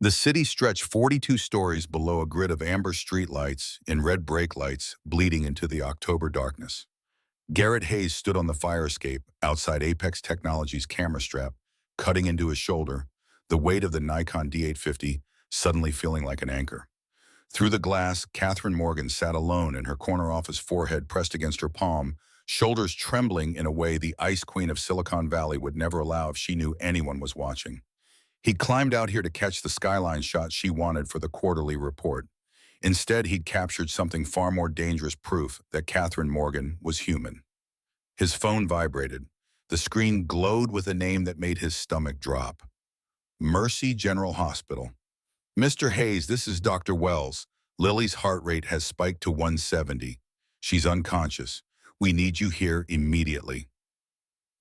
The city stretched 42 stories below a grid of amber streetlights and red brake lights bleeding into the October darkness. Garrett Hayes stood on the fire escape outside Apex Technologies' camera strap, cutting into his shoulder, the weight of the Nikon D850 suddenly feeling like an anchor. Through the glass, Catherine Morgan sat alone in her corner office, forehead pressed against her palm, shoulders trembling in a way the ice queen of Silicon Valley would never allow if she knew anyone was watching. He'd climbed out here to catch the skyline shot she wanted for the quarterly report. Instead, he'd captured something far more dangerous, proof that Catherine Morgan was human. His phone vibrated. The screen glowed with a name that made his stomach drop. Mercy General Hospital. Mr. Hayes, this is Dr. Wells. Lily's heart rate has spiked to 170. She's unconscious. We need you here immediately.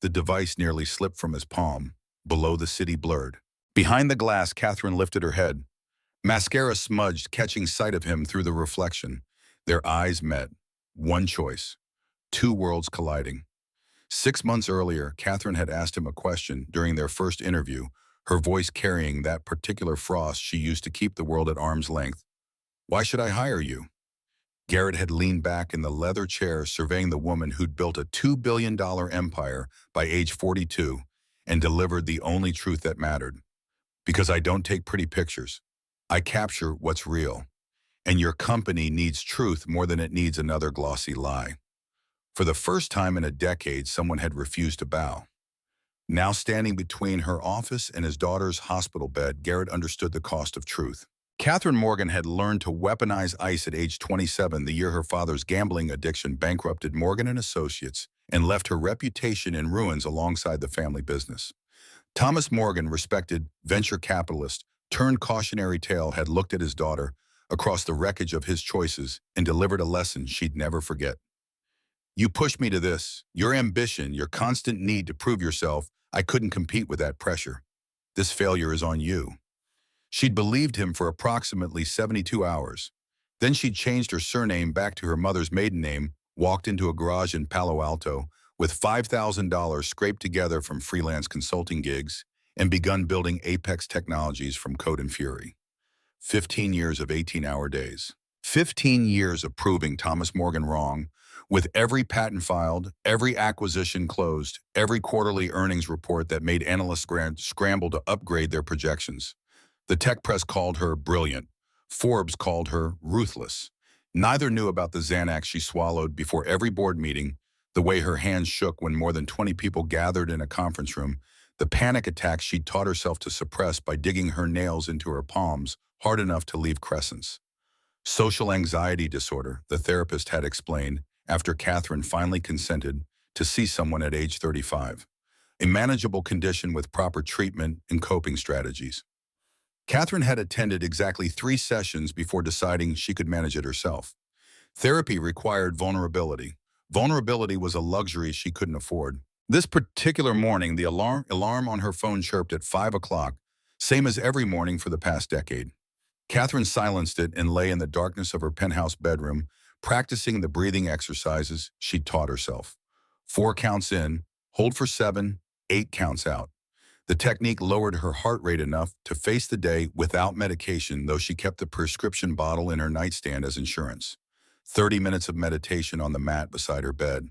The device nearly slipped from his palm. Below, the city blurred. Behind the glass, Catherine lifted her head. Mascara smudged, catching sight of him through the reflection. Their eyes met. One choice. Two worlds colliding. 6 months earlier, Catherine had asked him a question during their first interview, her voice carrying that particular frost she used to keep the world at arm's length. Why should I hire you? Garrett had leaned back in the leather chair, surveying the woman who'd built a $2 billion empire by age 42 and delivered the only truth that mattered. Because I don't take pretty pictures. I capture what's real. And your company needs truth more than it needs another glossy lie. For the first time in a decade, someone had refused to bow. Now standing between her office and his daughter's hospital bed, Garrett understood the cost of truth. Catherine Morgan had learned to weaponize ice at age 27, the year her father's gambling addiction bankrupted Morgan and Associates and left her reputation in ruins alongside the family business. Thomas Morgan, respected venture capitalist turned cautionary tale, had looked at his daughter across the wreckage of his choices and delivered a lesson she'd never forget. You pushed me to this. Your ambition, your constant need to prove yourself, I couldn't compete with that pressure. This failure is on you. She'd believed him for approximately 72 hours. Then she'd changed her surname back to her mother's maiden name, walked into a garage in Palo Alto with $5,000 scraped together from freelance consulting gigs, and begun building Apex Technologies from code and fury. 15 years of 18-hour days. 15 years of proving Thomas Morgan wrong, with every patent filed, every acquisition closed, every quarterly earnings report that made analysts scramble to upgrade their projections. The tech press called her brilliant. Forbes called her ruthless. Neither knew about the Xanax she swallowed before every board meeting, the way her hands shook when more than 20 people gathered in a conference room, the panic attacks she'd taught herself to suppress by digging her nails into her palms hard enough to leave crescents. Social anxiety disorder, the therapist had explained, after Catherine finally consented to see someone at age 35. A manageable condition with proper treatment and coping strategies. Catherine had attended exactly 3 sessions before deciding she could manage it herself. Therapy required vulnerability. Vulnerability was a luxury she couldn't afford. This particular morning, the alarm on her phone chirped at 5 o'clock, same as every morning for the past decade. Catherine silenced it and lay in the darkness of her penthouse bedroom, practicing the breathing exercises she'd taught herself. 4 counts in, hold for 7, 8 counts out. The technique lowered her heart rate enough to face the day without medication, though she kept the prescription bottle in her nightstand as insurance. 30 minutes of meditation on the mat beside her bed.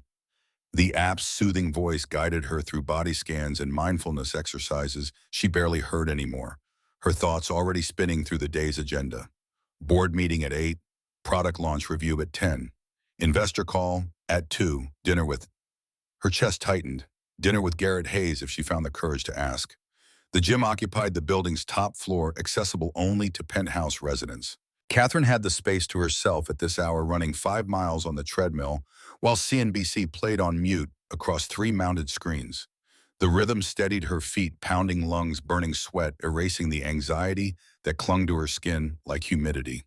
The app's soothing voice guided her through body scans and mindfulness exercises she barely heard anymore, her thoughts already spinning through the day's agenda. Board meeting at 8, product launch review at 10, investor call at 2, dinner with... Her chest tightened. Dinner with Garrett Hayes if she found the courage to ask. The gym occupied the building's top floor, accessible only to penthouse residents. Catherine had the space to herself at this hour, running 5 miles on the treadmill, while CNBC played on mute across 3 mounted screens. The rhythm steadied her feet, pounding lungs, burning sweat, erasing the anxiety that clung to her skin like humidity.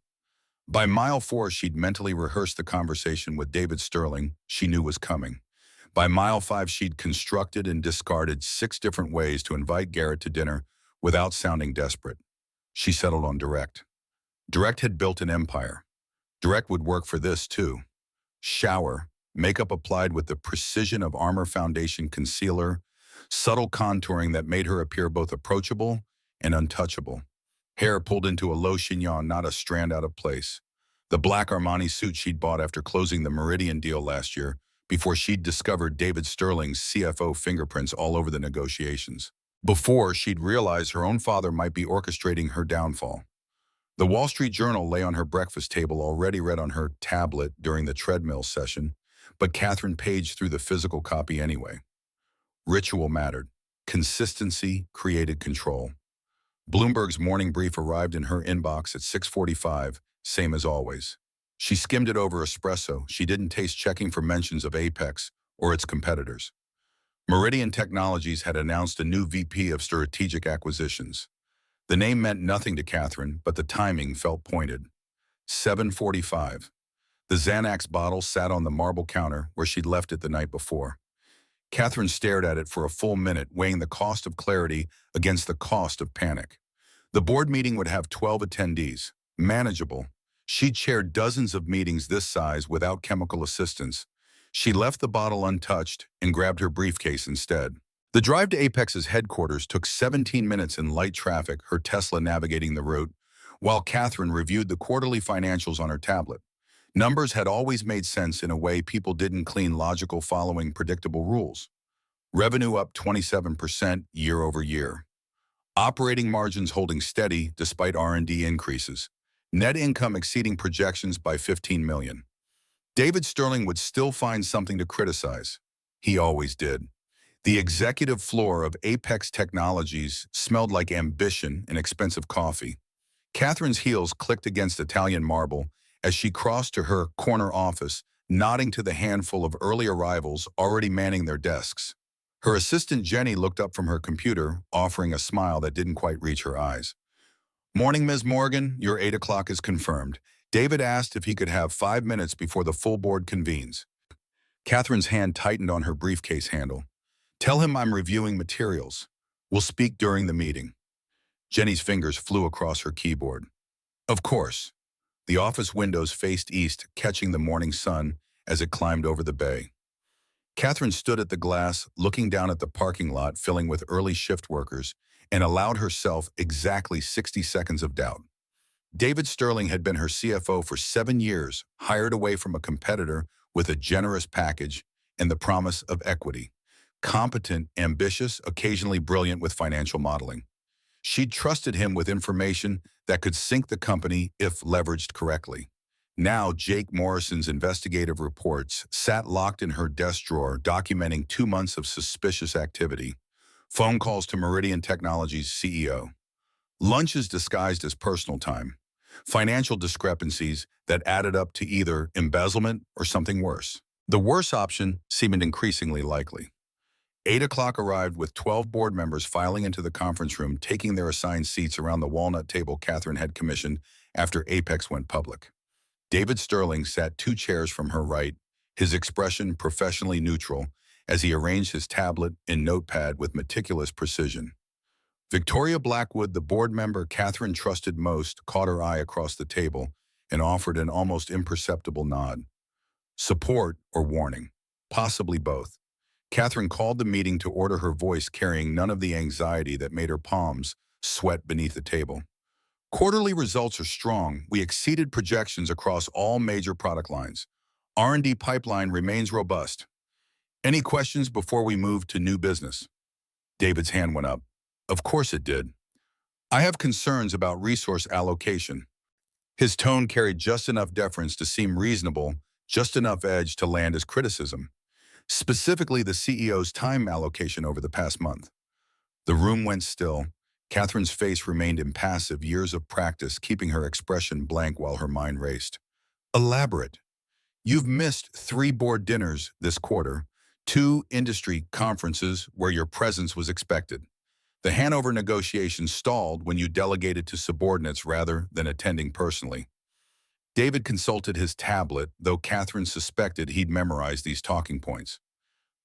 By mile 4, she'd mentally rehearsed the conversation with David Sterling she knew was coming. By mile 5, she'd constructed and discarded 6 different ways to invite Garrett to dinner without sounding desperate. She settled on direct. Direct had built an empire. Direct would work for this, too. Shower, makeup applied with the precision of Armor Foundation concealer, subtle contouring that made her appear both approachable and untouchable. hair pulled into a low chignon, not a strand out of place. The black Armani suit she'd bought after closing the Meridian deal last year, before she'd discovered David Sterling's CFO fingerprints all over the negotiations. Before she'd realized her own father might be orchestrating her downfall. The Wall Street Journal lay on her breakfast table, already read on her tablet during the treadmill session, but Catherine paged through the physical copy anyway. Ritual mattered. Consistency created control. Bloomberg's morning brief arrived in her inbox at 6:45, same as always. She skimmed it over espresso. She didn't taste checking for mentions of Apex or its competitors. Meridian Technologies had announced a new VP of Strategic Acquisitions. The name meant nothing to Catherine, but the timing felt pointed. 7:45. The Xanax bottle sat on the marble counter where she'd left it the night before. Catherine stared at it for a full minute, weighing the cost of clarity against the cost of panic. The board meeting would have 12 attendees. Manageable. She'd chaired dozens of meetings this size without chemical assistance. She left the bottle untouched and grabbed her briefcase instead. The drive to Apex's headquarters took 17 minutes in light traffic, her Tesla navigating the route, while Catherine reviewed the quarterly financials on her tablet. Numbers had always made sense in a way people didn't clean logical following predictable rules. Revenue up 27% year over year. Operating margins holding steady despite R&D increases. Net income exceeding projections by 15 million. David Sterling would still find something to criticize. He always did. The executive floor of Apex Technologies smelled like ambition and expensive coffee. Catherine's heels clicked against Italian marble as she crossed to her corner office, nodding to the handful of early arrivals already manning their desks. Her assistant Jenny looked up from her computer, offering a smile that didn't quite reach her eyes. "Morning, Ms. Morgan. Your 8 o'clock is confirmed." David asked if he could have 5 minutes before the full board convenes. Catherine's hand tightened on her briefcase handle. "Tell him I'm reviewing materials. We'll speak during the meeting." Jenny's fingers flew across her keyboard. Of course. The office windows faced east, catching the morning sun as it climbed over the bay. Catherine stood at the glass, looking down at the parking lot filling with early shift workers, and allowed herself exactly 60 seconds of doubt. David Sterling had been her CFO for 7 years, hired away from a competitor with a generous package and the promise of equity. Competent, ambitious, occasionally brilliant with financial modeling. She'd trusted him with information that could sink the company if leveraged correctly. Now, Jake Morrison's investigative reports sat locked in her desk drawer, documenting 2 months of suspicious activity. Phone calls to Meridian Technologies' CEO. Lunches disguised as personal time. Financial discrepancies that added up to either embezzlement or something worse. The worse option seemed increasingly likely. 8 o'clock arrived with 12 board members filing into the conference room, taking their assigned seats around the walnut table Catherine had commissioned after Apex went public. David Sterling sat 2 chairs from her right, his expression professionally neutral as he arranged his tablet and notepad with meticulous precision. Victoria Blackwood, the board member Catherine trusted most, caught her eye across the table and offered an almost imperceptible nod. Support or warning? Possibly both. Catherine called the meeting to order, her voice carrying none of the anxiety that made her palms sweat beneath the table. Quarterly results are strong. We exceeded projections across all major product lines. R&D pipeline remains robust. Any questions before we move to new business? David's hand went up. Of course it did. I have concerns about resource allocation. His tone carried just enough deference to seem reasonable, just enough edge to land as criticism. Specifically the CEO's time allocation over the past month. The room went still. Catherine's face remained impassive, years of practice keeping her expression blank while her mind raced. Elaborate. You've missed 3 board dinners this quarter, 2 industry conferences where your presence was expected. The Hanover negotiations stalled when you delegated to subordinates rather than attending personally. David consulted his tablet, though Catherine suspected he'd memorized these talking points.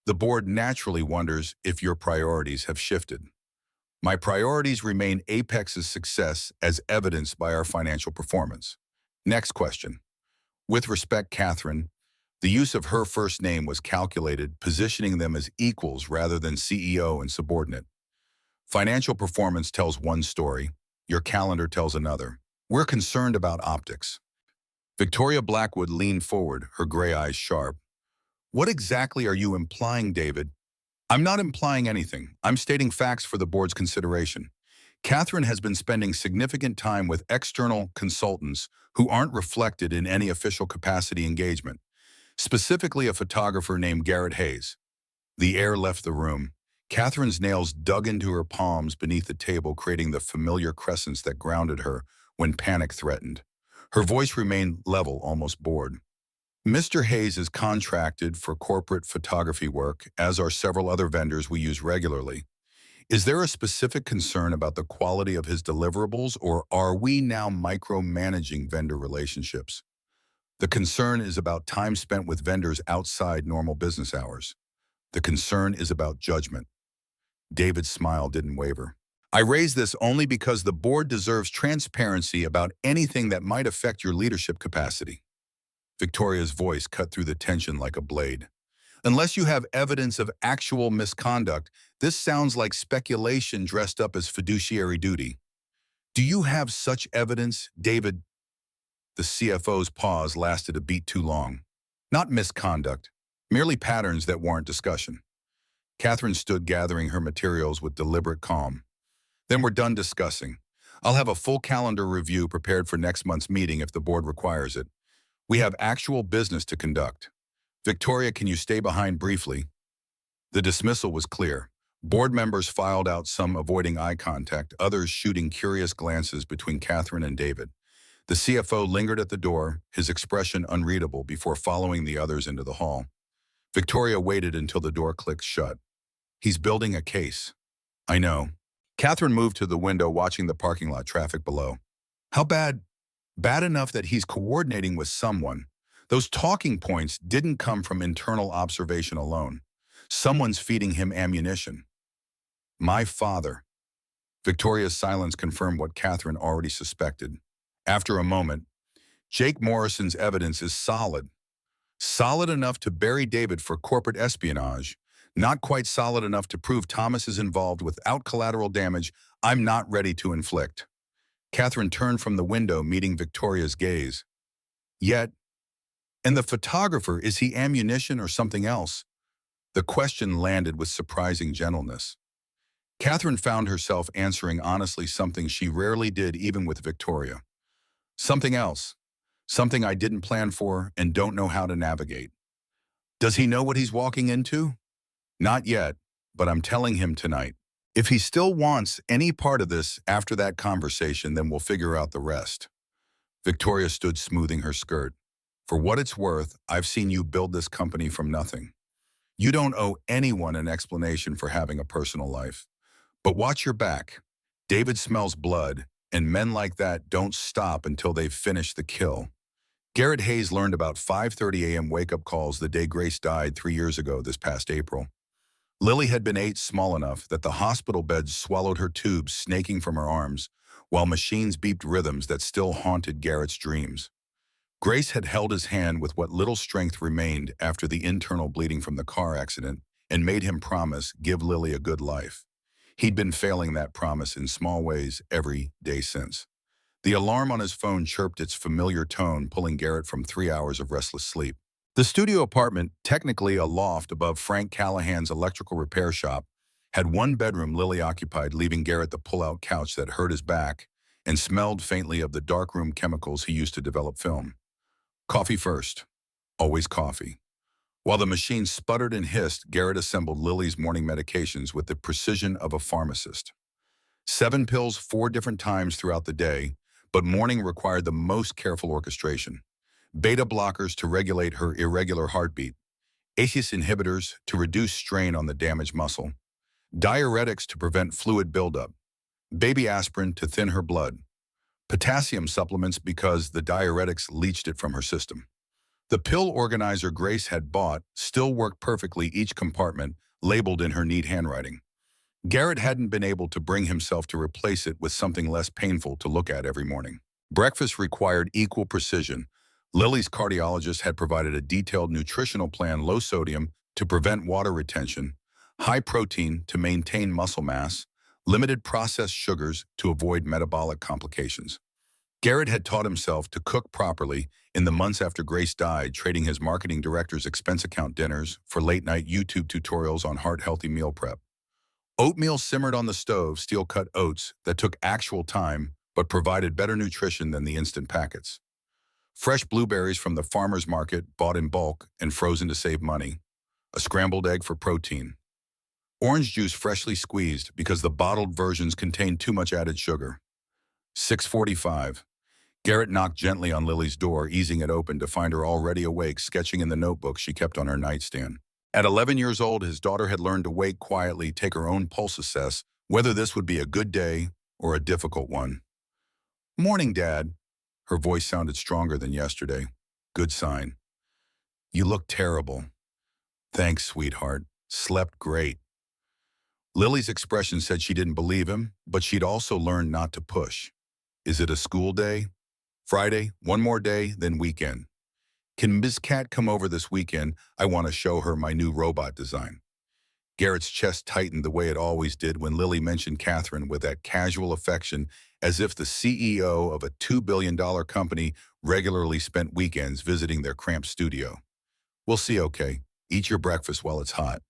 The board naturally wonders if your priorities have shifted. My priorities remain Apex's success as evidenced by our financial performance. Next question. With respect, Catherine, the use of her first name was calculated, positioning them as equals rather than CEO and subordinate. Financial performance tells one story. Your calendar tells another. We're concerned about optics. Victoria Blackwood leaned forward, her gray eyes sharp. What exactly are you implying, David? I'm not implying anything. I'm stating facts for the board's consideration. Catherine has been spending significant time with external consultants who aren't reflected in any official capacity engagement, specifically a photographer named Garrett Hayes. The air left the room. Catherine's nails dug into her palms beneath the table, creating the familiar crescents that grounded her when panic threatened. Her voice remained level, almost bored. Mr. Hayes is contracted for corporate photography work, as are several other vendors we use regularly. Is there a specific concern about the quality of his deliverables, or are we now micromanaging vendor relationships? The concern is about time spent with vendors outside normal business hours. The concern is about judgment. David's smile didn't waver. I raise this only because the board deserves transparency about anything that might affect your leadership capacity. Victoria's voice cut through the tension like a blade. Unless you have evidence of actual misconduct, this sounds like speculation dressed up as fiduciary duty. Do you have such evidence, David? The CFO's pause lasted a beat too long. Not misconduct, merely patterns that warrant discussion. Catherine stood gathering her materials with deliberate calm. Then we're done discussing. I'll have a full calendar review prepared for next month's meeting if the board requires it. We have actual business to conduct. Victoria, can you stay behind briefly? The dismissal was clear. Board members filed out, some avoiding eye contact, others shooting curious glances between Catherine and David. The CFO lingered at the door, his expression unreadable, before following the others into the hall. Victoria waited until the door clicked shut. He's building a case. I know. Catherine moved to the window, watching the parking lot traffic below. How bad? Bad enough that he's coordinating with someone. Those talking points didn't come from internal observation alone. Someone's feeding him ammunition. My father. Victoria's silence confirmed what Catherine already suspected. After a moment, Jake Morrison's evidence is solid. Solid enough to bury David for corporate espionage. Not quite solid enough to prove Thomas is involved without collateral damage I'm not ready to inflict. Catherine turned from the window, meeting Victoria's gaze. Yet, and the photographer, is he ammunition or something else? The question landed with surprising gentleness. Catherine found herself answering honestly, something she rarely did even with Victoria. Something else. Something I didn't plan for and don't know how to navigate. Does he know what he's walking into? Not yet, but I'm telling him tonight. If he still wants any part of this after that conversation, then we'll figure out the rest. Victoria stood, smoothing her skirt. For what it's worth, I've seen you build this company from nothing. You don't owe anyone an explanation for having a personal life. But watch your back. David smells blood, and men like that don't stop until they've finished the kill. Garrett Hayes learned about 5:30 a.m. wake-up calls the day Grace died 3 years ago this past April. Lily had been small enough that the hospital beds swallowed her tubes snaking from her arms, while machines beeped rhythms that still haunted Garrett's dreams. Grace had held his hand with what little strength remained after the internal bleeding from the car accident and made him promise give Lily a good life. He'd been failing that promise in small ways every day since. The alarm on his phone chirped its familiar tone, pulling Garrett from 3 hours of restless sleep. The studio apartment, technically a loft above Frank Callahan's electrical repair shop, had one bedroom Lily occupied, leaving Garrett the pull-out couch that hurt his back and smelled faintly of the darkroom chemicals he used to develop film. Coffee first. Always coffee. While the machine sputtered and hissed, Garrett assembled Lily's morning medications with the precision of a pharmacist. 7 pills 4 different times throughout the day, but morning required the most careful orchestration. Beta blockers to regulate her irregular heartbeat, ACE inhibitors to reduce strain on the damaged muscle, diuretics to prevent fluid buildup, baby aspirin to thin her blood, potassium supplements because the diuretics leached it from her system. The pill organizer Grace had bought still worked perfectly, each compartment labeled in her neat handwriting. Garrett hadn't been able to bring himself to replace it with something less painful to look at every morning. Breakfast required equal precision. Lily's cardiologist had provided a detailed nutritional plan: low sodium to prevent water retention, high protein to maintain muscle mass, limited processed sugars to avoid metabolic complications. Garrett had taught himself to cook properly in the months after Grace died, trading his marketing director's expense account dinners for late-night YouTube tutorials on heart-healthy meal prep. Oatmeal simmered on the stove, steel-cut oats that took actual time but provided better nutrition than the instant packets. Fresh blueberries from the farmer's market bought in bulk and frozen to save money. A scrambled egg for protein. Orange juice freshly squeezed because the bottled versions contained too much added sugar. 6:45. Garrett knocked gently on Lily's door, easing it open to find her already awake, sketching in the notebook she kept on her nightstand. At 11 years old, his daughter had learned to wait quietly, take her own pulse assess, whether this would be a good day or a difficult one. "Morning, Dad." Her voice sounded stronger than yesterday. Good sign. "You look terrible." "Thanks, sweetheart. Slept great." Lily's expression said she didn't believe him, but she'd also learned not to push. "Is it a school day?" "Friday, one more day, then weekend." "Can Ms. Cat come over this weekend? I want to show her my new robot design." Garrett's chest tightened the way it always did when Lily mentioned Catherine with that casual affection, as if the CEO of a $2 billion company regularly spent weekends visiting their cramped studio. "We'll see, okay. Eat your breakfast while it's hot."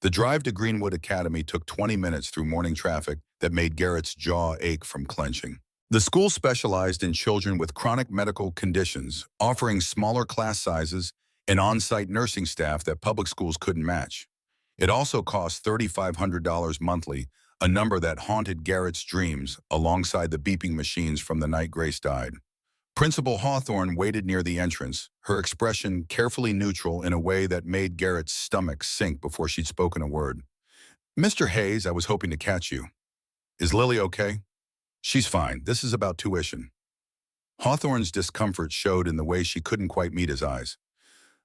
The drive to Greenwood Academy took 20 minutes through morning traffic that made Garrett's jaw ache from clenching. The school specialized in children with chronic medical conditions, offering smaller class sizes and on-site nursing staff that public schools couldn't match. It also cost $3,500 monthly, a number that haunted Garrett's dreams alongside the beeping machines from the night Grace died. Principal Hawthorne waited near the entrance, her expression carefully neutral in a way that made Garrett's stomach sink before she'd spoken a word. "Mr. Hayes, I was hoping to catch you. Is Lily okay?" "She's fine. This is about tuition." Hawthorne's discomfort showed in the way she couldn't quite meet his eyes.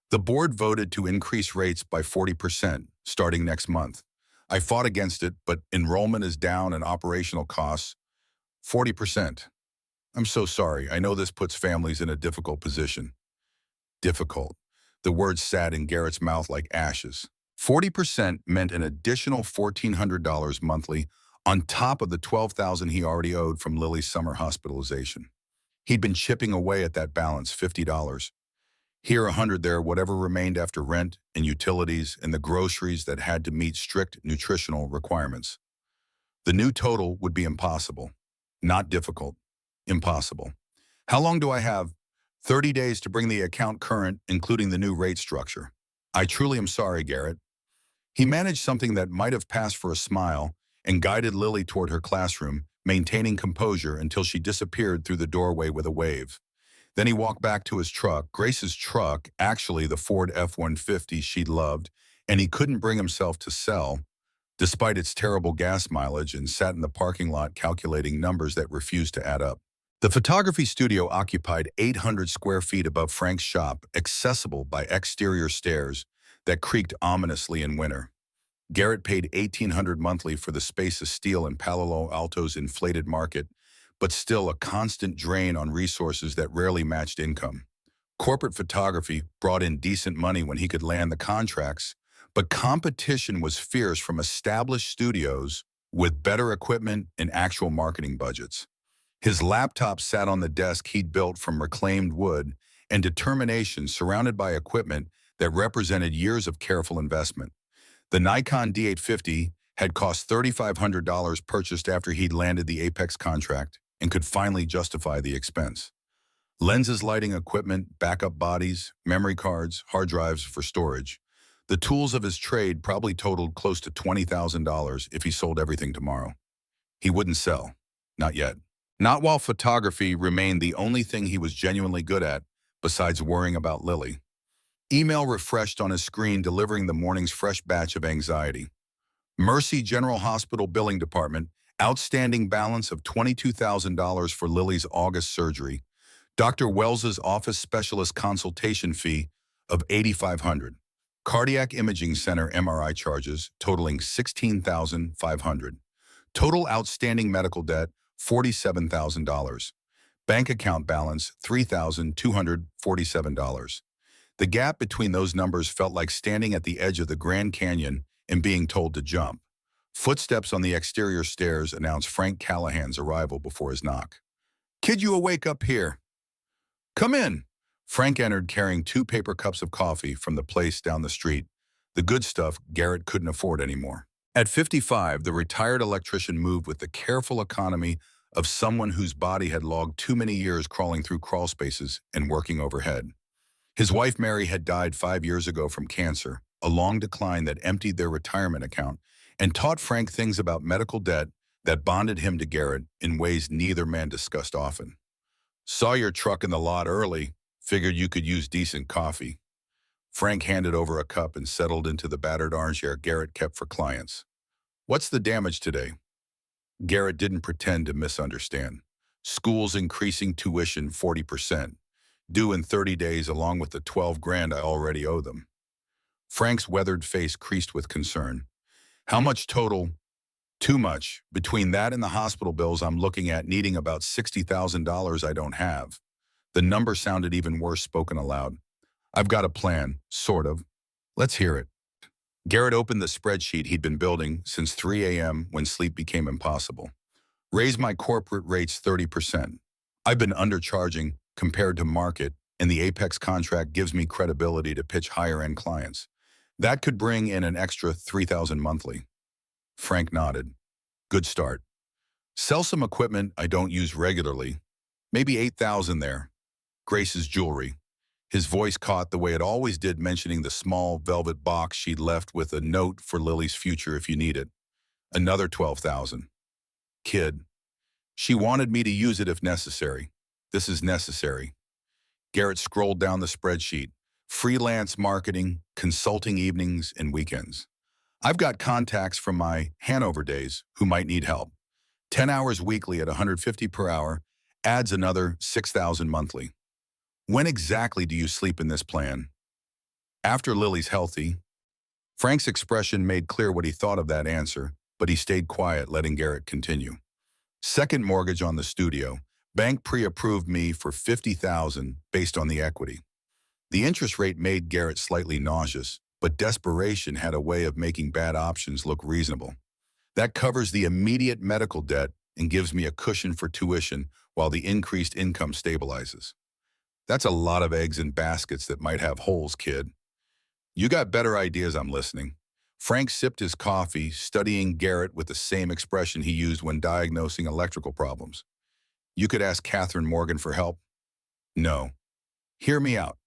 "The board voted to increase rates by 40% starting next month. I fought against it, but enrollment is down and operational costs 40%. I'm so sorry. I know this puts families in a difficult position." Difficult. The words sat in Garrett's mouth like ashes. 40% meant an additional $1,400 monthly on top of the $12,000 he already owed from Lily's summer hospitalization. He'd been chipping away at that balance, $50. Here, $100 there, whatever remained after rent and utilities and the groceries that had to meet strict nutritional requirements. The new total would be impossible. Not difficult. Impossible. "How long do I have?" 30 days to bring the account current, including the new rate structure. "I truly am sorry, Garrett." He managed something that might have passed for a smile and guided Lily toward her classroom, maintaining composure until she disappeared through the doorway with a wave. Then he walked back to his truck, Grace's truck, actually the Ford F-150 she'd loved, and he couldn't bring himself to sell, despite its terrible gas mileage, and sat in the parking lot calculating numbers that refused to add up. The photography studio occupied 800 square feet above Frank's shop, accessible by exterior stairs that creaked ominously in winter. Garrett paid $1,800 monthly for the space of steel in Palo Alto's inflated market, but still a constant drain on resources that rarely matched income. Corporate photography brought in decent money when he could land the contracts, but competition was fierce from established studios with better equipment and actual marketing budgets. His laptop sat on the desk he'd built from reclaimed wood, and determination surrounded by equipment that represented years of careful investment. The Nikon D850 had cost $3,500 purchased after he'd landed the Apex contract and could finally justify the expense. Lenses, lighting equipment, backup bodies, memory cards, hard drives for storage. The tools of his trade probably totaled close to $20,000 if he sold everything tomorrow. He wouldn't sell. Not yet. Not while photography remained the only thing he was genuinely good at, besides worrying about Lily. Email refreshed on his screen, delivering the morning's fresh batch of anxiety. Mercy General Hospital Billing Department, outstanding balance of $22,000 for Lily's August surgery. Dr. Wells's office specialist consultation fee of $8,500. Cardiac Imaging Center MRI charges totaling $16,500. Total outstanding medical debt, $47,000. Bank account balance, $3,247. The gap between those numbers felt like standing at the edge of the Grand Canyon and being told to jump. Footsteps on the exterior stairs announced Frank Callahan's arrival before his knock. "Kid, you awake up here?" "Come in." Frank entered carrying 2 paper cups of coffee from the place down the street, the good stuff Garrett couldn't afford anymore. At 55, the retired electrician moved with the careful economy of someone whose body had logged too many years crawling through crawl spaces and working overhead. His wife Mary had died 5 years ago from cancer, a long decline that emptied their retirement account and taught Frank things about medical debt that bonded him to Garrett in ways neither man discussed often. "Saw your truck in the lot early. Figured you could use decent coffee." Frank handed over a cup and settled into the battered armchair Garrett kept for clients. "What's the damage today?" Garrett didn't pretend to misunderstand. "School's increasing tuition 40%, due in 30 days along with the 12 grand I already owe them." Frank's weathered face creased with concern. "How much total?" "Too much. Between that and the hospital bills, I'm looking at needing about $60,000 I don't have." The number sounded even worse spoken aloud. "I've got a plan, sort of. Let's hear it." Garrett opened the spreadsheet he'd been building since 3 a.m. when sleep became impossible. "Raise my corporate rates 30%. I've been undercharging compared to market, and the Apex contract gives me credibility to pitch higher-end clients. That could bring in an extra $3,000 monthly." Frank nodded. "Good start. Sell some equipment I don't use regularly. Maybe 8,000 there. Grace's jewelry." His voice caught the way it always did, mentioning the small velvet box she'd left with a note for Lily's future if you need it. "Another 12,000. Kid. She wanted me to use it if necessary. This is necessary." Garrett scrolled down the spreadsheet. "Freelance marketing, consulting evenings and weekends. I've got contacts from my Hanover days who might need help. 10 hours weekly at 150 per hour adds another 6,000 monthly. When exactly do you sleep in this plan?" "After Lily's healthy." Frank's expression made clear what he thought of that answer, but he stayed quiet, letting Garrett continue. "Second mortgage on the studio. Bank pre-approved me for 50,000 based on the equity." The interest rate made Garrett slightly nauseous, but desperation had a way of making bad options look reasonable. "That covers the immediate medical debt and gives me a cushion for tuition while the increased income stabilizes." "That's a lot of eggs in baskets that might have holes, kid. You got better ideas, I'm listening." Frank sipped his coffee, studying Garrett with the same expression he used when diagnosing electrical problems. "You could ask Catherine Morgan for help." "No." "Hear me out."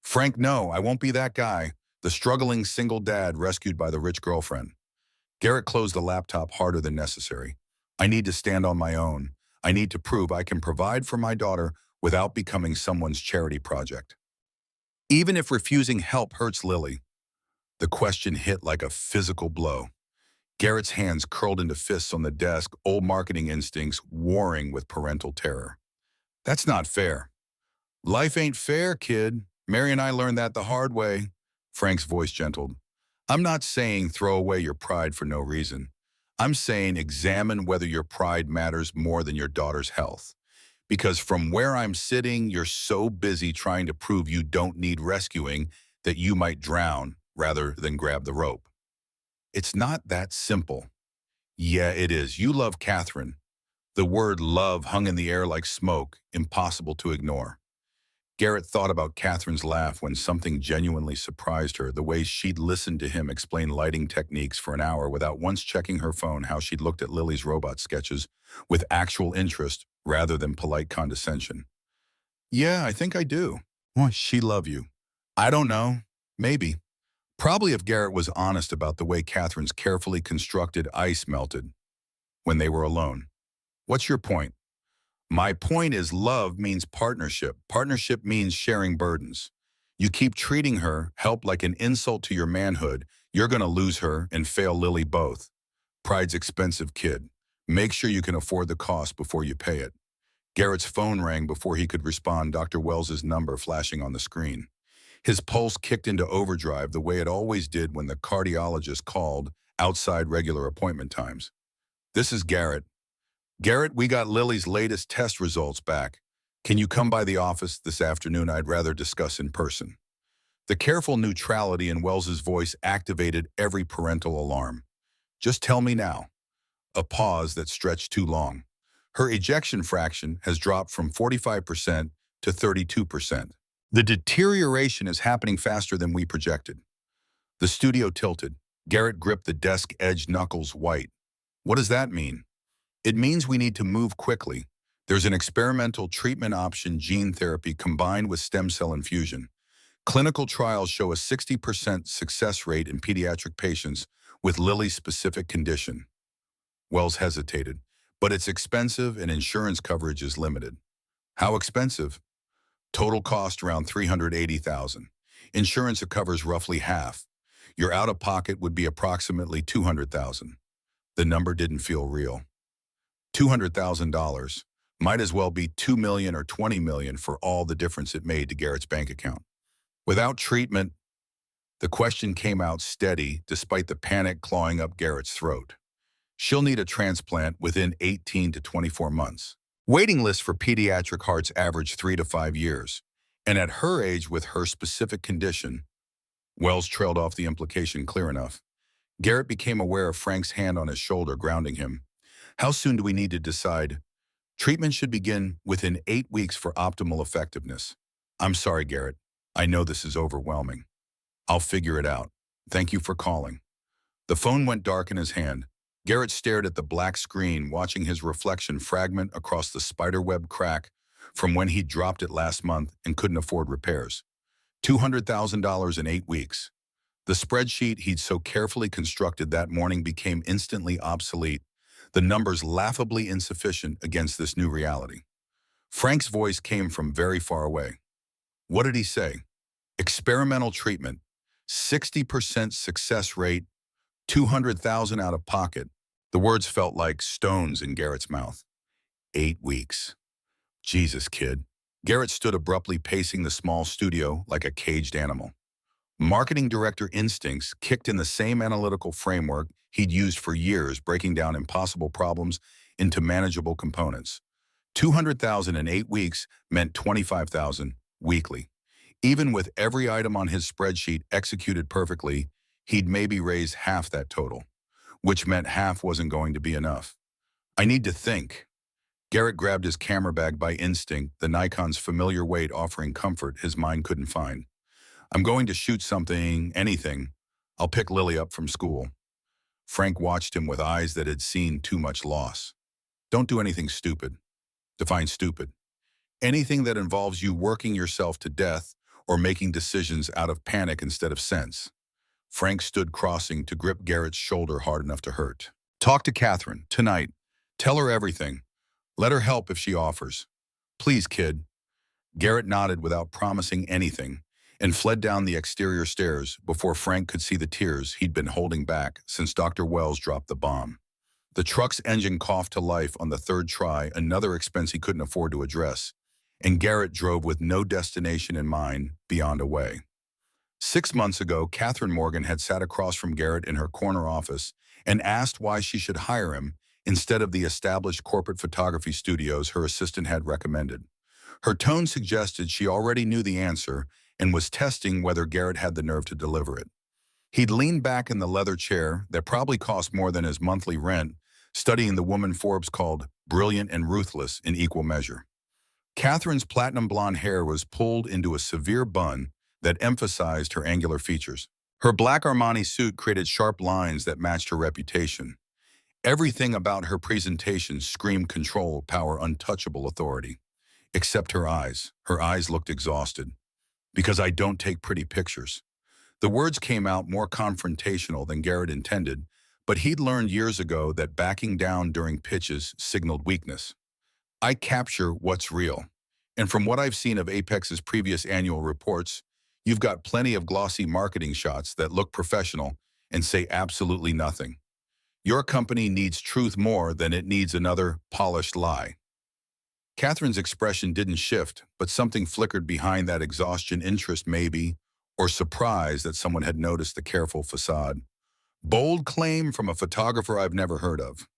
"Frank, no, I won't be that guy, the struggling single dad rescued by the rich girlfriend." Garrett closed the laptop harder than necessary. "I need to stand on my own. I need to prove I can provide for my daughter without becoming someone's charity project. Even if refusing help hurts Lily." The question hit like a physical blow. Garrett's hands curled into fists on the desk, old marketing instincts warring with parental terror. "That's not fair." "Life ain't fair, kid. Mary and I learned that the hard way." Frank's voice gentled. "I'm not saying throw away your pride for no reason. I'm saying examine whether your pride matters more than your daughter's health. Because from where I'm sitting, you're so busy trying to prove you don't need rescuing that you might drown rather than grab the rope." "It's not that simple." "Yeah, it is. You love Catherine." The word love hung in the air like smoke, impossible to ignore. Garrett thought about Catherine's laugh when something genuinely surprised her, the way she'd listened to him explain lighting techniques for an hour without once checking her phone, how she'd looked at Lily's robot sketches with actual interest rather than polite condescension. "Yeah, I think I do." "Why, she love you." "I don't know. Maybe." Probably if Garrett was honest about the way Catherine's carefully constructed ice melted when they were alone. "What's your point?" "My point is love means partnership. Partnership means sharing burdens. You keep treating her help like an insult to your manhood, you're going to lose her and fail Lily both. Pride's expensive, kid. Make sure you can afford the cost before you pay it." Garrett's phone rang before he could respond, Dr. Wells's number flashing on the screen. His pulse kicked into overdrive the way it always did when the cardiologist called outside regular appointment times. "This is Garrett." "Garrett, we got Lily's latest test results back. Can you come by the office this afternoon? I'd rather discuss in person." The careful neutrality in Wells's voice activated every parental alarm. Just tell me now. A pause that stretched too long. Her ejection fraction has dropped from 45% to 32%. The deterioration is happening faster than we projected. The studio tilted. Garrett gripped the desk-edged knuckles white. What does that mean? It means we need to move quickly. There's an experimental treatment option, gene therapy combined with stem cell infusion. Clinical trials show a 60% success rate in pediatric patients with Lilly's specific condition. Wells hesitated, but it's expensive and insurance coverage is limited. How expensive? Total cost around $380,000. Insurance covers roughly half. Your out-of-pocket would be approximately $200,000. The number didn't feel real. $200,000 might as well be $2 million or $20 million for all the difference it made to Garrett's bank account. Without treatment, the question came out steady despite the panic clawing up Garrett's throat. She'll need a transplant within 18 to 24 months. Waiting lists for pediatric hearts average 3 to 5 years. And at her age with her specific condition, Wells trailed off the implication clear enough. Garrett became aware of Frank's hand on his shoulder, grounding him. How soon do we need to decide? Treatment should begin within 8 weeks for optimal effectiveness. I'm sorry, Garrett. I know this is overwhelming. I'll figure it out. Thank you for calling. The phone went dark in his hand. Garrett stared at the black screen, watching his reflection fragment across the spiderweb crack from when he'd dropped it last month and couldn't afford repairs. $200,000 in 8 weeks. The spreadsheet he'd so carefully constructed that morning became instantly obsolete, the numbers laughably insufficient against this new reality. Frank's voice came from very far away. What did he say? Experimental treatment, 60% success rate, $200,000 out of pocket. The words felt like stones in Garrett's mouth. 8 weeks. Jesus, kid. Garrett stood abruptly pacing the small studio like a caged animal. Marketing director instincts kicked in the same analytical framework he'd used for years, breaking down impossible problems into manageable components. 200,000 in 8 weeks meant 25,000 weekly. Even with every item on his spreadsheet executed perfectly, he'd maybe raise half that total, which meant half wasn't going to be enough. I need to think. Garrett grabbed his camera bag by instinct, the Nikon's familiar weight offering comfort his mind couldn't find. I'm going to shoot something, anything. I'll pick Lily up from school. Frank watched him with eyes that had seen too much loss. Don't do anything stupid. Define stupid. Anything that involves you working yourself to death or making decisions out of panic instead of sense. Frank stood crossing to grip Garrett's shoulder hard enough to hurt. Talk to Catherine, tonight. Tell her everything. Let her help if she offers. Please, kid. Garrett nodded without promising anything and fled down the exterior stairs before Frank could see the tears he'd been holding back since Dr. Wells dropped the bomb. The truck's engine coughed to life on the third try, another expense he couldn't afford to address, and Garrett drove with no destination in mind beyond a way. 6 months ago, Catherine Morgan had sat across from Garrett in her corner office and asked why she should hire him instead of the established corporate photography studios her assistant had recommended. Her tone suggested she already knew the answer and was testing whether Garrett had the nerve to deliver it. He'd leaned back in the leather chair that probably cost more than his monthly rent, studying the woman Forbes called brilliant and ruthless in equal measure. Catherine's platinum blonde hair was pulled into a severe bun that emphasized her angular features. Her black Armani suit created sharp lines that matched her reputation. Everything about her presentation screamed control, power, untouchable authority. Except her eyes. Her eyes looked exhausted. Because I don't take pretty pictures. The words came out more confrontational than Garrett intended, but he'd learned years ago that backing down during pitches signaled weakness. I capture what's real. And from what I've seen of Apex's previous annual reports, you've got plenty of glossy marketing shots that look professional and say absolutely nothing. Your company needs truth more than it needs another polished lie. Catherine's expression didn't shift, but something flickered behind that exhaustion, interest maybe, or surprise that someone had noticed the careful facade. Bold claim from a photographer I've never heard of.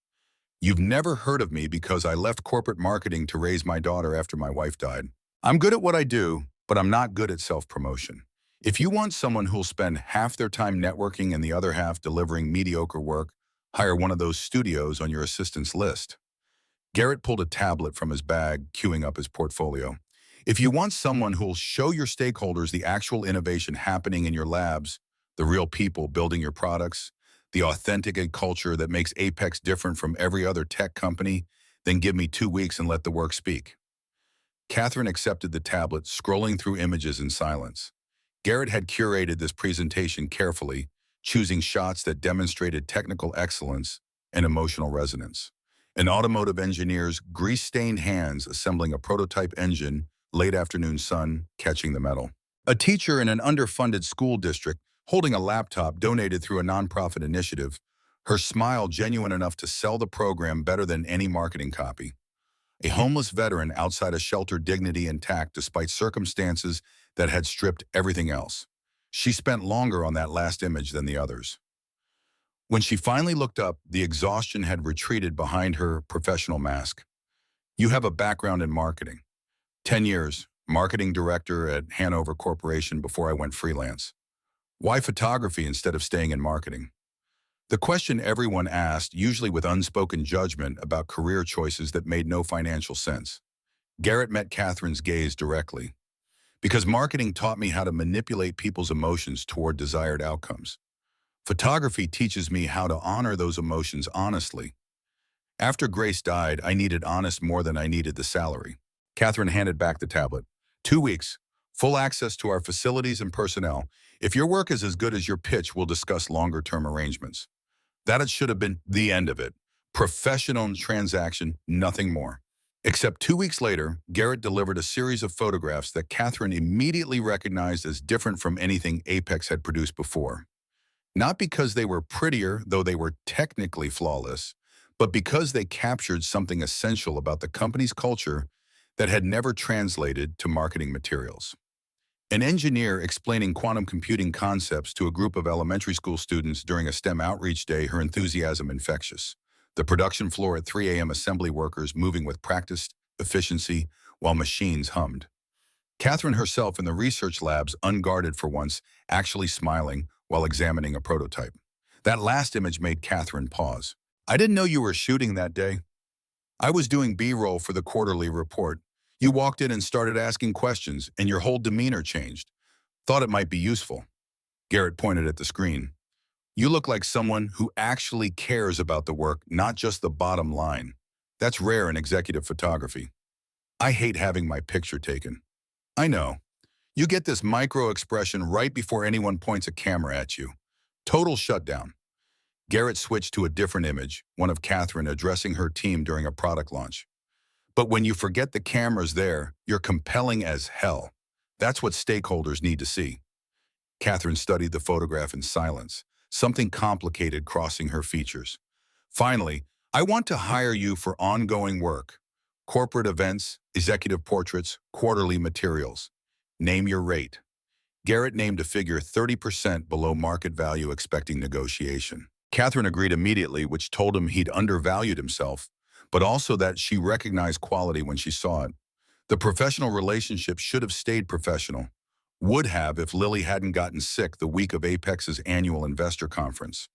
You've never heard of me because I left corporate marketing to raise my daughter after my wife died. I'm good at what I do, but I'm not good at self-promotion. If you want someone who'll spend half their time networking and the other half delivering mediocre work, Hire one of those studios on your assistant's list. Garrett pulled a tablet from his bag, queuing up his portfolio. If you want someone who'll show your stakeholders the actual innovation happening in your labs, the real people building your products, the authentic culture that makes Apex different from every other tech company, then give me 2 weeks and let the work speak. Catherine accepted the tablet, scrolling through images in silence. Garrett had curated this presentation carefully, choosing shots that demonstrated technical excellence and emotional resonance. An automotive engineer's grease-stained hands assembling a prototype engine, late afternoon sun catching the metal. A teacher in an underfunded school district holding a laptop donated through a nonprofit initiative, her smile genuine enough to sell the program better than any marketing copy. A homeless veteran outside a shelter, dignity intact despite circumstances that had stripped everything else. She spent longer on that last image than the others. When she finally looked up, the exhaustion had retreated behind her professional mask. You have a background in marketing. 10 years, marketing director at Hanover Corporation before I went freelance. Why photography instead of staying in marketing? The question everyone asked, usually with unspoken judgment about career choices that made no financial sense. Garrett met Catherine's gaze directly. Because marketing taught me how to manipulate people's emotions toward desired outcomes. Photography teaches me how to honor those emotions honestly. After Grace died, I needed honest more than I needed the salary. Catherine handed back the tablet. 2 weeks, full access to our facilities and personnel. If your work is as good as your pitch, we'll discuss longer-term arrangements. That should have been the end of it. Professional transaction, nothing more. Except 2 weeks later, Garrett delivered a series of photographs that Catherine immediately recognized as different from anything Apex had produced before. Not because they were prettier, though they were technically flawless, but because they captured something essential about the company's culture that had never translated to marketing materials. An engineer explaining quantum computing concepts to a group of elementary school students during a STEM outreach day, her enthusiasm infectious. The production floor at 3 a.m. assembly workers moving with practiced efficiency while machines hummed. Catherine herself in the research labs, unguarded for once, actually smiling while examining a prototype. That last image made Catherine pause. I didn't know you were shooting that day. I was doing B-roll for the quarterly report. You walked in and started asking questions, and your whole demeanor changed. Thought it might be useful. Garrett pointed at the screen. You look like someone who actually cares about the work, not just the bottom line. That's rare in executive photography. I hate having my picture taken. I know. You get this micro expression right before anyone points a camera at you. Total shutdown. Garrett switched to a different image, one of Catherine addressing her team during a product launch. But when you forget the camera's there, you're compelling as hell. That's what stakeholders need to see. Catherine studied the photograph in silence, something complicated crossing her features. Finally, I want to hire you for ongoing work. Corporate events, executive portraits, quarterly materials. Name your rate. Garrett named a figure 30% below market value, expecting negotiation. Catherine agreed immediately, which told him he'd undervalued himself, but also that she recognized quality when she saw it. The professional relationship should have stayed professional. Would have if Lily hadn't gotten sick the week of Apex's annual investor conference.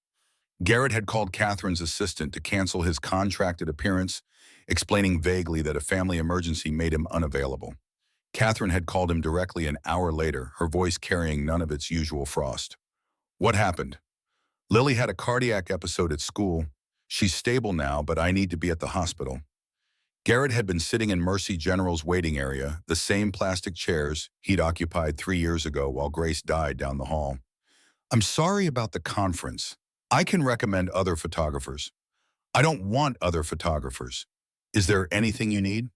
Garrett had called Catherine's assistant to cancel his contracted appearance, explaining vaguely that a family emergency made him unavailable. Catherine had called him directly an hour later, her voice carrying none of its usual frost. What happened? Lily had a cardiac episode at school. She's stable now, but I need to be at the hospital. Garrett had been sitting in Mercy General's waiting area, the same plastic chairs he'd occupied 3 years ago while Grace died down the hall. I'm sorry about the conference. I can recommend other photographers. I don't want other photographers. Is there anything you need?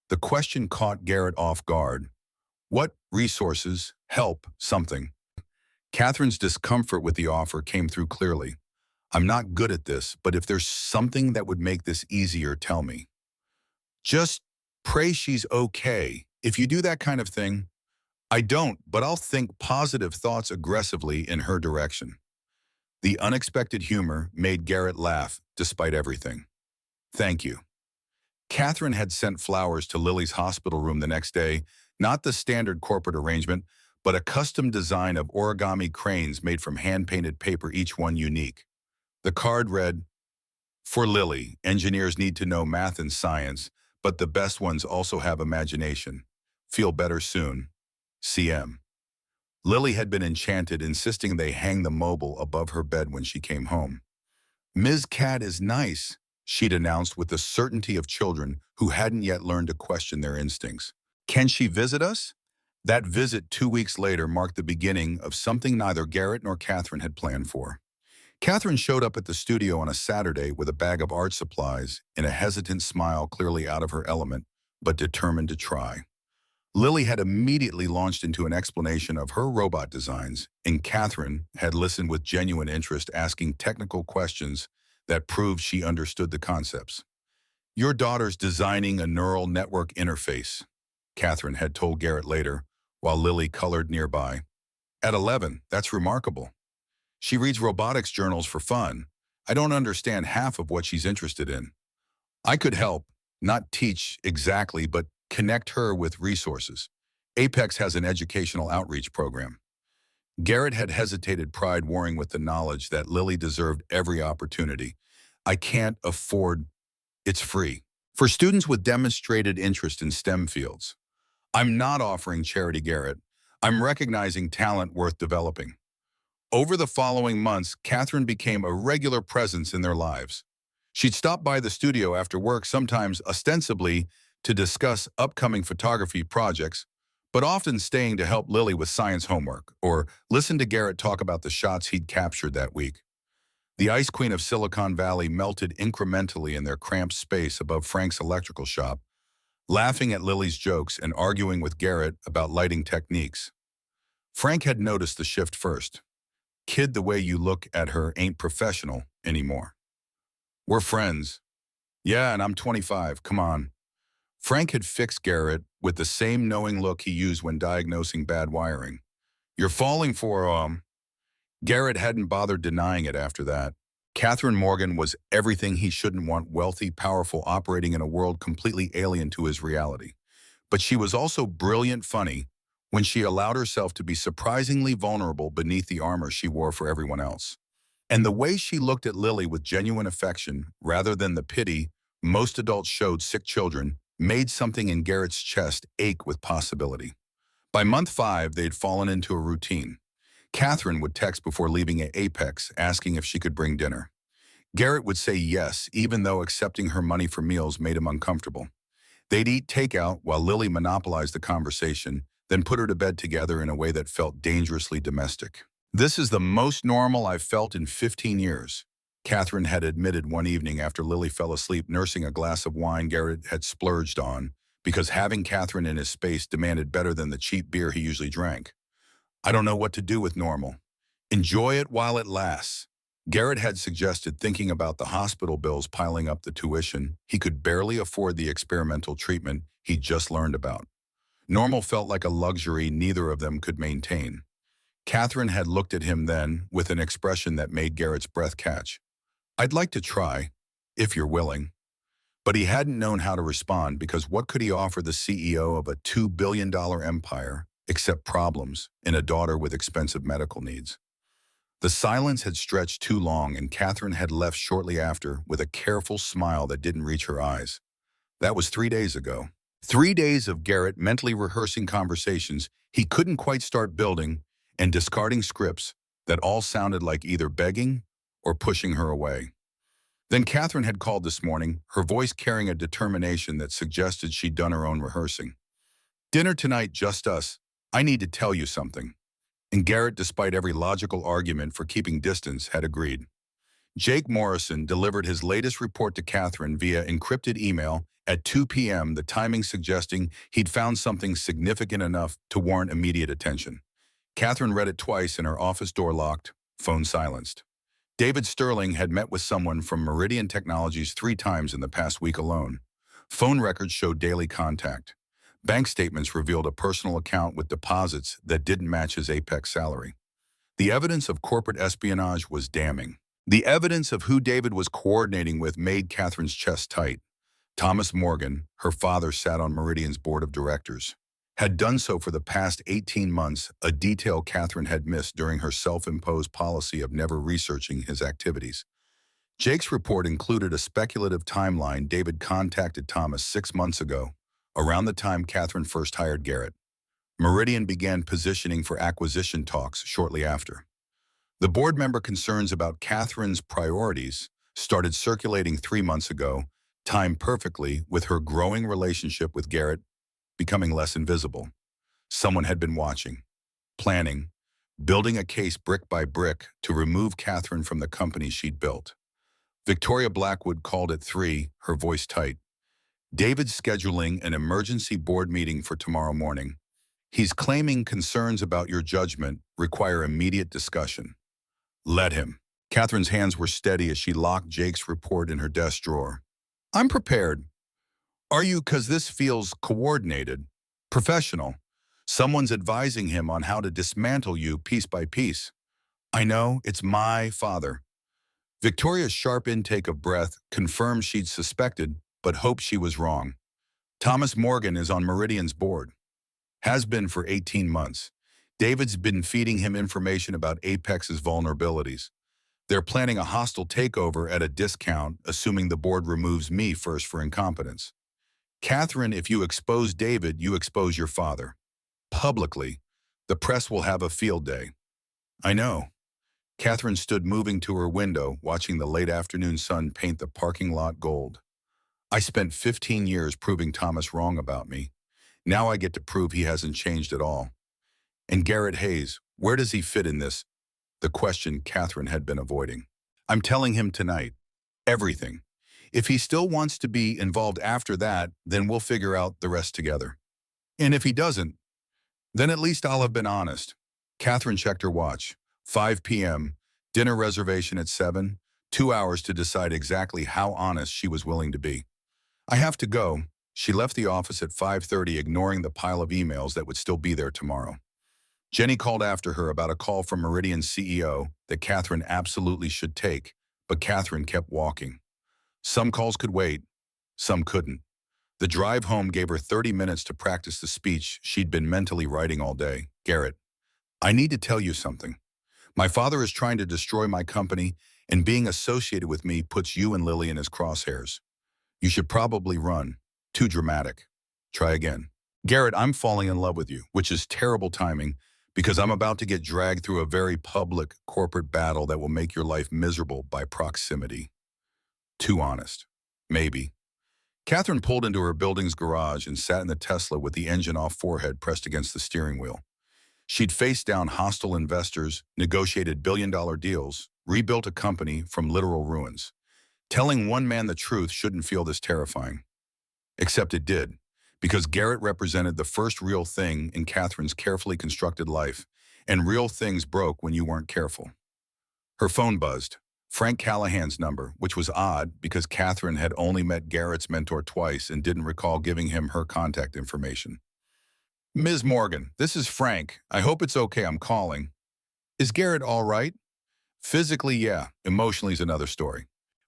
The question caught Garrett off guard. What resources, help, something? Catherine's discomfort with the offer came through clearly. I'm not good at this, but if there's something that would make this easier, tell me. Just pray she's okay. If you do that kind of thing, I don't, but I'll think positive thoughts aggressively in her direction. The unexpected humor made Garrett laugh, despite everything. Thank you. Catherine had sent flowers to Lily's hospital room the next day, not the standard corporate arrangement, but a custom design of origami cranes made from hand-painted paper, each one unique. The card read, For Lily, engineers need to know math and science, but the best ones also have imagination. Feel better soon. CM. Lily had been enchanted, insisting they hang the mobile above her bed when she came home. Ms. Cat is nice, she'd announced with the certainty of children who hadn't yet learned to question their instincts. Can she visit us? That visit 2 weeks later marked the beginning of something neither Garrett nor Catherine had planned for. Catherine showed up at the studio on a Saturday with a bag of art supplies and a hesitant smile, clearly out of her element, but determined to try. Lily had immediately launched into an explanation of her robot designs, and Catherine had listened with genuine interest, asking technical questions that proved she understood the concepts. Your daughter's designing a neural network interface, Catherine had told Garrett later, while Lily colored nearby. At 11, that's remarkable. She reads robotics journals for fun. I don't understand half of what she's interested in. I could help, not teach exactly, but connect her with resources. Apex has an educational outreach program. Garrett had hesitated, pride warring with the knowledge that Lily deserved every opportunity. I can't afford, it's free. For students with demonstrated interest in STEM fields. I'm not offering charity, Garrett. I'm recognizing talent worth developing. Over the following months, Catherine became a regular presence in their lives. She'd stop by the studio after work, sometimes ostensibly to discuss upcoming photography projects, but often staying to help Lily with science homework or listen to Garrett talk about the shots he'd captured that week. The Ice Queen of Silicon Valley melted incrementally in their cramped space above Frank's electrical shop, laughing at Lily's jokes and arguing with Garrett about lighting techniques. Frank had noticed the shift first. Kid, the way you look at her ain't professional anymore. We're friends. Yeah, and I'm 25, come on. Frank had fixed Garrett with the same knowing look he used when diagnosing bad wiring. You're falling for, Garrett hadn't bothered denying it after that. Catherine Morgan was everything he shouldn't want, wealthy, powerful, operating in a world completely alien to his reality. But she was also brilliant funny when she allowed herself to be surprisingly vulnerable beneath the armor she wore for everyone else. And the way she looked at Lily with genuine affection, rather than the pity most adults showed sick children, made something in Garrett's chest ache with possibility. By month 5, they'd fallen into a routine. Catherine would text before leaving at Apex, asking if she could bring dinner. Garrett would say yes, even though accepting her money for meals made him uncomfortable. They'd eat takeout while Lily monopolized the conversation, then put her to bed together in a way that felt dangerously domestic. This is the most normal I've felt in 15 years, Catherine had admitted one evening after Lily fell asleep nursing a glass of wine Garrett had splurged on, because having Catherine in his space demanded better than the cheap beer he usually drank. I don't know what to do with normal. Enjoy it while it lasts. Garrett had suggested, thinking about the hospital bills piling up, the tuition. He could barely afford the experimental treatment he'd just learned about. Normal felt like a luxury neither of them could maintain. Catherine had looked at him then with an expression that made Garrett's breath catch. I'd like to try, if you're willing. But he hadn't known how to respond, because what could he offer the CEO of a $2 billion empire except problems and a daughter with expensive medical needs? The silence had stretched too long, and Catherine had left shortly after with a careful smile that didn't reach her eyes. That was 3 days ago. 3 days of Garrett mentally rehearsing conversations he couldn't quite start building and discarding scripts that all sounded like either begging or pushing her away. Then Catherine had called this morning, her voice carrying a determination that suggested she'd done her own rehearsing. Dinner tonight, just us. I need to tell you something. And Garrett, despite every logical argument for keeping distance, had agreed. Jake Morrison delivered his latest report to Catherine via encrypted email at 2 p.m., the timing suggesting he'd found something significant enough to warrant immediate attention. Catherine read it twice and her office door locked, phone silenced. David Sterling had met with someone from Meridian Technologies 3 times in the past week alone. Phone records showed daily contact. Bank statements revealed a personal account with deposits that didn't match his Apex salary. The evidence of corporate espionage was damning. The evidence of who David was coordinating with made Catherine's chest tight. Thomas Morgan, her father, sat on Meridian's board of directors. Had done so for the past 18 months, a detail Catherine had missed during her self-imposed policy of never researching his activities. Jake's report included a speculative timeline. David contacted Thomas 6 months ago, around the time Catherine first hired Garrett. Meridian began positioning for acquisition talks shortly after. The board member concerns about Catherine's priorities started circulating 3 months ago, timed perfectly with her growing relationship with Garrett becoming less invisible. Someone had been watching, planning, building a case brick by brick to remove Catherine from the company she'd built. Victoria Blackwood called at 3, her voice tight. David's scheduling an emergency board meeting for tomorrow morning. He's claiming concerns about your judgment require immediate discussion. Let him. Catherine's hands were steady as she locked Jake's report in her desk drawer. I'm prepared. Are you? Because this feels coordinated, professional. Someone's advising him on how to dismantle you piece by piece. I know, it's my father. Victoria's sharp intake of breath confirmed she'd suspected, but hoped she was wrong. Thomas Morgan is on Meridian's board. Has been for 18 months. David's been feeding him information about Apex's vulnerabilities. They're planning a hostile takeover at a discount, assuming the board removes me first for incompetence. Catherine, if you expose David, you expose your father. Publicly, the press will have a field day. I know. Catherine stood moving to her window, watching the late afternoon sun paint the parking lot gold. I spent 15 years proving Thomas wrong about me. Now I get to prove he hasn't changed at all. And Garrett Hayes, where does he fit in this? The question Catherine had been avoiding. I'm telling him tonight. Everything. If he still wants to be involved after that, then we'll figure out the rest together. And if he doesn't, then at least I'll have been honest. Catherine checked her watch. 5 p.m., dinner reservation at 7, 2 hours to decide exactly how honest she was willing to be. I have to go. She left the office at 5:30, ignoring the pile of emails that would still be there tomorrow. Jenny called after her about a call from Meridian's CEO that Catherine absolutely should take, but Catherine kept walking. Some calls could wait, some couldn't. The drive home gave her 30 minutes to practice the speech she'd been mentally writing all day. Garrett, I need to tell you something. My father is trying to destroy my company, and being associated with me puts you and Lily in his crosshairs. You should probably run. Too dramatic. Try again. Garrett, I'm falling in love with you, which is terrible timing because I'm about to get dragged through a very public corporate battle that will make your life miserable by proximity. Too honest. Maybe. Catherine pulled into her building's garage and sat in the Tesla with the engine off, forehead pressed against the steering wheel. She'd faced down hostile investors, negotiated billion-dollar deals, rebuilt a company from literal ruins. Telling one man the truth shouldn't feel this terrifying. Except it did, because Garrett represented the first real thing in Catherine's carefully constructed life, and real things broke when you weren't careful. Her phone buzzed. Frank Callahan's number, which was odd because Catherine had only met Garrett's mentor twice and didn't recall giving him her contact information. Ms. Morgan, this is Frank. I hope it's okay I'm calling. Is Garrett all right? Physically, yeah. Emotionally's another story.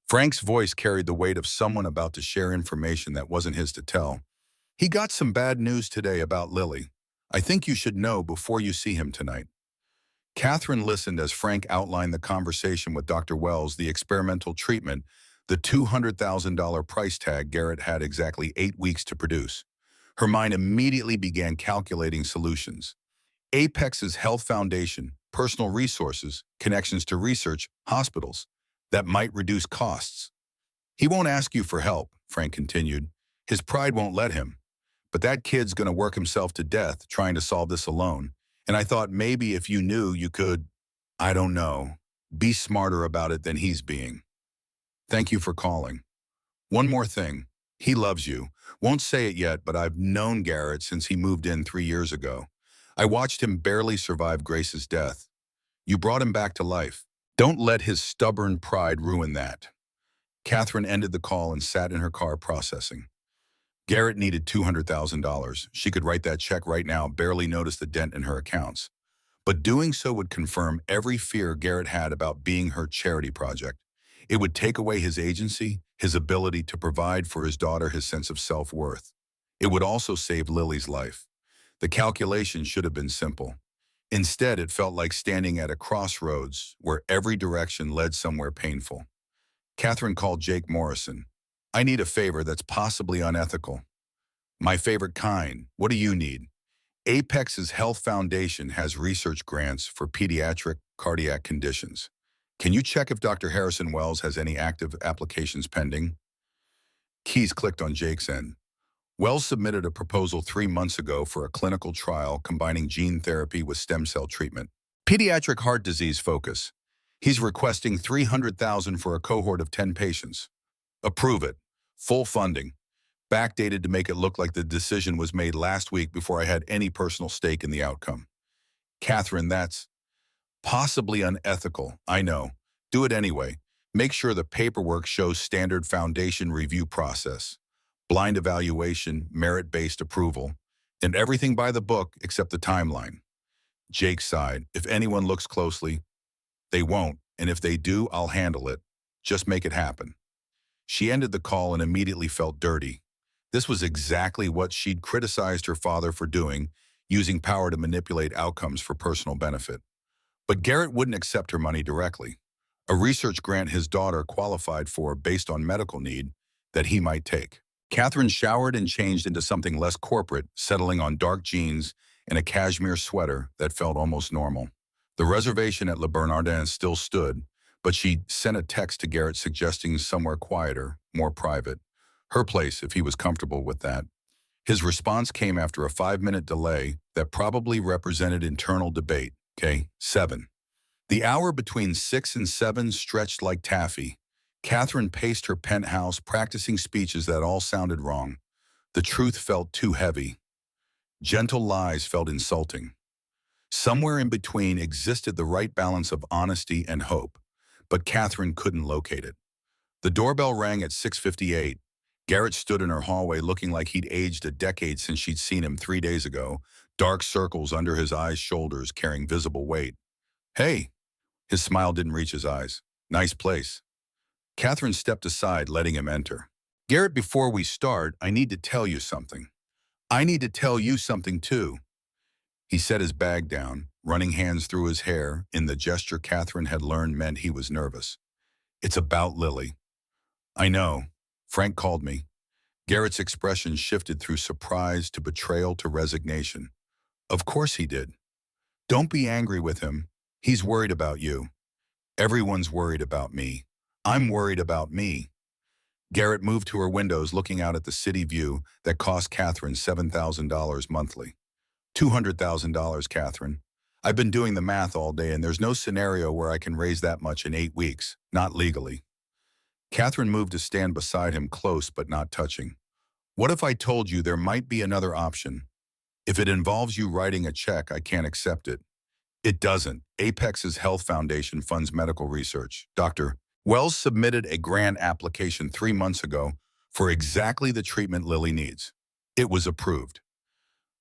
Frank's voice carried the weight of someone about to share information that wasn't his to tell. He got some bad news today about Lily. I think you should know before you see him tonight. Catherine listened as Frank outlined the conversation with Dr. Wells, the experimental treatment, the $200,000 price tag Garrett had exactly 8 weeks to produce. Her mind immediately began calculating solutions. Apex's health foundation, personal resources, connections to research, hospitals, that might reduce costs. He won't ask you for help, Frank continued. His pride won't let him. But that kid's going to work himself to death trying to solve this alone. And I thought maybe if you knew, you could, I don't know, be smarter about it than he's being. Thank you for calling. One more thing. He loves you. Won't say it yet, but I've known Garrett since he moved in 3 years ago. I watched him barely survive Grace's death. You brought him back to life. Don't let his stubborn pride ruin that. Catherine ended the call and sat in her car processing. Garrett needed $200,000. She could write that check right now, barely notice the dent in her accounts. But doing so would confirm every fear Garrett had about being her charity project. It would take away his agency, his ability to provide for his daughter, his sense of self-worth. It would also save Lily's life. The calculation should have been simple. Instead, it felt like standing at a crossroads where every direction led somewhere painful. Catherine called Jake Morrison. I need a favor that's possibly unethical. My favorite kind. What do you need? Apex's Health Foundation has research grants for pediatric cardiac conditions. Can you check if Dr. Harrison Wells has any active applications pending? Keys clicked on Jake's end. Wells submitted a proposal 3 months ago for a clinical trial combining gene therapy with stem cell treatment. Pediatric heart disease focus. He's requesting $300,000 for a cohort of 10 patients. Approve it. Full funding. Backdated to make it look like the decision was made last week before I had any personal stake in the outcome. Catherine, that's possibly unethical, I know. Do it anyway. Make sure the paperwork shows standard foundation review process, blind evaluation, merit-based approval, and everything by the book except the timeline. Jake sighed. If anyone looks closely, they won't, and if they do, I'll handle it. Just make it happen. She ended the call and immediately felt dirty. This was exactly what she'd criticized her father for doing, using power to manipulate outcomes for personal benefit. But Garrett wouldn't accept her money directly. A research grant his daughter qualified for based on medical need that he might take. Catherine showered and changed into something less corporate, settling on dark jeans and a cashmere sweater that felt almost normal. The reservation at Le Bernardin still stood, but she sent a text to Garrett suggesting somewhere quieter, more private. Her place, if he was comfortable with that. His response came after a 5-minute delay that probably represented internal debate. Okay, 7. The hour between 6 and 7 stretched like taffy. Catherine paced her penthouse, practicing speeches that all sounded wrong. The truth felt too heavy. Gentle lies felt insulting. Somewhere in between existed the right balance of honesty and hope, but Catherine couldn't locate it. The doorbell rang at 6:58. Garrett stood in her hallway looking like he'd aged a decade since she'd seen him 3 days ago, dark circles under his eyes' shoulders carrying visible weight. Hey! His smile didn't reach his eyes. Nice place. Catherine stepped aside, letting him enter. Garrett, before we start, I need to tell you something. I need to tell you something too. He set his bag down, running hands through his hair in the gesture Catherine had learned meant he was nervous. It's about Lily. I know. Frank called me. Garrett's expression shifted through surprise to betrayal to resignation. Of course he did. Don't be angry with him. He's worried about you. Everyone's worried about me. I'm worried about me. Garrett moved to her windows, looking out at the city view that cost Catherine $7,000 monthly. $200,000, Catherine. I've been doing the math all day, and there's no scenario where I can raise that much in 8 weeks, not legally. Catherine moved to stand beside him, close but not touching. What if I told you there might be another option? If it involves you writing a check, I can't accept it. It doesn't. Apex's Health Foundation funds medical research. Dr. Wells submitted a grant application 3 months ago for exactly the treatment Lily needs. It was approved.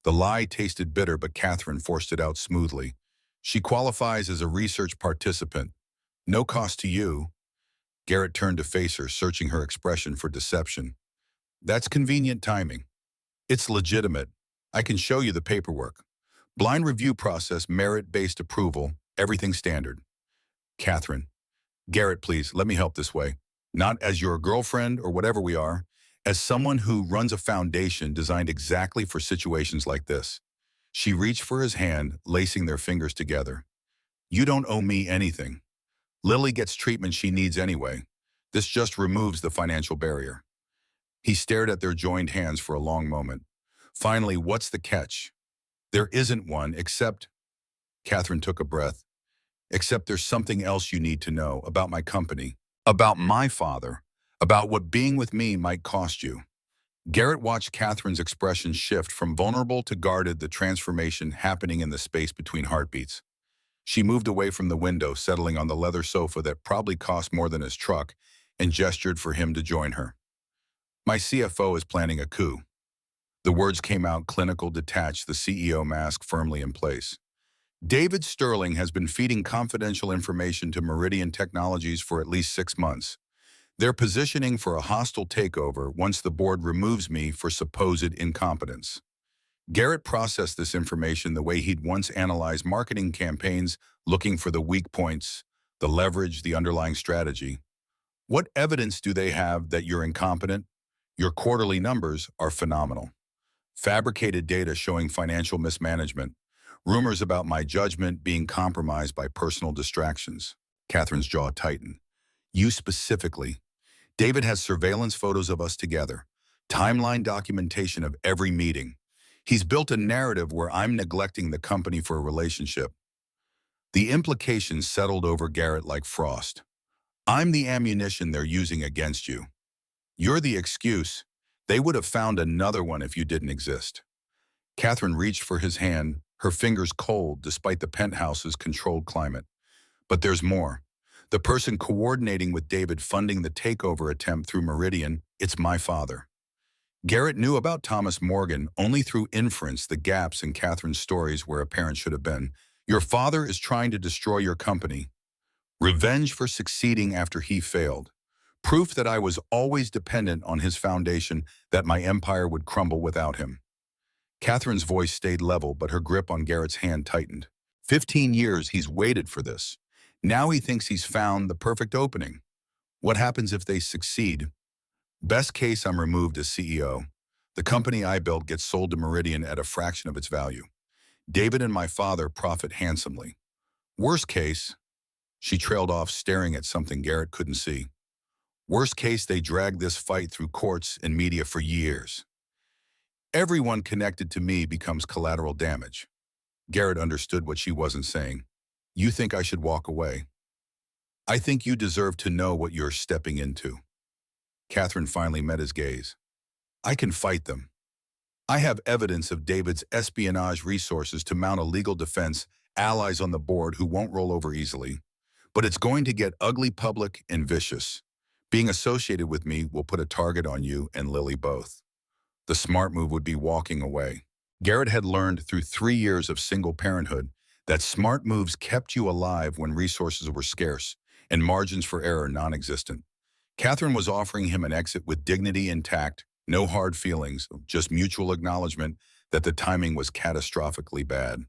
The lie tasted bitter, but Catherine forced it out smoothly. She qualifies as a research participant. No cost to you. Garrett turned to face her, searching her expression for deception. That's convenient timing. It's legitimate. I can show you the paperwork. Blind review process, merit-based approval, everything standard. Catherine. Garrett, please, let me help this way. Not as your girlfriend or whatever we are, as someone who runs a foundation designed exactly for situations like this. She reached for his hand, lacing their fingers together. You don't owe me anything. Lily gets treatment she needs anyway. This just removes the financial barrier. He stared at their joined hands for a long moment. Finally, what's the catch? There isn't one, except... Catherine took a breath. Except there's something else you need to know about my company, about my father, about what being with me might cost you. Garrett watched Catherine's expression shift from vulnerable to guarded, the transformation happening in the space between heartbeats. She moved away from the window, settling on the leather sofa that probably cost more than his truck, and gestured for him to join her. My CFO is planning a coup. The words came out clinical, detached, the CEO mask firmly in place. David Sterling has been feeding confidential information to Meridian Technologies for at least 6 months. They're positioning for a hostile takeover once the board removes me for supposed incompetence. Garrett processed this information the way he'd once analyzed marketing campaigns, looking for the weak points, the leverage, the underlying strategy. What evidence do they have that you're incompetent? Your quarterly numbers are phenomenal. Fabricated data showing financial mismanagement. Rumors about my judgment being compromised by personal distractions. Catherine's jaw tightened. You specifically. David has surveillance photos of us together. Timeline documentation of every meeting. He's built a narrative where I'm neglecting the company for a relationship. The implications settled over Garrett like frost. I'm the ammunition they're using against you. You're the excuse. They would have found another one if you didn't exist. Catherine reached for his hand, her fingers cold despite the penthouse's controlled climate. But there's more. The person coordinating with David funding the takeover attempt through Meridian, it's my father. Garrett knew about Thomas Morgan only through inference, the gaps in Catherine's stories where a parent should have been. Your father is trying to destroy your company. Revenge for succeeding after he failed. Proof that I was always dependent on his foundation, that my empire would crumble without him. Catherine's voice stayed level, but her grip on Garrett's hand tightened. 15 years he's waited for this. Now he thinks he's found the perfect opening. What happens if they succeed? Best case, I'm removed as CEO. The company I built gets sold to Meridian at a fraction of its value. David and my father profit handsomely. Worst case, she trailed off, staring at something Garrett couldn't see. Worst case, they drag this fight through courts and media for years. Everyone connected to me becomes collateral damage. Garrett understood what she wasn't saying. You think I should walk away? I think you deserve to know what you're stepping into. Catherine finally met his gaze. I can fight them. I have evidence of David's espionage resources to mount a legal defense, allies on the board who won't roll over easily. But it's going to get ugly, public, and vicious. Being associated with me will put a target on you and Lily both. The smart move would be walking away. Garrett had learned through 3 years of single parenthood that smart moves kept you alive when resources were scarce and margins for error non-existent. Catherine was offering him an exit with dignity intact, no hard feelings, just mutual acknowledgement that the timing was catastrophically bad.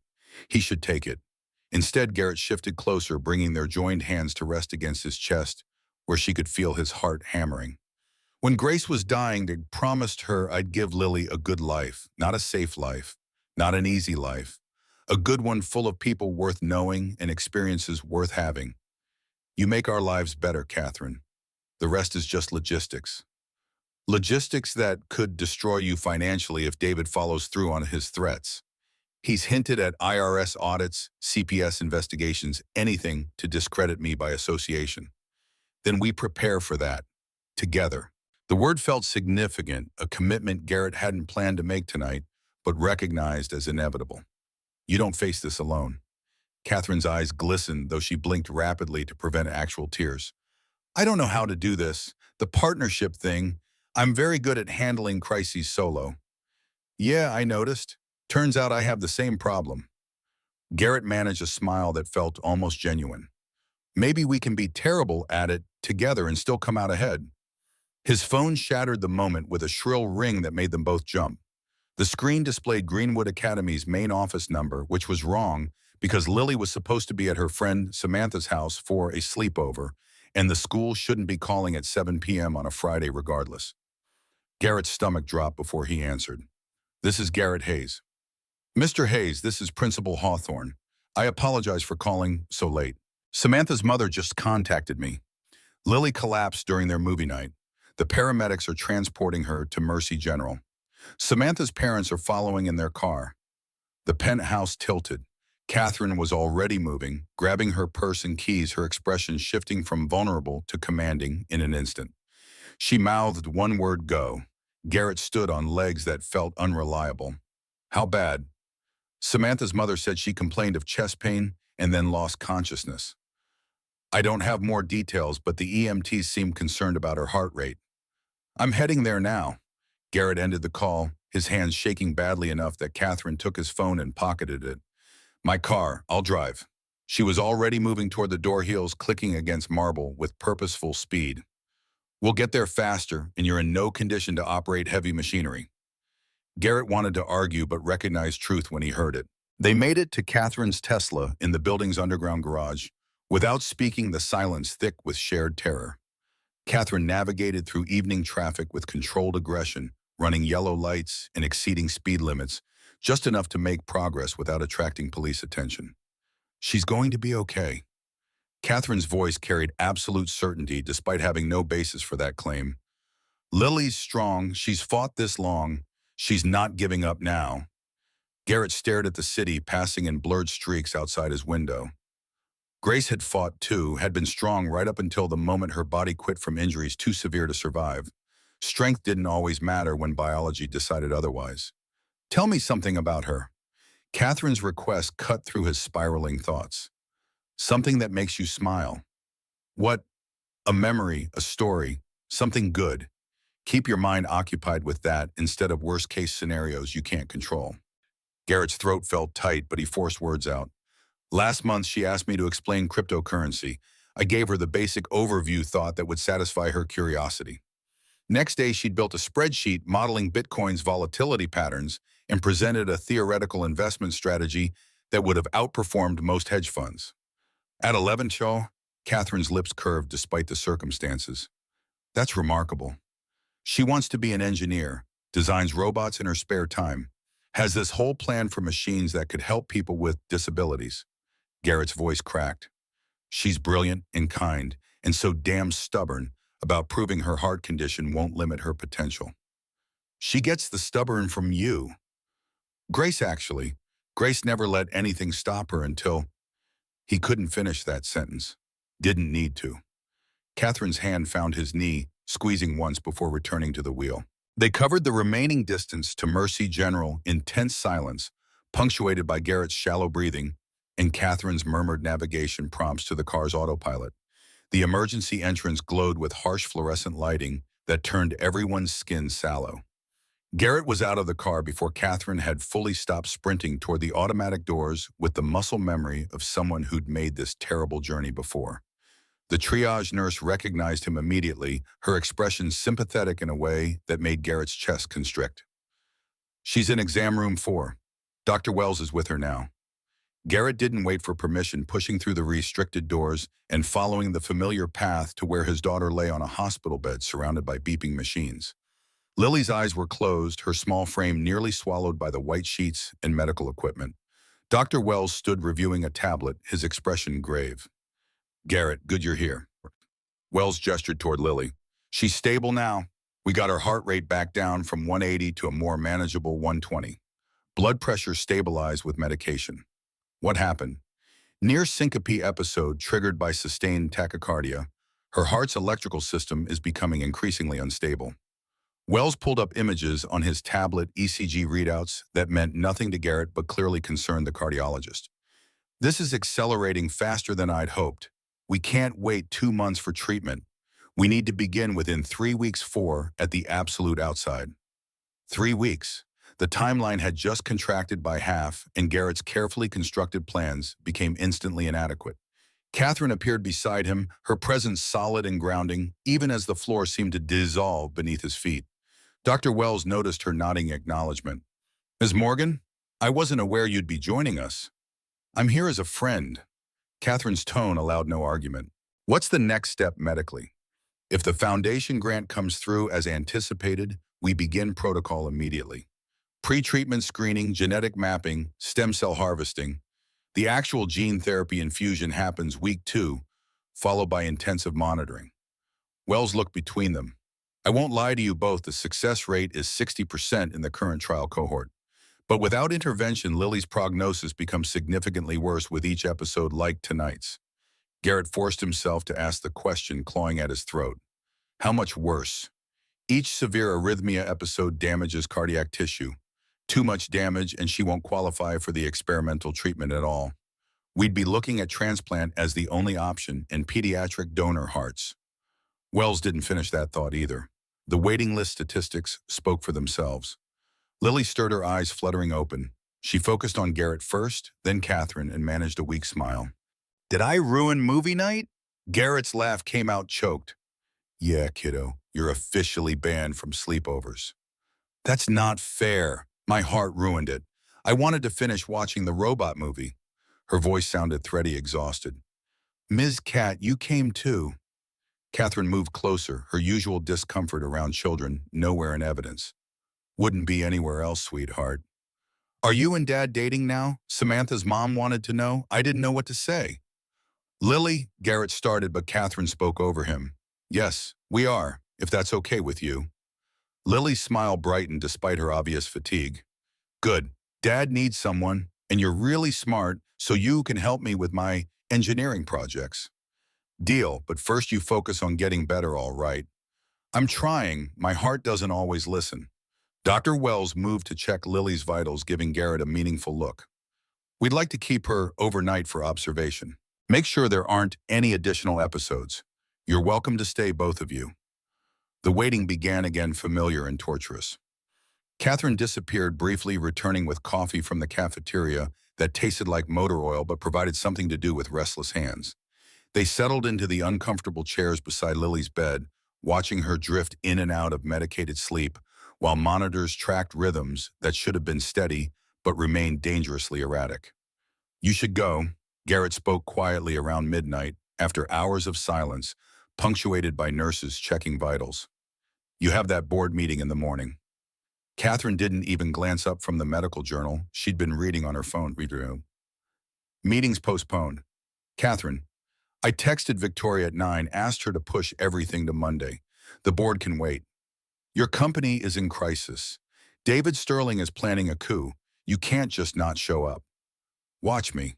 He should take it. Instead, Garrett shifted closer, bringing their joined hands to rest against his chest, where she could feel his heart hammering. When Grace was dying, they promised her I'd give Lily a good life, not a safe life, not an easy life, a good one full of people worth knowing and experiences worth having. You make our lives better, Catherine. The rest is just logistics. Logistics that could destroy you financially if David follows through on his threats. He's hinted at IRS audits, CPS investigations, anything to discredit me by association. Then we prepare for that, together. The word felt significant, a commitment Garrett hadn't planned to make tonight, but recognized as inevitable. You don't face this alone. Catherine's eyes glistened, though she blinked rapidly to prevent actual tears. I don't know how to do this. The partnership thing. I'm very good at handling crises solo. Yeah, I noticed. Turns out I have the same problem. Garrett managed a smile that felt almost genuine. Maybe we can be terrible at it together and still come out ahead. His phone shattered the moment with a shrill ring that made them both jump. The screen displayed Greenwood Academy's main office number, which was wrong because Lily was supposed to be at her friend Samantha's house for a sleepover, and the school shouldn't be calling at 7 p.m. on a Friday regardless. Garrett's stomach dropped before he answered. This is Garrett Hayes. Mr. Hayes, this is Principal Hawthorne. I apologize for calling so late. Samantha's mother just contacted me. Lily collapsed during their movie night. The paramedics are transporting her to Mercy General. Samantha's parents are following in their car. The penthouse tilted. Catherine was already moving, grabbing her purse and keys, her expression shifting from vulnerable to commanding in an instant. She mouthed one word, go. Garrett stood on legs that felt unreliable. How bad? Samantha's mother said she complained of chest pain and then lost consciousness. I don't have more details, but the EMTs seemed concerned about her heart rate. I'm heading there now. Garrett ended the call, his hands shaking badly enough that Catherine took his phone and pocketed it. My car, I'll drive. She was already moving toward the door heels, clicking against marble with purposeful speed. We'll get there faster, and you're in no condition to operate heavy machinery. Garrett wanted to argue but recognized truth when he heard it. They made it to Catherine's Tesla in the building's underground garage, without speaking, the silence thick with shared terror. Catherine navigated through evening traffic with controlled aggression, running yellow lights and exceeding speed limits, just enough to make progress without attracting police attention. She's going to be okay. Catherine's voice carried absolute certainty despite having no basis for that claim. Lily's strong, she's fought this long, she's not giving up now. Garrett stared at the city passing in blurred streaks outside his window. Grace had fought too, had been strong right up until the moment her body quit from injuries too severe to survive. Strength didn't always matter when biology decided otherwise. Tell me something about her. Catherine's request cut through his spiraling thoughts. Something that makes you smile. What? A memory, a story, something good. Keep your mind occupied with that instead of worst-case scenarios you can't control. Garrett's throat felt tight, but he forced words out. Last month, she asked me to explain cryptocurrency. I gave her the basic overview thought that would satisfy her curiosity. Next day, she'd built a spreadsheet modeling Bitcoin's volatility patterns and presented a theoretical investment strategy that would have outperformed most hedge funds. At 11, Catherine's lips curved despite the circumstances. That's remarkable. She wants to be an engineer, designs robots in her spare time, has this whole plan for machines that could help people with disabilities. Garrett's voice cracked. She's brilliant and kind, and so damn stubborn about proving her heart condition won't limit her potential. She gets the stubborn from you. Grace, actually. Grace never let anything stop her until... He couldn't finish that sentence. Didn't need to. Catherine's hand found his knee, squeezing once before returning to the wheel. They covered the remaining distance to Mercy General in tense silence, punctuated by Garrett's shallow breathing and Catherine's murmured navigation prompts to the car's autopilot. The emergency entrance glowed with harsh fluorescent lighting that turned everyone's skin sallow. Garrett was out of the car before Catherine had fully stopped sprinting toward the automatic doors with the muscle memory of someone who'd made this terrible journey before. The triage nurse recognized him immediately, her expression sympathetic in a way that made Garrett's chest constrict. She's in exam room 4. Dr. Wells is with her now. Garrett didn't wait for permission, pushing through the restricted doors and following the familiar path to where his daughter lay on a hospital bed surrounded by beeping machines. Lily's eyes were closed, her small frame nearly swallowed by the white sheets and medical equipment. Dr. Wells stood reviewing a tablet, his expression grave. Garrett, good you're here. Wells gestured toward Lily. She's stable now. We got her heart rate back down from 180 to a more manageable 120. Blood pressure stabilized with medication. What happened? Near syncope episode triggered by sustained tachycardia. Her heart's electrical system is becoming increasingly unstable. Wells pulled up images on his tablet ECG readouts that meant nothing to Garrett but clearly concerned the cardiologist. This is accelerating faster than I'd hoped. We can't wait 2 months for treatment. We need to begin within 3 weeks 4 at the absolute outside. 3 weeks. The timeline had just contracted by half, and Garrett's carefully constructed plans became instantly inadequate. Catherine appeared beside him, her presence solid and grounding, even as the floor seemed to dissolve beneath his feet. Dr. Wells noticed her nodding acknowledgement. Ms. Morgan, I wasn't aware you'd be joining us. I'm here as a friend. Catherine's tone allowed no argument. What's the next step medically? If the foundation grant comes through as anticipated, we begin protocol immediately. Pre-treatment screening, genetic mapping, stem cell harvesting. The actual gene therapy infusion happens week 2, followed by intensive monitoring. Wells looked between them. I won't lie to you both, the success rate is 60% in the current trial cohort. But without intervention, Lily's prognosis becomes significantly worse with each episode like tonight's. Garrett forced himself to ask the question, clawing at his throat. How much worse? Each severe arrhythmia episode damages cardiac tissue. Too much damage and she won't qualify for the experimental treatment at all. We'd be looking at transplant as the only option and pediatric donor hearts. Wells didn't finish that thought either. The waiting list statistics spoke for themselves. Lily stirred her eyes fluttering open. She focused on Garrett first, then Catherine, and managed a weak smile. Did I ruin movie night? Garrett's laugh came out choked. Yeah, kiddo, you're officially banned from sleepovers. That's not fair. My heart ruined it. I wanted to finish watching the robot movie. Her voice sounded thready, exhausted. Ms. Cat, you came too. Catherine moved closer, her usual discomfort around children nowhere in evidence. Wouldn't be anywhere else, sweetheart. Are you and Dad dating now? Samantha's mom wanted to know. I didn't know what to say. Lily, Garrett started, but Catherine spoke over him. Yes, we are, if that's okay with you. Lily's smile brightened despite her obvious fatigue. Good. Dad needs someone, and you're really smart, so you can help me with my engineering projects. Deal, but first you focus on getting better, all right? I'm trying. My heart doesn't always listen. Dr. Wells moved to check Lily's vitals, giving Garrett a meaningful look. We'd like to keep her overnight for observation. Make sure there aren't any additional episodes. You're welcome to stay, both of you. The waiting began again, familiar and torturous. Catherine disappeared briefly, returning with coffee from the cafeteria that tasted like motor oil but provided something to do with restless hands. They settled into the uncomfortable chairs beside Lily's bed, watching her drift in and out of medicated sleep, while monitors tracked rhythms that should have been steady but remained dangerously erratic. You should go, Garrett spoke quietly around midnight, after hours of silence, punctuated by nurses checking vitals. You have that board meeting in the morning. Catherine didn't even glance up from the medical journal she'd been reading on her phone. Meetings postponed. Catherine, I texted Victoria at 9, asked her to push everything to Monday. The board can wait. Your company is in crisis. David Sterling is planning a coup. You can't just not show up. Watch me.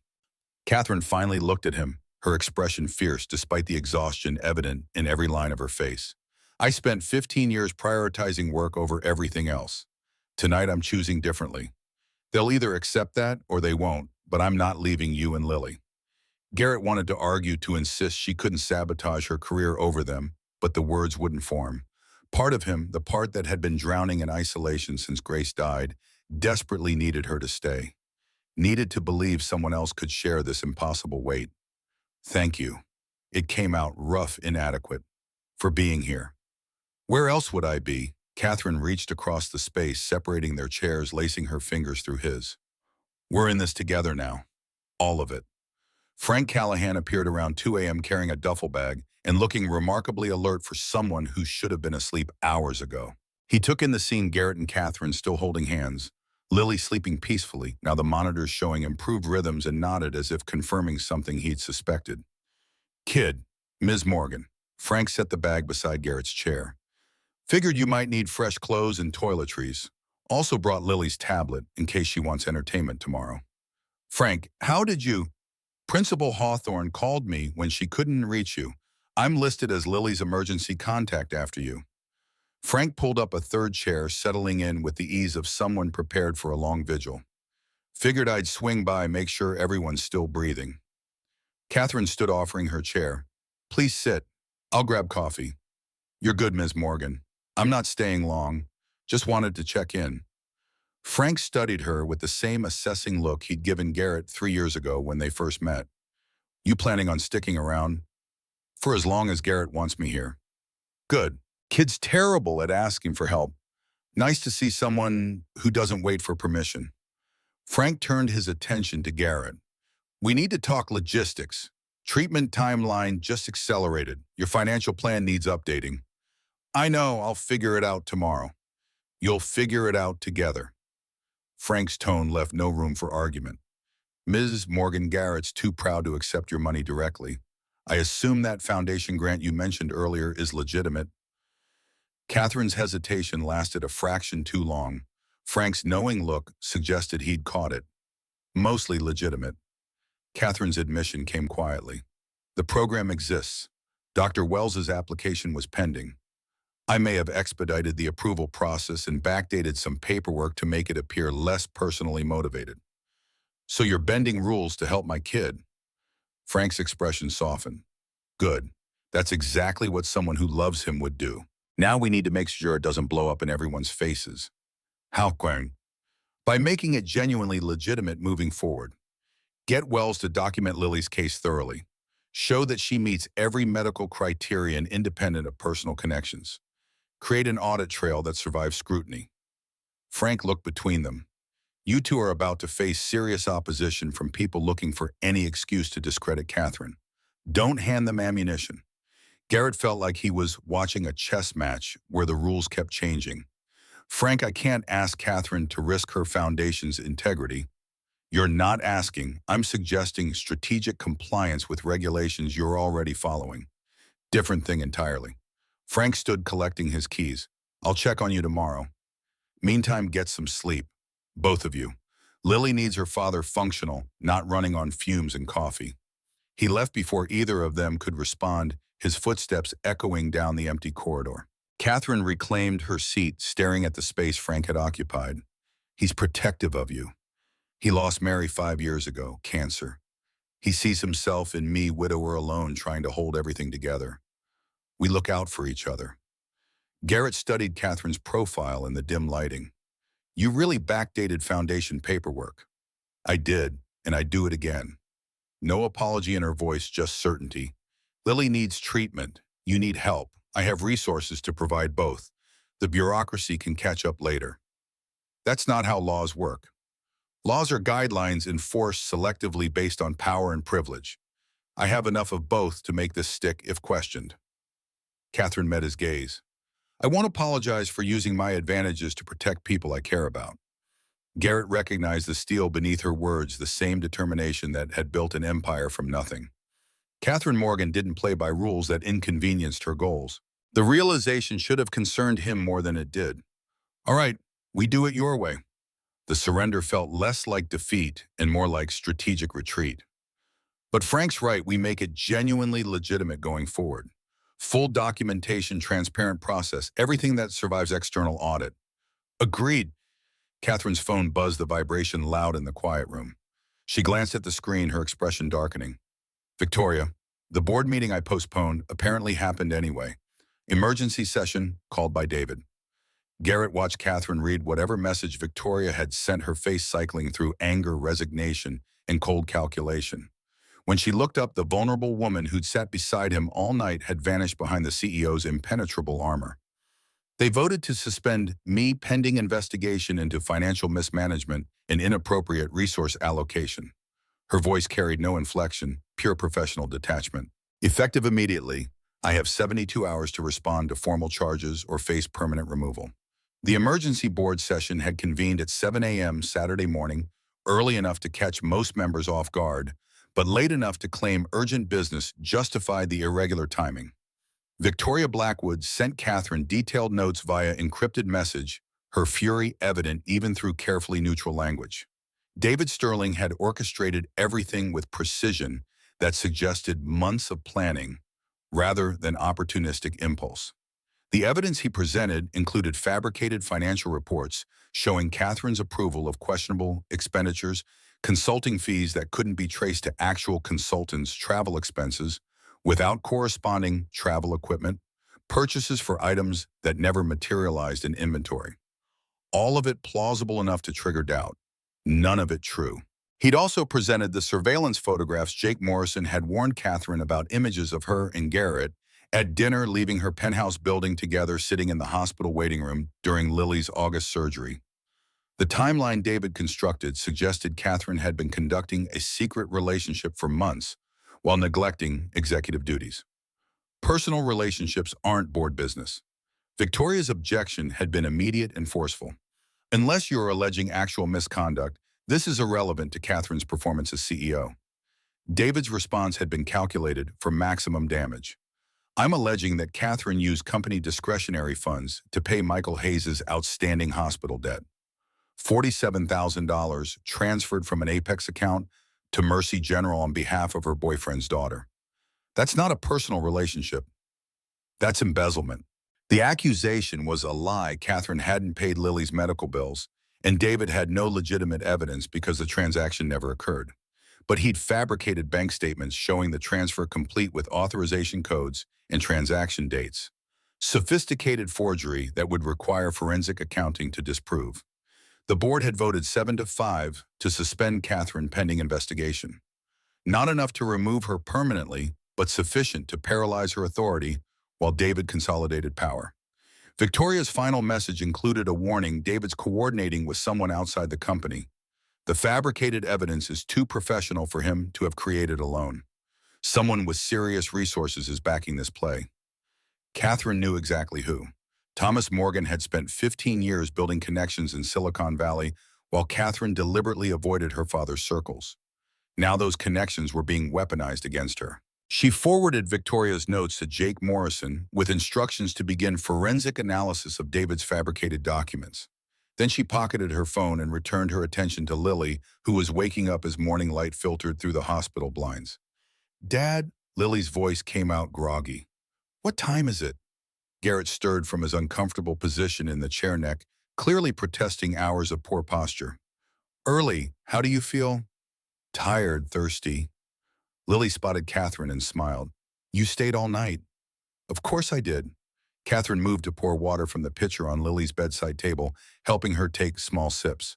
Catherine finally looked at him, her expression fierce despite the exhaustion evident in every line of her face. I spent 15 years prioritizing work over everything else. Tonight I'm choosing differently. They'll either accept that or they won't, but I'm not leaving you and Lily. Garrett wanted to argue, to insist she couldn't sabotage her career over them, but the words wouldn't form. Part of him, the part that had been drowning in isolation since Grace died, desperately needed her to stay. Needed to believe someone else could share this impossible weight. Thank you. It came out rough, inadequate. For being here. Where else would I be? Catherine reached across the space, separating their chairs, lacing her fingers through his. We're in this together now. All of it. Frank Callahan appeared around 2 a.m. carrying a duffel bag and looking remarkably alert for someone who should have been asleep hours ago. He took in the scene, Garrett and Catherine still holding hands, Lily sleeping peacefully, now the monitors showing improved rhythms, and nodded as if confirming something he'd suspected. Kid, Ms. Morgan. Frank set the bag beside Garrett's chair. Figured you might need fresh clothes and toiletries. Also brought Lily's tablet in case she wants entertainment tomorrow. Frank, how did you... Principal Hawthorne called me when she couldn't reach you. I'm listed as Lily's emergency contact after you. Frank pulled up a third chair, settling in with the ease of someone prepared for a long vigil. Figured I'd swing by, make sure everyone's still breathing. Catherine stood, offering her chair. Please sit. I'll grab coffee. You're good, Ms. Morgan. I'm not staying long. Just wanted to check in. Frank studied her with the same assessing look he'd given Garrett 3 years ago when they first met. You planning on sticking around? For as long as Garrett wants me here. Good. Kid's terrible at asking for help. Nice to see someone who doesn't wait for permission. Frank turned his attention to Garrett. We need to talk logistics. Treatment timeline just accelerated. Your financial plan needs updating. I know, I'll figure it out tomorrow. You'll figure it out together. Frank's tone left no room for argument. Ms. Morgan, Garrett's too proud to accept your money directly. I assume that foundation grant you mentioned earlier is legitimate. Catherine's hesitation lasted a fraction too long. Frank's knowing look suggested he'd caught it. Mostly legitimate. Catherine's admission came quietly. The program exists. Dr. Wells's application was pending. I may have expedited the approval process and backdated some paperwork to make it appear less personally motivated. So you're bending rules to help my kid? Frank's expression softened. Good. That's exactly what someone who loves him would do. Now we need to make sure it doesn't blow up in everyone's faces. How, Quang? By making it genuinely legitimate moving forward. Get Wells to document Lily's case thoroughly. Show that she meets every medical criterion independent of personal connections. Create an audit trail that survives scrutiny. Frank looked between them. You two are about to face serious opposition from people looking for any excuse to discredit Catherine. Don't hand them ammunition. Garrett felt like he was watching a chess match where the rules kept changing. Frank, I can't ask Catherine to risk her foundation's integrity. You're not asking. I'm suggesting strategic compliance with regulations you're already following. Different thing entirely. Frank stood collecting his keys. I'll check on you tomorrow. Meantime, get some sleep. Both of you. Lily needs her father functional, not running on fumes and coffee. He left before either of them could respond, his footsteps echoing down the empty corridor. Catherine reclaimed her seat, staring at the space Frank had occupied. He's protective of you. He lost Mary 5 years ago, cancer. He sees himself in me, widower alone, trying to hold everything together. We look out for each other. Garrett studied Catherine's profile in the dim lighting. You really backdated foundation paperwork. I did, and I do it again. No apology in her voice, just certainty. Lily needs treatment. You need help. I have resources to provide both. The bureaucracy can catch up later. That's not how laws work. Laws are guidelines enforced selectively based on power and privilege. I have enough of both to make this stick if questioned. Catherine met his gaze. I won't apologize for using my advantages to protect people I care about. Garrett recognized the steel beneath her words, the same determination that had built an empire from nothing. Catherine Morgan didn't play by rules that inconvenienced her goals. The realization should have concerned him more than it did. All right, we do it your way. The surrender felt less like defeat and more like strategic retreat. But Frank's right, we make it genuinely legitimate going forward. Full documentation, transparent process, everything that survives external audit. Agreed. Catherine's phone buzzed, the vibration loud in the quiet room. She glanced at the screen, her expression darkening. Victoria, the board meeting I postponed apparently happened anyway. Emergency session called by David. Garrett watched Catherine read whatever message Victoria had sent, her face cycling through anger, resignation, and cold calculation. When she looked up, the vulnerable woman who'd sat beside him all night had vanished behind the CEO's impenetrable armor. They voted to suspend me pending investigation into financial mismanagement and inappropriate resource allocation. Her voice carried no inflection, pure professional detachment. Effective immediately, I have 72 hours to respond to formal charges or face permanent removal. The emergency board session had convened at 7 a.m. Saturday morning, early enough to catch most members off guard, but late enough to claim urgent business justified the irregular timing. Victoria Blackwood sent Catherine detailed notes via encrypted message, her fury evident even through carefully neutral language. David Sterling had orchestrated everything with precision that suggested months of planning rather than opportunistic impulse. The evidence he presented included fabricated financial reports showing Catherine's approval of questionable expenditures, consulting fees that couldn't be traced to actual consultants' travel expenses, without corresponding travel equipment, purchases for items that never materialized in inventory. All of it plausible enough to trigger doubt. None of it true. He'd also presented the surveillance photographs Jake Morrison had warned Catherine about, images of her and Garrett at dinner, leaving her penthouse building together, sitting in the hospital waiting room during Lily's August surgery. The timeline David constructed suggested Catherine had been conducting a secret relationship for months while neglecting executive duties. Personal relationships aren't board business. Victoria's objection had been immediate and forceful. Unless you're alleging actual misconduct, this is irrelevant to Catherine's performance as CEO. David's response had been calculated for maximum damage. I'm alleging that Catherine used company discretionary funds to pay Michael Hayes' outstanding hospital debt. $47,000 transferred from an Apex account to Mercy General on behalf of her boyfriend's daughter. That's not a personal relationship. That's embezzlement. The accusation was a lie. Catherine hadn't paid Lily's medical bills, and David had no legitimate evidence because the transaction never occurred. But he'd fabricated bank statements showing the transfer complete with authorization codes and transaction dates. Sophisticated forgery that would require forensic accounting to disprove. The board had voted 7-5 to suspend Catherine pending investigation. Not enough to remove her permanently, but sufficient to paralyze her authority while David consolidated power. Victoria's final message included a warning: David's coordinating with someone outside the company. The fabricated evidence is too professional for him to have created alone. Someone with serious resources is backing this play. Catherine knew exactly who. Thomas Morgan had spent 15 years building connections in Silicon Valley, while Catherine deliberately avoided her father's circles. Now those connections were being weaponized against her. She forwarded Victoria's notes to Jake Morrison with instructions to begin forensic analysis of David's fabricated documents. Then she pocketed her phone and returned her attention to Lily, who was waking up as morning light filtered through the hospital blinds. "Dad," Lily's voice came out groggy. "What time is it?" Garrett stirred from his uncomfortable position in the chair neck, clearly protesting hours of poor posture. "Early. How do you feel?" "Tired, thirsty." Lily spotted Catherine and smiled. "You stayed all night." "Of course I did." Catherine moved to pour water from the pitcher on Lily's bedside table, helping her take small sips.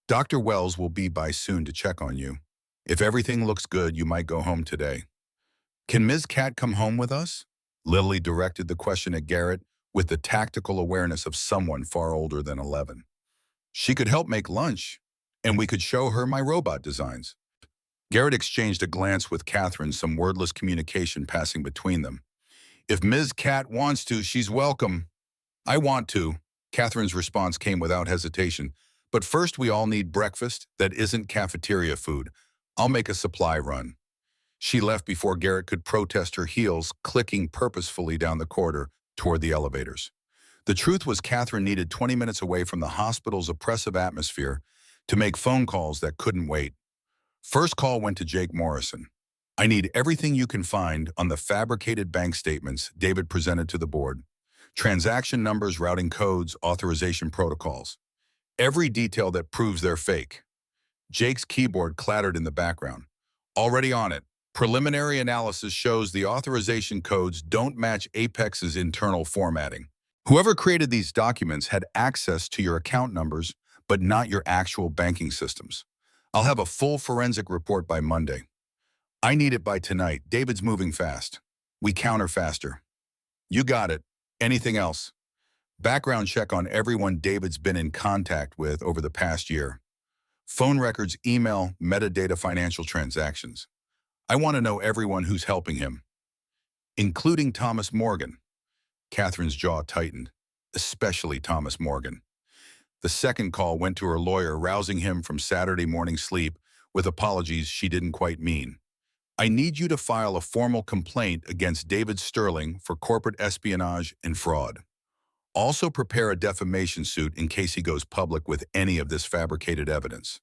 "Dr. Wells will be by soon to check on you. If everything looks good, you might go home today." "Can Ms. Cat come home with us?" Lily directed the question at Garrett with the tactical awareness of someone far older than 11. "She could help make lunch, and we could show her my robot designs." Garrett exchanged a glance with Catherine, some wordless communication passing between them. "If Ms. Cat wants to, she's welcome." "I want to." Catherine's response came without hesitation. "But first we all need breakfast that isn't cafeteria food. I'll make a supply run." She left before Garrett could protest, her heels clicking purposefully down the corridor toward the elevators. The truth was Catherine needed 20 minutes away from the hospital's oppressive atmosphere to make phone calls that couldn't wait. First call went to Jake Morrison. "I need everything you can find on the fabricated bank statements David presented to the board. Transaction numbers, routing codes, authorization protocols. Every detail that proves they're fake." Jake's keyboard clattered in the background. "Already on it. Preliminary analysis shows the authorization codes don't match Apex's internal formatting. Whoever created these documents had access to your account numbers, but not your actual banking systems. I'll have a full forensic report by Monday. I need it by tonight. David's moving fast. We counter faster." "You got it. Anything else?" "Background check on everyone David's been in contact with over the past year. Phone records, email, metadata, financial transactions. I want to know everyone who's helping him, including Thomas Morgan." Catherine's jaw tightened. "Especially Thomas Morgan." The second call went to her lawyer, rousing him from Saturday morning sleep with apologies she didn't quite mean. "I need you to file a formal complaint against David Sterling for corporate espionage and fraud. Also prepare a defamation suit in case he goes public with any of this fabricated evidence."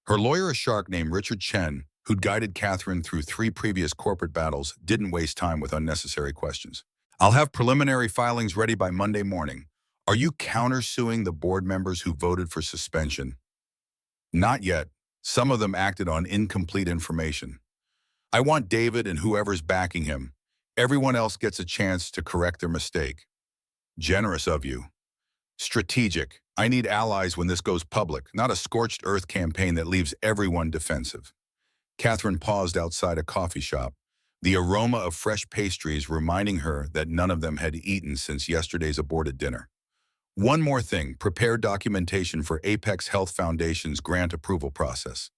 Her lawyer, a shark named Richard Chen, who'd guided Catherine through 3 previous corporate battles, didn't waste time with unnecessary questions. "I'll have preliminary filings ready by Monday morning. Are you countersuing the board members who voted for suspension?" "Not yet. Some of them acted on incomplete information. I want David and whoever's backing him. Everyone else gets a chance to correct their mistake." "Generous of you." "Strategic. I need allies when this goes public, not a scorched earth campaign that leaves everyone defensive." Catherine paused outside a coffee shop, the aroma of fresh pastries reminding her that none of them had eaten since yesterday's aborted dinner. "One more thing, prepare documentation for Apex Health Foundation's grant approval process.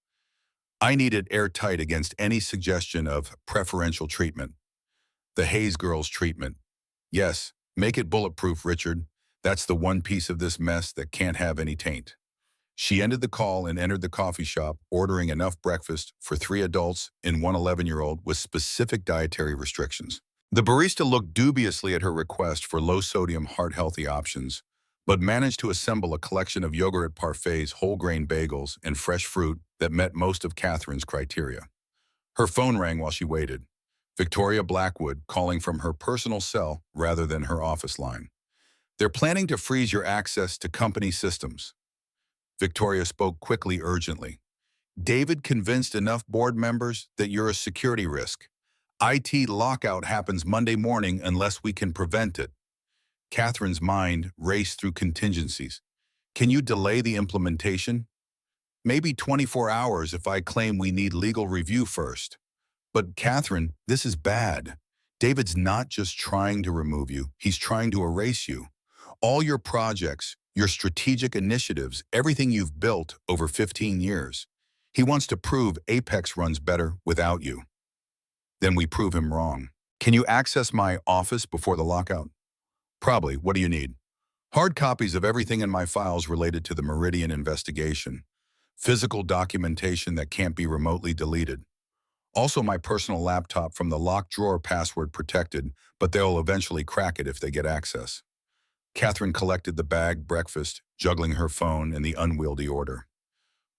I need it airtight against any suggestion of preferential treatment." "The Hayes girls' treatment." "Yes, make it bulletproof, Richard. That's the one piece of this mess that can't have any taint." She ended the call and entered the coffee shop, ordering enough breakfast for 3 adults and one 11-year-old with specific dietary restrictions. The barista looked dubiously at her request for low-sodium, heart-healthy options, but managed to assemble a collection of yogurt parfaits, whole-grain bagels, and fresh fruit that met most of Catherine's criteria. Her phone rang while she waited. Victoria Blackwood, calling from her personal cell rather than her office line. "They're planning to freeze your access to company systems." Victoria spoke quickly, urgently. "David convinced enough board members that you're a security risk. IT lockout happens Monday morning unless we can prevent it." Catherine's mind raced through contingencies. "Can you delay the implementation?" "Maybe 24 hours if I claim we need legal review first." "But Catherine, this is bad. David's not just trying to remove you, he's trying to erase you. All your projects, your strategic initiatives, everything you've built over 15 years. He wants to prove Apex runs better without you." "Then we prove him wrong." Can you access my office before the lockout? Probably. What do you need? Hard copies of everything in my files related to the Meridian investigation. Physical documentation that can't be remotely deleted. Also my personal laptop from the locked drawer password protected, but they'll eventually crack it if they get access. Catherine collected the bag, breakfast, juggling her phone in the unwieldy order.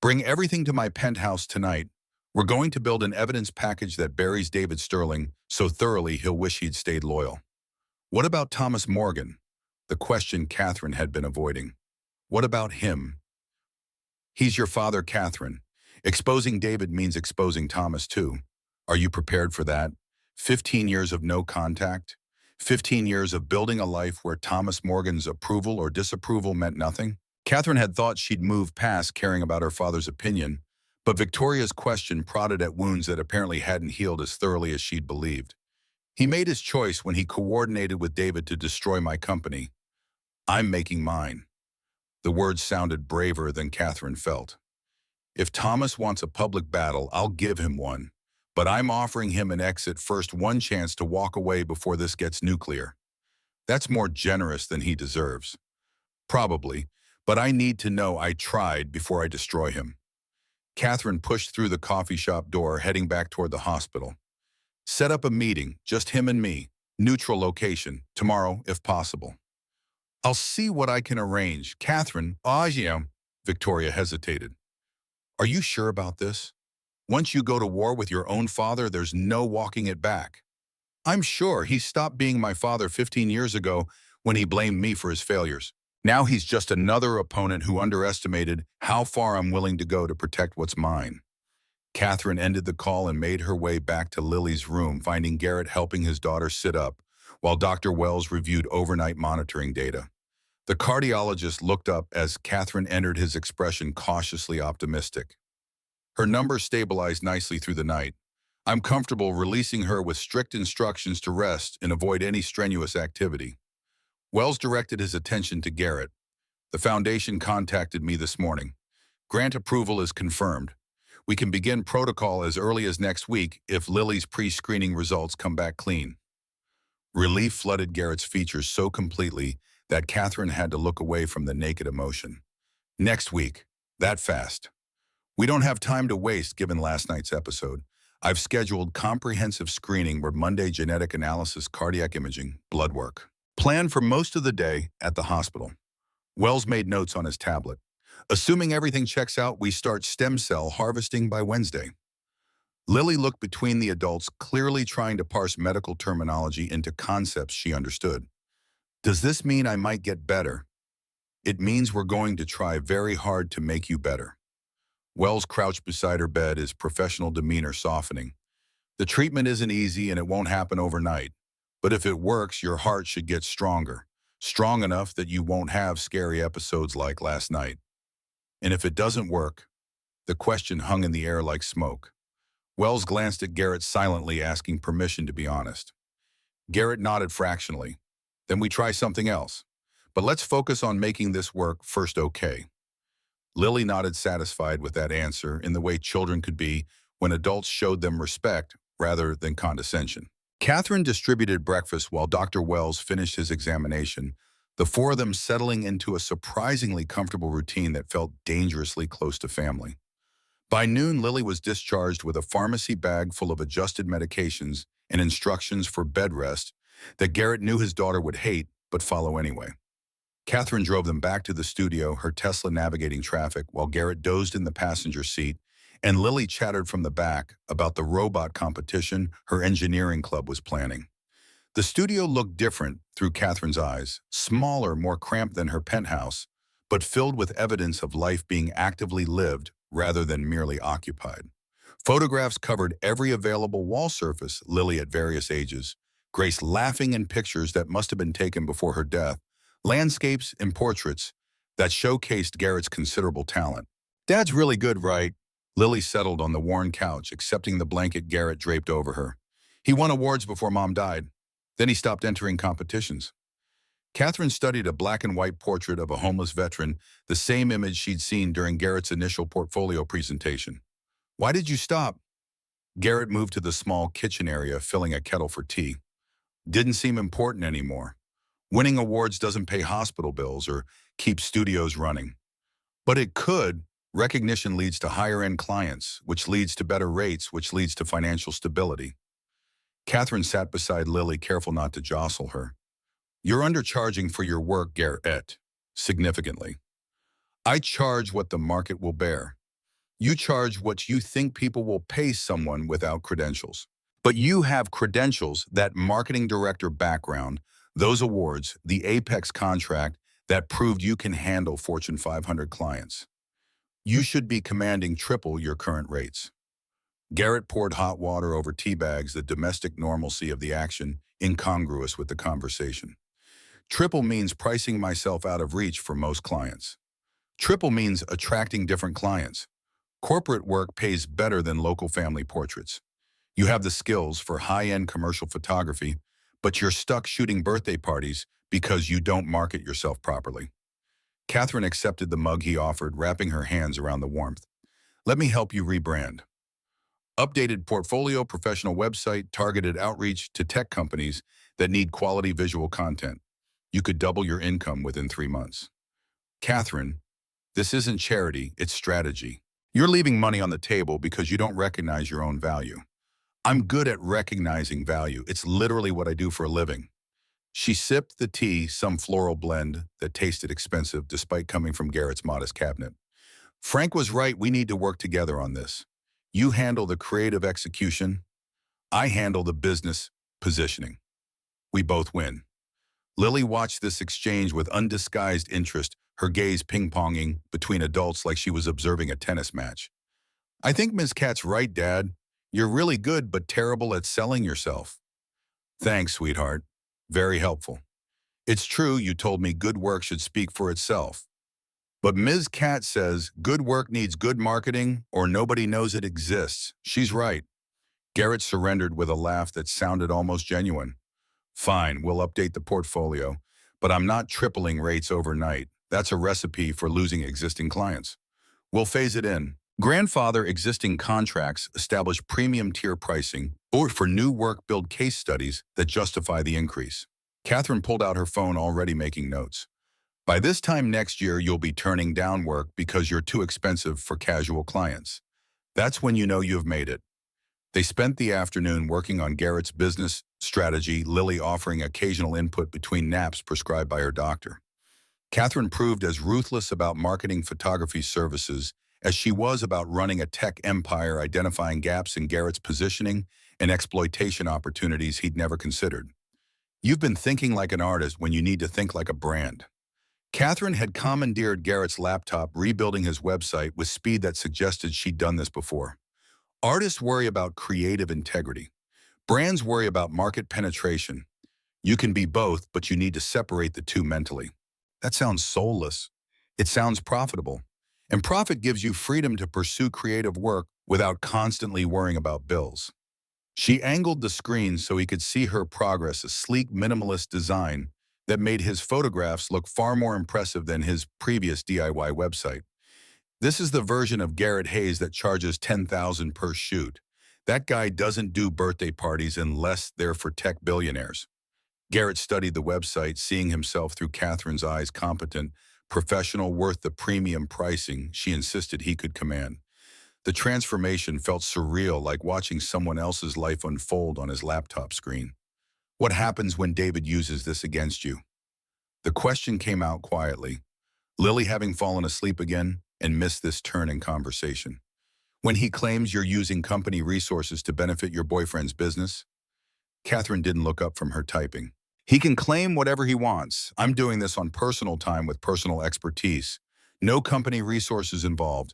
Bring everything to my penthouse tonight. We're going to build an evidence package that buries David Sterling so thoroughly he'll wish he'd stayed loyal. What about Thomas Morgan? The question Catherine had been avoiding. What about him? He's your father, Catherine. Exposing David means exposing Thomas, too. Are you prepared for that? 15 years of no contact? 15 years of building a life where Thomas Morgan's approval or disapproval meant nothing? Catherine had thought she'd moved past caring about her father's opinion, but Victoria's question prodded at wounds that apparently hadn't healed as thoroughly as she'd believed. He made his choice when he coordinated with David to destroy my company. I'm making mine. The words sounded braver than Catherine felt. If Thomas wants a public battle, I'll give him one. But I'm offering him an exit first, one chance to walk away before this gets nuclear. That's more generous than he deserves. Probably, but I need to know I tried before I destroy him. Catherine pushed through the coffee shop door, heading back toward the hospital. Set up a meeting, just him and me. Neutral location, tomorrow if possible. I'll see what I can arrange. Catherine, yeah. Victoria hesitated. Are you sure about this? Once you go to war with your own father, there's no walking it back. I'm sure he stopped being my father 15 years ago when he blamed me for his failures. Now he's just another opponent who underestimated how far I'm willing to go to protect what's mine. Catherine ended the call and made her way back to Lily's room, finding Garrett helping his daughter sit up, while Dr. Wells reviewed overnight monitoring data. The cardiologist looked up as Catherine entered, his expression cautiously optimistic. Her numbers stabilized nicely through the night. I'm comfortable releasing her with strict instructions to rest and avoid any strenuous activity. Wells directed his attention to Garrett. The foundation contacted me this morning. Grant approval is confirmed. We can begin protocol as early as next week if Lily's pre-screening results come back clean. Relief flooded Garrett's features so completely that Catherine had to look away from the naked emotion. Next week. That fast. We don't have time to waste given last night's episode. I've scheduled comprehensive screening where Monday genetic analysis, cardiac imaging, blood work. Planned for most of the day at the hospital. Wells made notes on his tablet. Assuming everything checks out, we start stem cell harvesting by Wednesday. Lily looked between the adults, clearly trying to parse medical terminology into concepts she understood. Does this mean I might get better? It means we're going to try very hard to make you better. Wells crouched beside her bed, his professional demeanor softening. The treatment isn't easy and it won't happen overnight. But if it works, your heart should get stronger. Strong enough that you won't have scary episodes like last night. And if it doesn't work, the question hung in the air like smoke. Wells glanced at Garrett silently, asking permission to be honest. Garrett nodded fractionally. Then we try something else. But let's focus on making this work first, okay? Lily nodded, satisfied with that answer, in the way children could be when adults showed them respect rather than condescension. Catherine distributed breakfast while Dr. Wells finished his examination, the four of them settling into a surprisingly comfortable routine that felt dangerously close to family. By noon, Lily was discharged with a pharmacy bag full of adjusted medications and instructions for bed rest that Garrett knew his daughter would hate but follow anyway. Catherine drove them back to the studio, her Tesla navigating traffic, while Garrett dozed in the passenger seat, and Lily chattered from the back about the robot competition her engineering club was planning. The studio looked different through Catherine's eyes, smaller, more cramped than her penthouse, but filled with evidence of life being actively lived rather than merely occupied. Photographs covered every available wall surface, Lily at various ages, Grace laughing in pictures that must have been taken before her death, landscapes and portraits that showcased Garrett's considerable talent. Dad's really good, right? Lily settled on the worn couch, accepting the blanket Garrett draped over her. He won awards before Mom died. Then he stopped entering competitions. Catherine studied a black and white portrait of a homeless veteran, the same image she'd seen during Garrett's initial portfolio presentation. Why did you stop? Garrett moved to the small kitchen area, filling a kettle for tea. didn't seem important anymore. Winning awards doesn't pay hospital bills or keep studios running. But it could. Recognition leads to higher-end clients, which leads to better rates, which leads to financial stability. Catherine sat beside Lily, careful not to jostle her. You're undercharging for your work, Garrett. Significantly. I charge what the market will bear. You charge what you think people will pay someone without credentials. But you have credentials, that marketing director background, those awards, the Apex contract that proved you can handle Fortune 500 clients. You should be commanding triple your current rates. Garrett poured hot water over tea bags, the domestic normalcy of the action, incongruous with the conversation. Triple means pricing myself out of reach for most clients. Triple means attracting different clients. Corporate work pays better than local family portraits. You have the skills for high-end commercial photography, but you're stuck shooting birthday parties because you don't market yourself properly. Catherine accepted the mug he offered, wrapping her hands around the warmth. Let me help you rebrand. Updated portfolio, professional website, targeted outreach to tech companies that need quality visual content. You could double your income within 3 months. Catherine, this isn't charity, it's strategy. You're leaving money on the table because you don't recognize your own value. I'm good at recognizing value. It's literally what I do for a living. She sipped the tea, some floral blend that tasted expensive despite coming from Garrett's modest cabinet. Frank was right, we need to work together on this. You handle the creative execution, I handle the business positioning. We both win. Lily watched this exchange with undisguised interest, her gaze ping-ponging between adults like she was observing a tennis match. I think Ms. Kat's right, Dad. You're really good but terrible at selling yourself. Thanks, sweetheart. Very helpful. It's true you told me good work should speak for itself. But Ms. Kat says good work needs good marketing or nobody knows it exists. She's right. Garrett surrendered with a laugh that sounded almost genuine. Fine, we'll update the portfolio, but I'm not tripling rates overnight. That's a recipe for losing existing clients. We'll phase it in. Grandfather existing contracts, establish premium tier pricing, or for new work build case studies that justify the increase. Catherine pulled out her phone, already making notes. By this time next year, you'll be turning down work because you're too expensive for casual clients. That's when you know you've made it. They spent the afternoon working on Garrett's business strategy, Lily offering occasional input between naps prescribed by her doctor. Catherine proved as ruthless about marketing photography services as she was about running a tech empire, identifying gaps in Garrett's positioning and exploitation opportunities he'd never considered. You've been thinking like an artist when you need to think like a brand. Catherine had commandeered Garrett's laptop, rebuilding his website with speed that suggested she'd done this before. Artists worry about creative integrity. Brands worry about market penetration. You can be both, but you need to separate the two mentally. That sounds soulless. It sounds profitable. And profit gives you freedom to pursue creative work without constantly worrying about bills. She angled the screen so he could see her progress, a sleek, minimalist design that made his photographs look far more impressive than his previous DIY website. This is the version of Garrett Hayes that charges $10,000 per shoot. That guy doesn't do birthday parties unless they're for tech billionaires. Garrett studied the website, seeing himself through Catherine's eyes, competent, professional, worth the premium pricing she insisted he could command. The transformation felt surreal, like watching someone else's life unfold on his laptop screen. What happens when David uses this against you? The question came out quietly, Lily having fallen asleep again and missed this turn in conversation. When he claims you're using company resources to benefit your boyfriend's business? Catherine didn't look up from her typing. He can claim whatever he wants. I'm doing this on personal time with personal expertise. No company resources involved.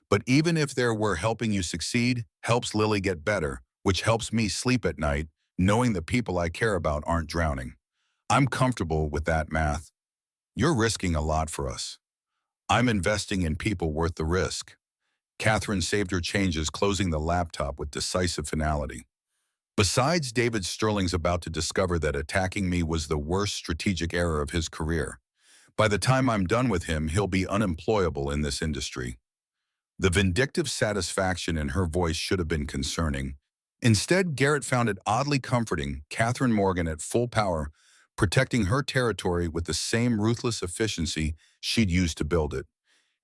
But even if there were, helping you succeed helps Lily get better, which helps me sleep at night, knowing the people I care about aren't drowning. I'm comfortable with that math. You're risking a lot for us. I'm investing in people worth the risk. Catherine saved her changes, closing the laptop with decisive finality. Besides, David Sterling's about to discover that attacking me was the worst strategic error of his career. By the time I'm done with him, he'll be unemployable in this industry. The vindictive satisfaction in her voice should have been concerning. Instead, Garrett found it oddly comforting Catherine Morgan at full power, protecting her territory with the same ruthless efficiency she'd used to build it.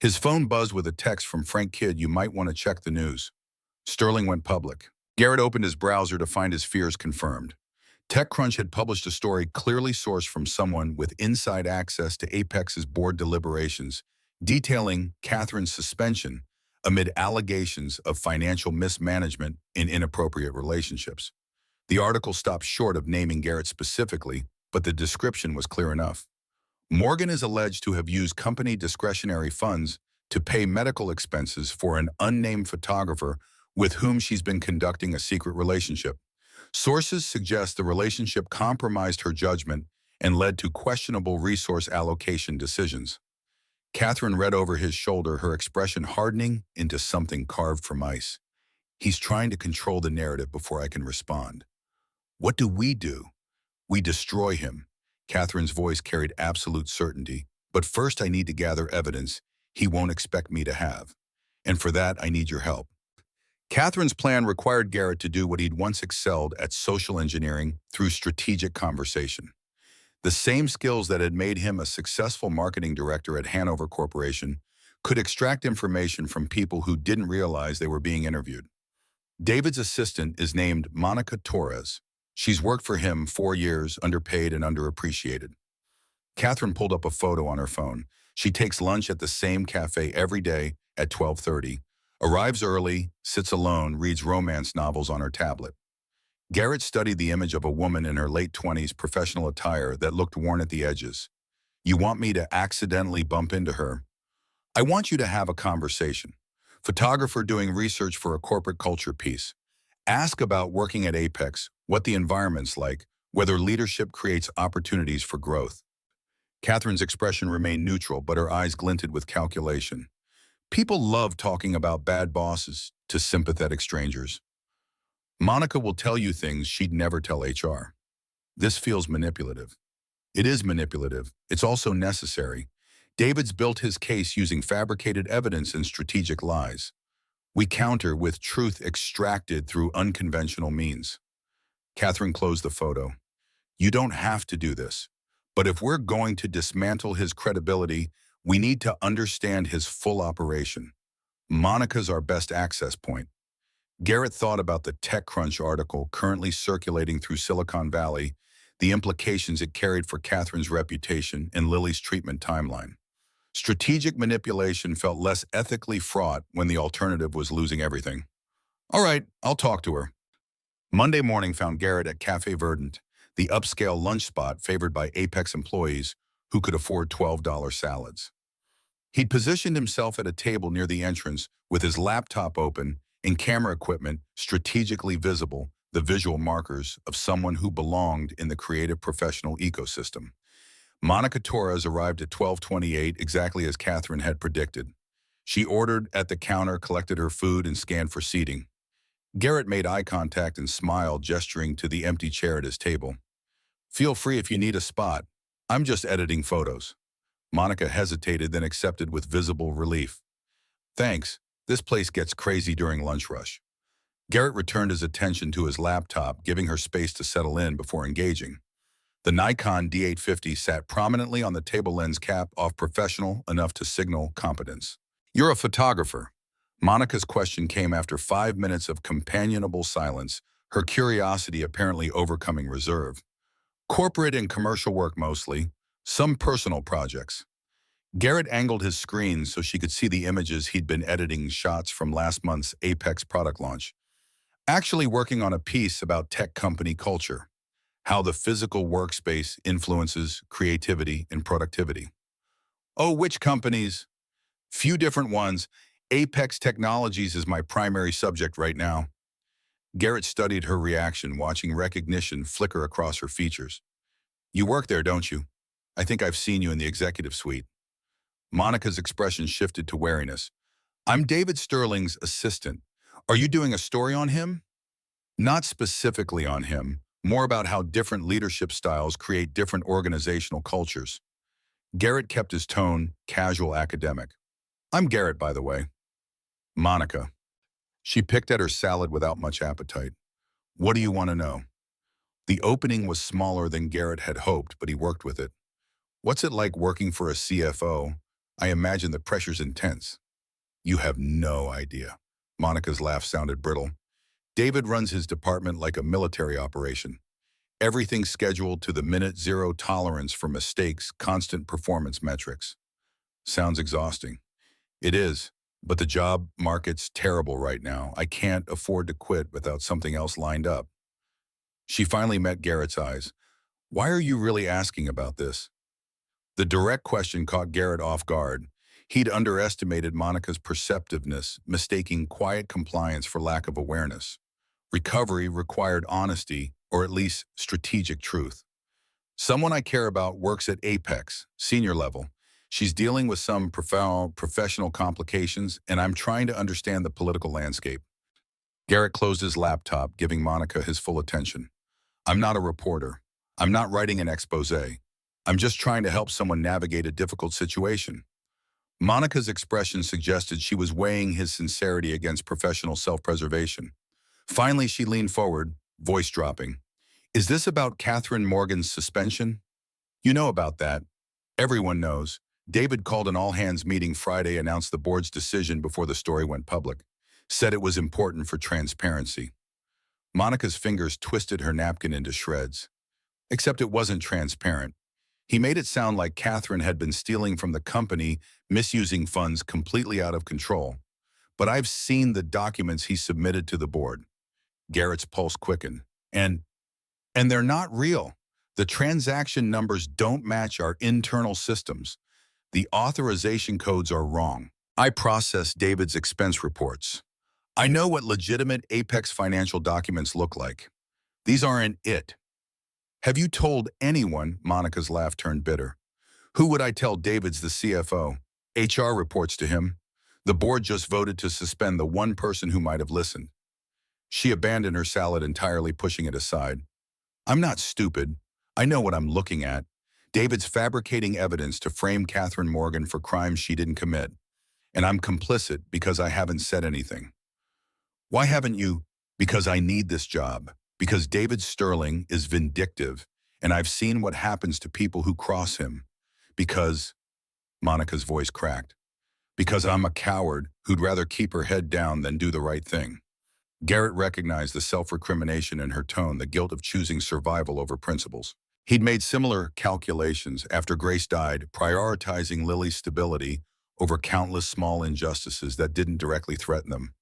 His phone buzzed with a text from Frank Kidd, "You might want to check the news." Sterling went public. Garrett opened his browser to find his fears confirmed. TechCrunch had published a story clearly sourced from someone with inside access to Apex's board deliberations, detailing Catherine's suspension amid allegations of financial mismanagement in inappropriate relationships. The article stopped short of naming Garrett specifically, but the description was clear enough. Morgan is alleged to have used company discretionary funds to pay medical expenses for an unnamed photographer with whom she's been conducting a secret relationship. Sources suggest the relationship compromised her judgment and led to questionable resource allocation decisions. Catherine read over his shoulder, her expression hardening into something carved from ice. "He's trying to control the narrative before I can respond. What do? We destroy him." Catherine's voice carried absolute certainty. "But first I need to gather evidence he won't expect me to have. And for that, I need your help." Catherine's plan required Garrett to do what he'd once excelled at: social engineering through strategic conversation. The same skills that had made him a successful marketing director at Hanover Corporation could extract information from people who didn't realize they were being interviewed. David's assistant is named Monica Torres. She's worked for him 4 years, underpaid and underappreciated. Catherine pulled up a photo on her phone. She takes lunch at the same cafe every day at 12:30, arrives early, sits alone, reads romance novels on her tablet. Garrett studied the image of a woman in her late 20s, professional attire that looked worn at the edges. "You want me to accidentally bump into her? I want you to have a conversation. Photographer doing research for a corporate culture piece. Ask about working at Apex, what the environment's like, whether leadership creates opportunities for growth." Catherine's expression remained neutral, but her eyes glinted with calculation. People love talking about bad bosses to sympathetic strangers. "Monica will tell you things she'd never tell HR. This feels manipulative." It is manipulative. It's also necessary. David's built his case using fabricated evidence and strategic lies. We counter with truth extracted through unconventional means. Catherine closed the photo. "You don't have to do this. But if we're going to dismantle his credibility, we need to understand his full operation. Monica's our best access point." Garrett thought about the TechCrunch article currently circulating through Silicon Valley, the implications it carried for Catherine's reputation and Lily's treatment timeline. Strategic manipulation felt less ethically fraught when the alternative was losing everything. "All right, I'll talk to her." Monday morning found Garrett at Café Verdant, the upscale lunch spot favored by Apex employees who could afford $12 salads. He'd positioned himself at a table near the entrance with his laptop open and camera equipment strategically visible, the visual markers of someone who belonged in the creative professional ecosystem. Monica Torres arrived at 12:28, exactly as Catherine had predicted. She ordered at the counter, collected her food, and scanned for seating. Garrett made eye contact and smiled, gesturing to the empty chair at his table. "Feel free if you need a spot. I'm just editing photos." Monica hesitated, then accepted with visible relief. "Thanks. This place gets crazy during lunch rush." Garrett returned his attention to his laptop, giving her space to settle in before engaging. The Nikon D850 sat prominently on the table, lens cap off, professional enough to signal competence. "You're a photographer." Monica's question came after 5 minutes of companionable silence, her curiosity apparently overcoming reserve. "Corporate and commercial work mostly, some personal projects." Garrett angled his screen so she could see the images he'd been editing, shots from last month's Apex product launch. "Actually working on a piece about tech company culture, how the physical workspace influences creativity and productivity." "Oh, which companies?" "Few different ones. Apex Technologies is my primary subject right now." Garrett studied her reaction, watching recognition flicker across her features. "You work there, don't you? I think I've seen you in the executive suite." Monica's expression shifted to wariness. "I'm David Sterling's assistant. Are you doing a story on him?" "Not specifically on him, more about how different leadership styles create different organizational cultures." Garrett kept his tone casual, academic. "I'm Garrett, by the way." "Monica." She picked at her salad without much appetite. What do you want to know? The opening was smaller than Garrett had hoped, but he worked with it. What's it like working for a CFO? I imagine the pressure's intense. You have no idea. Monica's laugh sounded brittle. David runs his department like a military operation. Everything's scheduled to the minute, zero tolerance for mistakes, constant performance metrics. Sounds exhausting. It is, but the job market's terrible right now. I can't afford to quit without something else lined up. She finally met Garrett's eyes. Why are you really asking about this? The direct question caught Garrett off guard. He'd underestimated Monica's perceptiveness, mistaking quiet compliance for lack of awareness. Recovery required honesty, or at least strategic truth. Someone I care about works at Apex, senior level. She's dealing with some professional complications, and I'm trying to understand the political landscape. Garrett closed his laptop, giving Monica his full attention. I'm not a reporter. I'm not writing an expose. I'm just trying to help someone navigate a difficult situation. Monica's expression suggested she was weighing his sincerity against professional self-preservation. Finally, she leaned forward, voice dropping. Is this about Catherine Morgan's suspension? You know about that. Everyone knows. David called an all-hands meeting Friday, announced the board's decision before the story went public. Said it was important for transparency. Monica's fingers twisted her napkin into shreds. Except it wasn't transparent. He made it sound like Catherine had been stealing from the company, misusing funds completely out of control. But I've seen the documents he submitted to the board. Garrett's pulse quickened. And they're not real. The transaction numbers don't match our internal systems. The authorization codes are wrong. I processed David's expense reports. I know what legitimate Apex financial documents look like. These aren't it. Have you told anyone? Monica's laugh turned bitter. Who would I tell? David's the CFO. HR reports to him. The board just voted to suspend the one person who might have listened. She abandoned her salad entirely, pushing it aside. I'm not stupid. I know what I'm looking at. David's fabricating evidence to frame Catherine Morgan for crimes she didn't commit. And I'm complicit because I haven't said anything. Why haven't you? Because I need this job. Because David Sterling is vindictive, and I've seen what happens to people who cross him. Because, Monica's voice cracked, because I'm a coward who'd rather keep her head down than do the right thing. Garrett recognized the self-recrimination in her tone, the guilt of choosing survival over principles. He'd made similar calculations after Grace died, prioritizing Lily's stability over countless small injustices that didn't directly threaten them.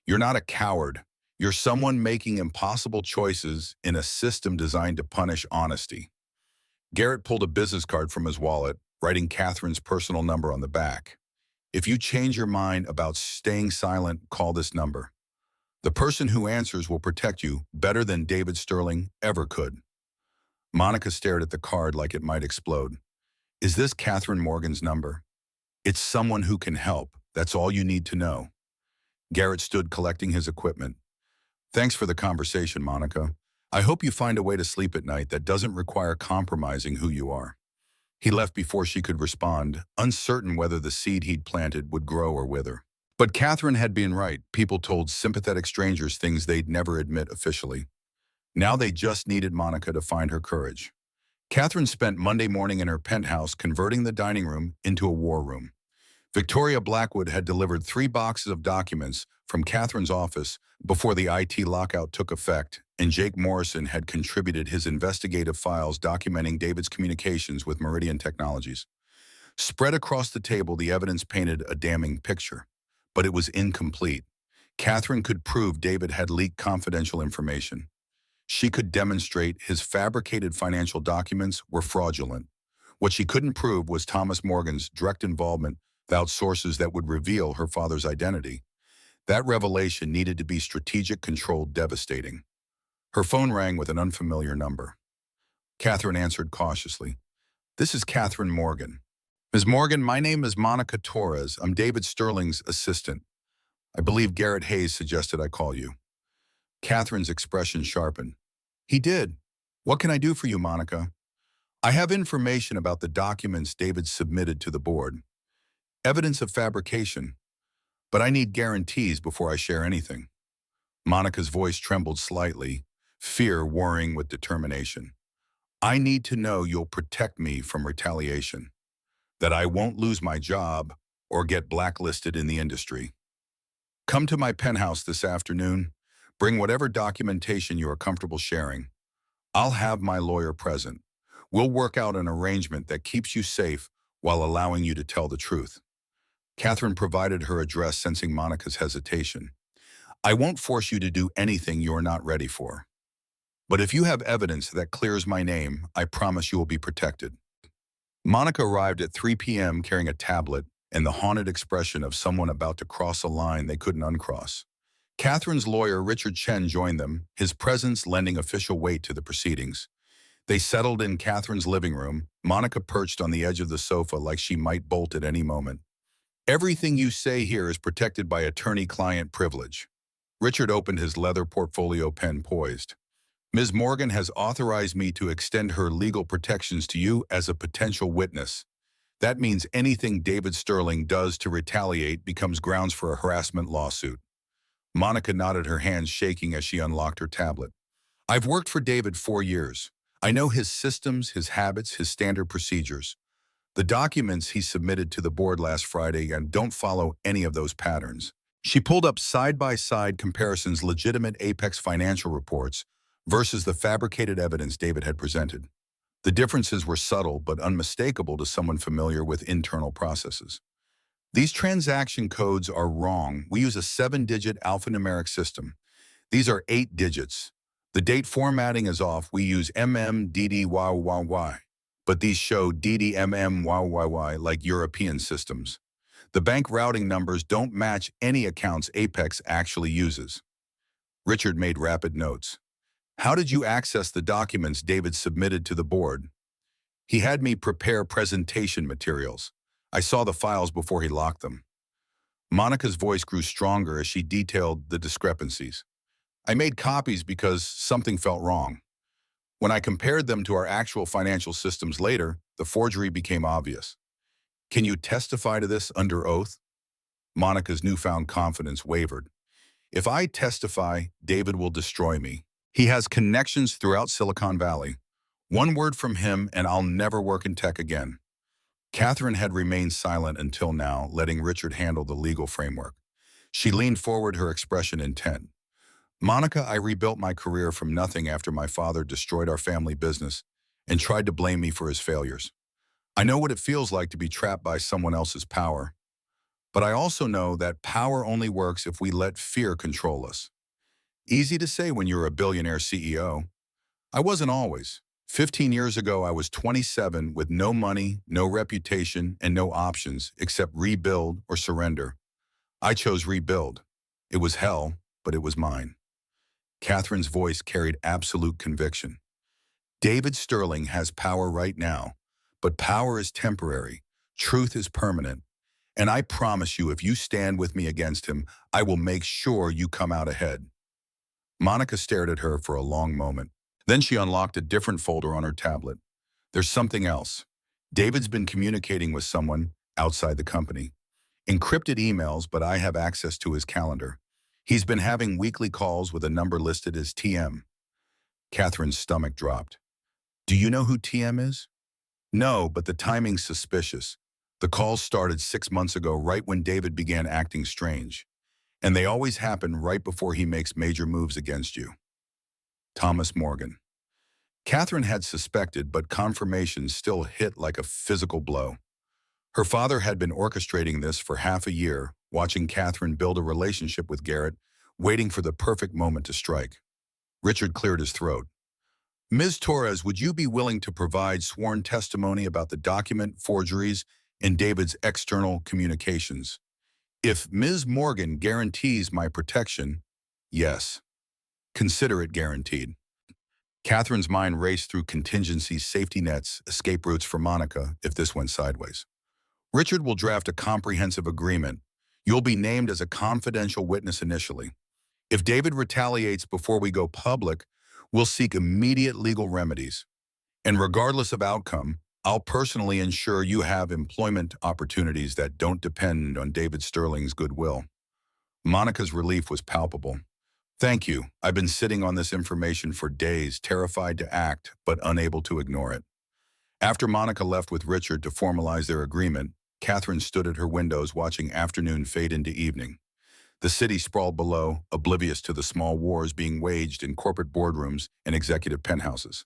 You're not a coward. You're someone making impossible choices in a system designed to punish honesty. Garrett pulled a business card from his wallet, writing Catherine's personal number on the back. If you change your mind about staying silent, call this number. The person who answers will protect you better than David Sterling ever could. Monica stared at the card like it might explode. Is this Catherine Morgan's number? It's someone who can help. That's all you need to know. Garrett stood collecting his equipment. Thanks for the conversation, Monica. I hope you find a way to sleep at night that doesn't require compromising who you are. He left before she could respond, uncertain whether the seed he'd planted would grow or wither. But Catherine had been right. People told sympathetic strangers things they'd never admit officially. Now they just needed Monica to find her courage. Catherine spent Monday morning in her penthouse converting the dining room into a war room. Victoria Blackwood had delivered 3 boxes of documents from Catherine's office before the IT lockout took effect, and Jake Morrison had contributed his investigative files documenting David's communications with Meridian Technologies. Spread across the table, the evidence painted a damning picture, but it was incomplete. Catherine could prove David had leaked confidential information. She could demonstrate his fabricated financial documents were fraudulent. What she couldn't prove was Thomas Morgan's direct involvement without sources that would reveal her father's identity. That revelation needed to be strategic, controlled, devastating. Her phone rang with an unfamiliar number. Catherine answered cautiously. This is Catherine Morgan. Ms. Morgan, my name is Monica Torres. I'm David Sterling's assistant. I believe Garrett Hayes suggested I call you. Catherine's expression sharpened. He did. What can I do for you, Monica? I have information about the documents David submitted to the board. Evidence of fabrication. But I need guarantees before I share anything. Monica's voice trembled slightly. fear warring with determination. I need to know you'll protect me from retaliation, that I won't lose my job or get blacklisted in the industry. Come to my penthouse this afternoon. Bring whatever documentation you are comfortable sharing. I'll have my lawyer present. We'll work out an arrangement that keeps you safe while allowing you to tell the truth. Catherine provided her address, sensing Monica's hesitation. I won't force you to do anything you're not ready for. But if you have evidence that clears my name, I promise you will be protected. Monica arrived at 3 p.m. carrying a tablet and the haunted expression of someone about to cross a line they couldn't uncross. Catherine's lawyer, Richard Chen, joined them, his presence lending official weight to the proceedings. They settled in Catherine's living room, Monica perched on the edge of the sofa like she might bolt at any moment. Everything you say here is protected by attorney-client privilege. Richard opened his leather portfolio, pen poised. Ms. Morgan has authorized me to extend her legal protections to you as a potential witness. That means anything David Sterling does to retaliate becomes grounds for a harassment lawsuit. Monica nodded, her hands shaking as she unlocked her tablet. I've worked for David 4 years. I know his systems, his habits, his standard procedures. The documents he submitted to the board last Friday and don't follow any of those patterns. She pulled up side-by-side comparisons, legitimate Apex financial reports versus the fabricated evidence David had presented. The differences were subtle but unmistakable to someone familiar with internal processes. These transaction codes are wrong. We use a 7-digit alphanumeric system. These are 8 digits. The date formatting is off. We use MMDDYYY, but these show DDMMYYY like European systems. The bank routing numbers don't match any accounts Apex actually uses. Richard made rapid notes. How did you access the documents David submitted to the board? He had me prepare presentation materials. I saw the files before he locked them. Monica's voice grew stronger as she detailed the discrepancies. I made copies because something felt wrong. When I compared them to our actual financial systems later, the forgery became obvious. Can you testify to this under oath? Monica's newfound confidence wavered. If I testify, David will destroy me. He has connections throughout Silicon Valley. One word from him and I'll never work in tech again. Catherine had remained silent until now, letting Richard handle the legal framework. She leaned forward, her expression intent. Monica, I rebuilt my career from nothing after my father destroyed our family business and tried to blame me for his failures. I know what it feels like to be trapped by someone else's power. But I also know that power only works if we let fear control us. Easy to say when you're a billionaire CEO. I wasn't always. 15 years ago, I was 27 with no money, no reputation, and no options except rebuild or surrender. I chose rebuild. It was hell, but it was mine. Catherine's voice carried absolute conviction. David Sterling has power right now, but power is temporary. Truth is permanent. And I promise you, if you stand with me against him, I will make sure you come out ahead. Monica stared at her for a long moment. Then she unlocked a different folder on her tablet. There's something else. David's been communicating with someone outside the company. Encrypted emails, but I have access to his calendar. He's been having weekly calls with a number listed as TM. Catherine's stomach dropped. Do you know who TM is? No, but the timing's suspicious. The calls started 6 months ago, right when David began acting strange. And they always happen right before he makes major moves against you. Thomas Morgan. Catherine had suspected, but confirmation still hit like a physical blow. Her father had been orchestrating this for half a year, watching Catherine build a relationship with Garrett, waiting for the perfect moment to strike. Richard cleared his throat. Ms. Torres, would you be willing to provide sworn testimony about the document forgeries in David's external communications? If Ms. Morgan guarantees my protection, yes. Consider it guaranteed. Catherine's mind raced through contingencies, safety nets, escape routes for Monica if this went sideways. Richard will draft a comprehensive agreement. You'll be named as a confidential witness initially. If David retaliates before we go public, we'll seek immediate legal remedies. And regardless of outcome, I'll personally ensure you have employment opportunities that don't depend on David Sterling's goodwill. Monica's relief was palpable. Thank you. I've been sitting on this information for days, terrified to act, but unable to ignore it. After Monica left with Richard to formalize their agreement, Catherine stood at her windows watching afternoon fade into evening. The city sprawled below, oblivious to the small wars being waged in corporate boardrooms and executive penthouses.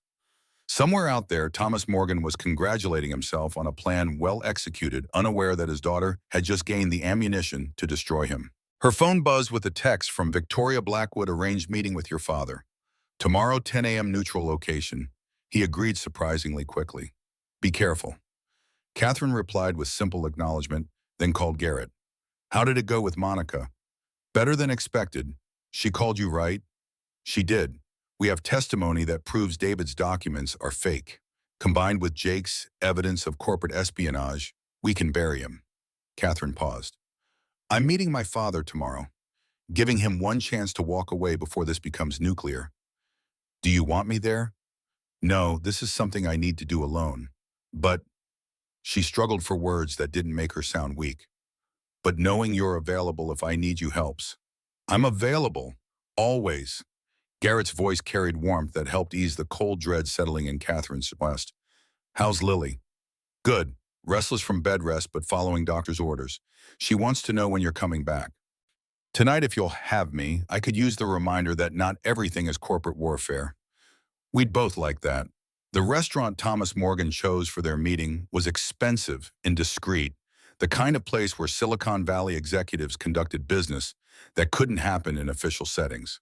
Somewhere out there, Thomas Morgan was congratulating himself on a plan well executed, unaware that his daughter had just gained the ammunition to destroy him. Her phone buzzed with a text from Victoria Blackwood, arranged meeting with your father. Tomorrow, 10 a.m. neutral location. He agreed surprisingly quickly. Be careful. Catherine replied with simple acknowledgement, then called Garrett. How did it go with Monica? Better than expected. She called you, right? She did. We have testimony that proves David's documents are fake. Combined with Jake's evidence of corporate espionage, we can bury him. Catherine paused. I'm meeting my father tomorrow, giving him one chance to walk away before this becomes nuclear. Do you want me there? No, this is something I need to do alone. But she struggled for words that didn't make her sound weak. But knowing you're available if I need you helps. I'm available. Always. Garrett's voice carried warmth that helped ease the cold dread settling in Catherine's breast. How's Lily? Good. Restless from bed rest, but following doctor's orders. She wants to know when you're coming back. Tonight, if you'll have me, I could use the reminder that not everything is corporate warfare. We'd both like that. The restaurant Thomas Morgan chose for their meeting was expensive and discreet, the kind of place where Silicon Valley executives conducted business that couldn't happen in official settings.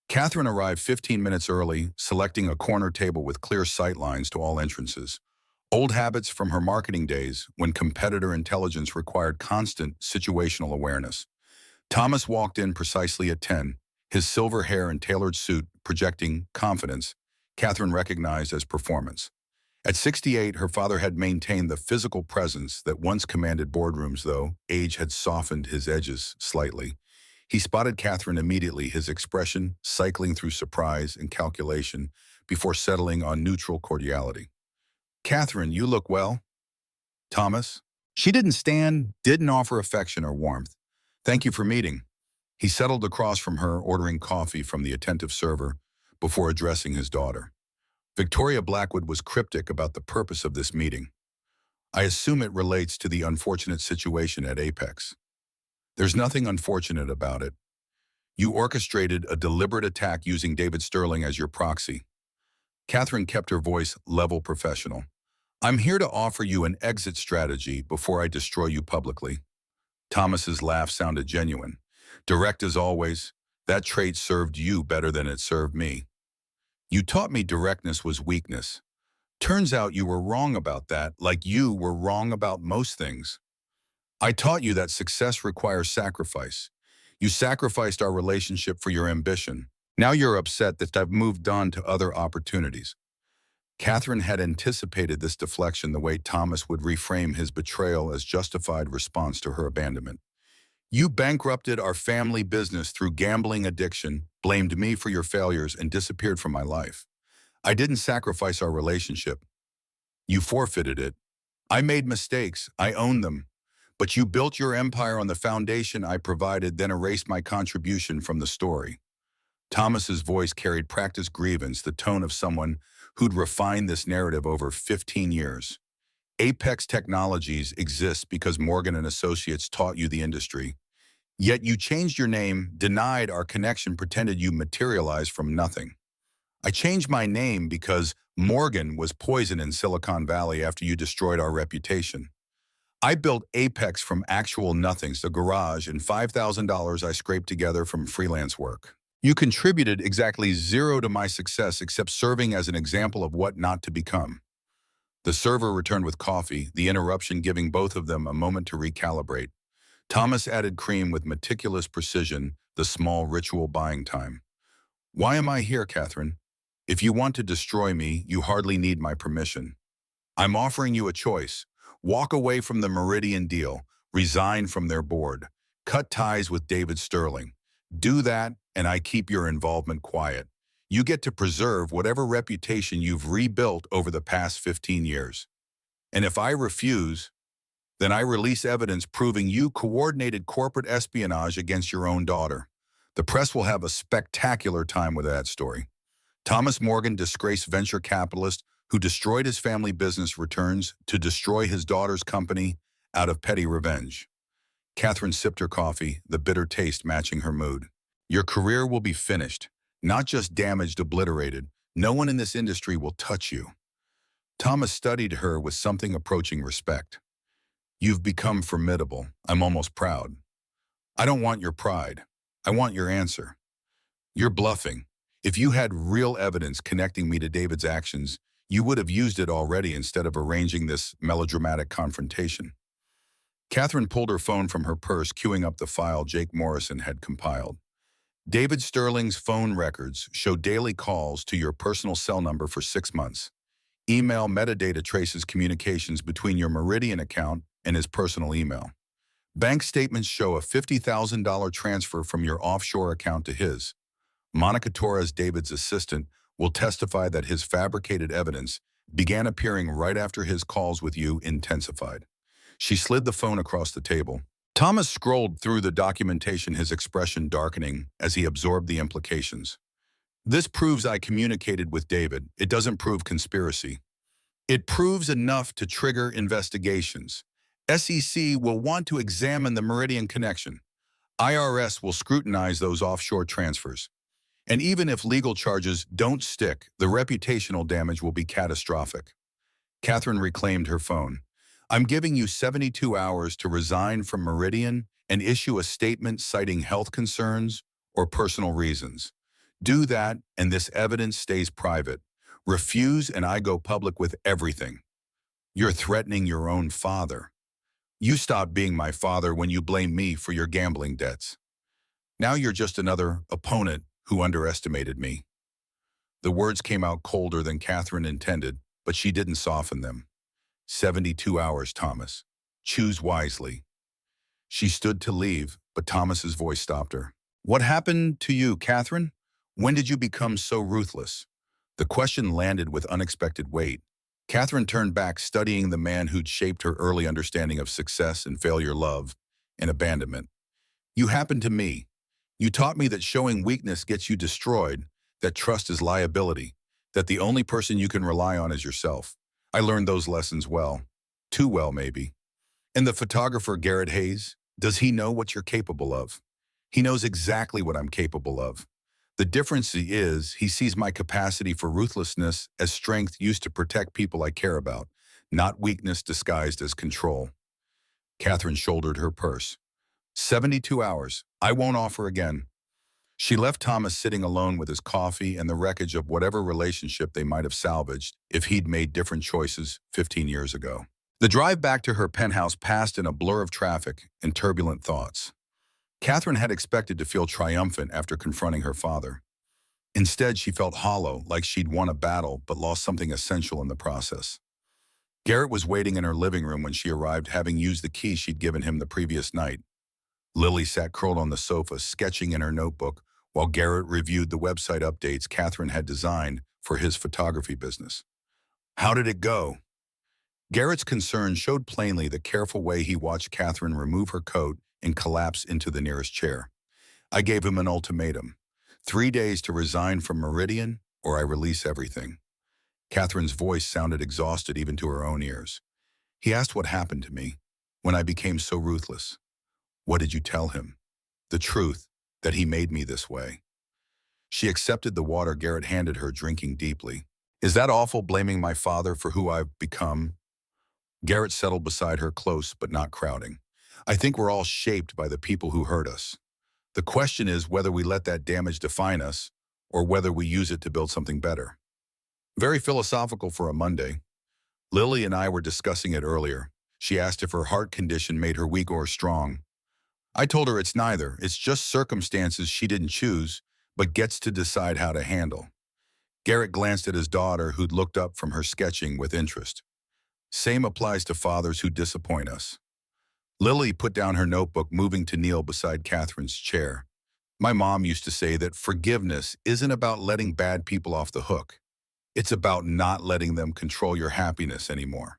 Catherine arrived 15 minutes early, selecting a corner table with clear sight lines to all entrances. Old habits from her marketing days when competitor intelligence required constant situational awareness. Thomas walked in precisely at 10, his silver hair and tailored suit projecting confidence Catherine recognized as performance. At 68, her father had maintained the physical presence that once commanded boardrooms, though age had softened his edges slightly. He spotted Catherine immediately, his expression cycling through surprise and calculation before settling on neutral cordiality. Catherine, you look well. Thomas? She didn't stand, didn't offer affection or warmth. Thank you for meeting. He settled across from her, ordering coffee from the attentive server before addressing his daughter. Victoria Blackwood was cryptic about the purpose of this meeting. I assume it relates to the unfortunate situation at Apex. There's nothing unfortunate about it. You orchestrated a deliberate attack using David Sterling as your proxy. Catherine kept her voice level professional. I'm here to offer you an exit strategy before I destroy you publicly. Thomas's laugh sounded genuine. Direct as always, that trait served you better than it served me. You taught me directness was weakness. Turns out you were wrong about that, like you were wrong about most things. I taught you that success requires sacrifice. You sacrificed our relationship for your ambition. Now you're upset that I've moved on to other opportunities. Catherine had anticipated this deflection the way Thomas would reframe his betrayal as justified response to her abandonment. You bankrupted our family business through gambling addiction, blamed me for your failures, and disappeared from my life. I didn't sacrifice our relationship. You forfeited it. I made mistakes. I own them. But you built your empire on the foundation I provided, then erased my contribution from the story. Thomas's voice carried practiced grievance, the tone of someone who'd refined this narrative over 15 years. Apex Technologies exists because Morgan and Associates taught you the industry. Yet you changed your name, denied our connection, pretended you materialized from nothing. I changed my name because Morgan was poison in Silicon Valley after you destroyed our reputation. I built Apex from actual nothings, the garage, and $5,000 I scraped together from freelance work. You contributed exactly zero to my success except serving as an example of what not to become. The server returned with coffee, the interruption giving both of them a moment to recalibrate. Thomas added cream with meticulous precision, the small ritual buying time. Why am I here, Catherine? If you want to destroy me, you hardly need my permission. I'm offering you a choice. Walk away from the Meridian deal, resign from their board, cut ties with David Sterling. Do that, and I keep your involvement quiet. You get to preserve whatever reputation you've rebuilt over the past 15 years. And if I refuse, then I release evidence proving you coordinated corporate espionage against your own daughter. The press will have a spectacular time with that story. Thomas Morgan, disgraced venture capitalist who destroyed his family business, returns to destroy his daughter's company out of petty revenge. Catherine sipped her coffee, the bitter taste matching her mood. Your career will be finished, not just damaged, obliterated. No one in this industry will touch you. Thomas studied her with something approaching respect. You've become formidable. I'm almost proud. I don't want your pride. I want your answer. You're bluffing. If you had real evidence connecting me to David's actions, you would have used it already instead of arranging this melodramatic confrontation. Catherine pulled her phone from her purse, queuing up the file Jake Morrison had compiled. David Sterling's phone records show daily calls to your personal cell number for 6 months. Email metadata traces communications between your Meridian account and his personal email. Bank statements show a $50,000 transfer from your offshore account to his. Monica Torres, David's assistant, will testify that his fabricated evidence began appearing right after his calls with you intensified. She slid the phone across the table. Thomas scrolled through the documentation, his expression darkening as he absorbed the implications. This proves I communicated with David. It doesn't prove conspiracy. It proves enough to trigger investigations. SEC will want to examine the Meridian connection. IRS will scrutinize those offshore transfers. And even if legal charges don't stick, the reputational damage will be catastrophic. Catherine reclaimed her phone. I'm giving you 72 hours to resign from Meridian and issue a statement citing health concerns or personal reasons. Do that, and this evidence stays private. Refuse, and I go public with everything. You're threatening your own father. You stopped being my father when you blame me for your gambling debts. Now you're just another opponent who underestimated me. The words came out colder than Catherine intended, but she didn't soften them. 72 hours, Thomas. Choose wisely. She stood to leave, but Thomas's voice stopped her. What happened to you, Catherine? When did you become so ruthless? The question landed with unexpected weight. Catherine turned back, studying the man who'd shaped her early understanding of success and failure, love and abandonment. You happened to me. You taught me that showing weakness gets you destroyed, that trust is liability, that the only person you can rely on is yourself. I learned those lessons well. Too well, maybe. And the photographer, Garrett Hayes, does he know what you're capable of? He knows exactly what I'm capable of. The difference is he sees my capacity for ruthlessness as strength used to protect people I care about, not weakness disguised as control. Catherine shouldered her purse. 72 hours. I won't offer again. She left Thomas sitting alone with his coffee and the wreckage of whatever relationship they might have salvaged if he'd made different choices 15 years ago. The drive back to her penthouse passed in a blur of traffic and turbulent thoughts. Catherine had expected to feel triumphant after confronting her father. Instead, she felt hollow, like she'd won a battle but lost something essential in the process. Garrett was waiting in her living room when she arrived, having used the key she'd given him the previous night. Lily sat curled on the sofa, sketching in her notebook, while Garrett reviewed the website updates Catherine had designed for his photography business. How did it go? Garrett's concern showed plainly the careful way he watched Catherine remove her coat and collapse into the nearest chair. I gave him an ultimatum. 3 days to resign from Meridian, or I release everything. Catherine's voice sounded exhausted even to her own ears. He asked what happened to me when I became so ruthless. What did you tell him? The truth, that he made me this way. She accepted the water Garrett handed her, drinking deeply. Is that awful, blaming my father for who I've become? Garrett settled beside her, close but not crowding. I think we're all shaped by the people who hurt us. The question is whether we let that damage define us or whether we use it to build something better. Very philosophical for a Monday. Lily and I were discussing it earlier. She asked if her heart condition made her weak or strong. I told her it's neither. It's just circumstances she didn't choose, but gets to decide how to handle. Garrett glanced at his daughter, who'd looked up from her sketching with interest. Same applies to fathers who disappoint us. Lily put down her notebook, moving to kneel beside Catherine's chair. My mom used to say that forgiveness isn't about letting bad people off the hook. It's about not letting them control your happiness anymore.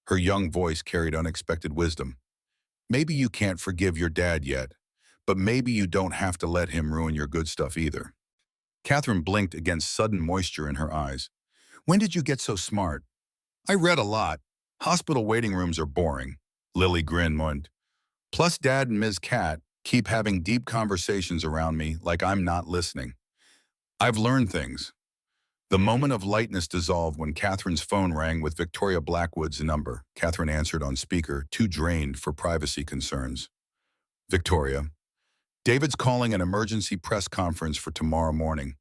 Her young voice carried unexpected wisdom. Maybe you can't forgive your dad yet, but maybe you don't have to let him ruin your good stuff either. Catherine blinked against sudden moisture in her eyes. When did you get so smart? I read a lot. Hospital waiting rooms are boring. Lily grinned. Plus Dad and Ms. Cat keep having deep conversations around me like I'm not listening. I've learned things. The moment of lightness dissolved when Catherine's phone rang with Victoria Blackwood's number. Catherine answered on speaker, too drained for privacy concerns. Victoria, David's calling an emergency press conference for tomorrow morning.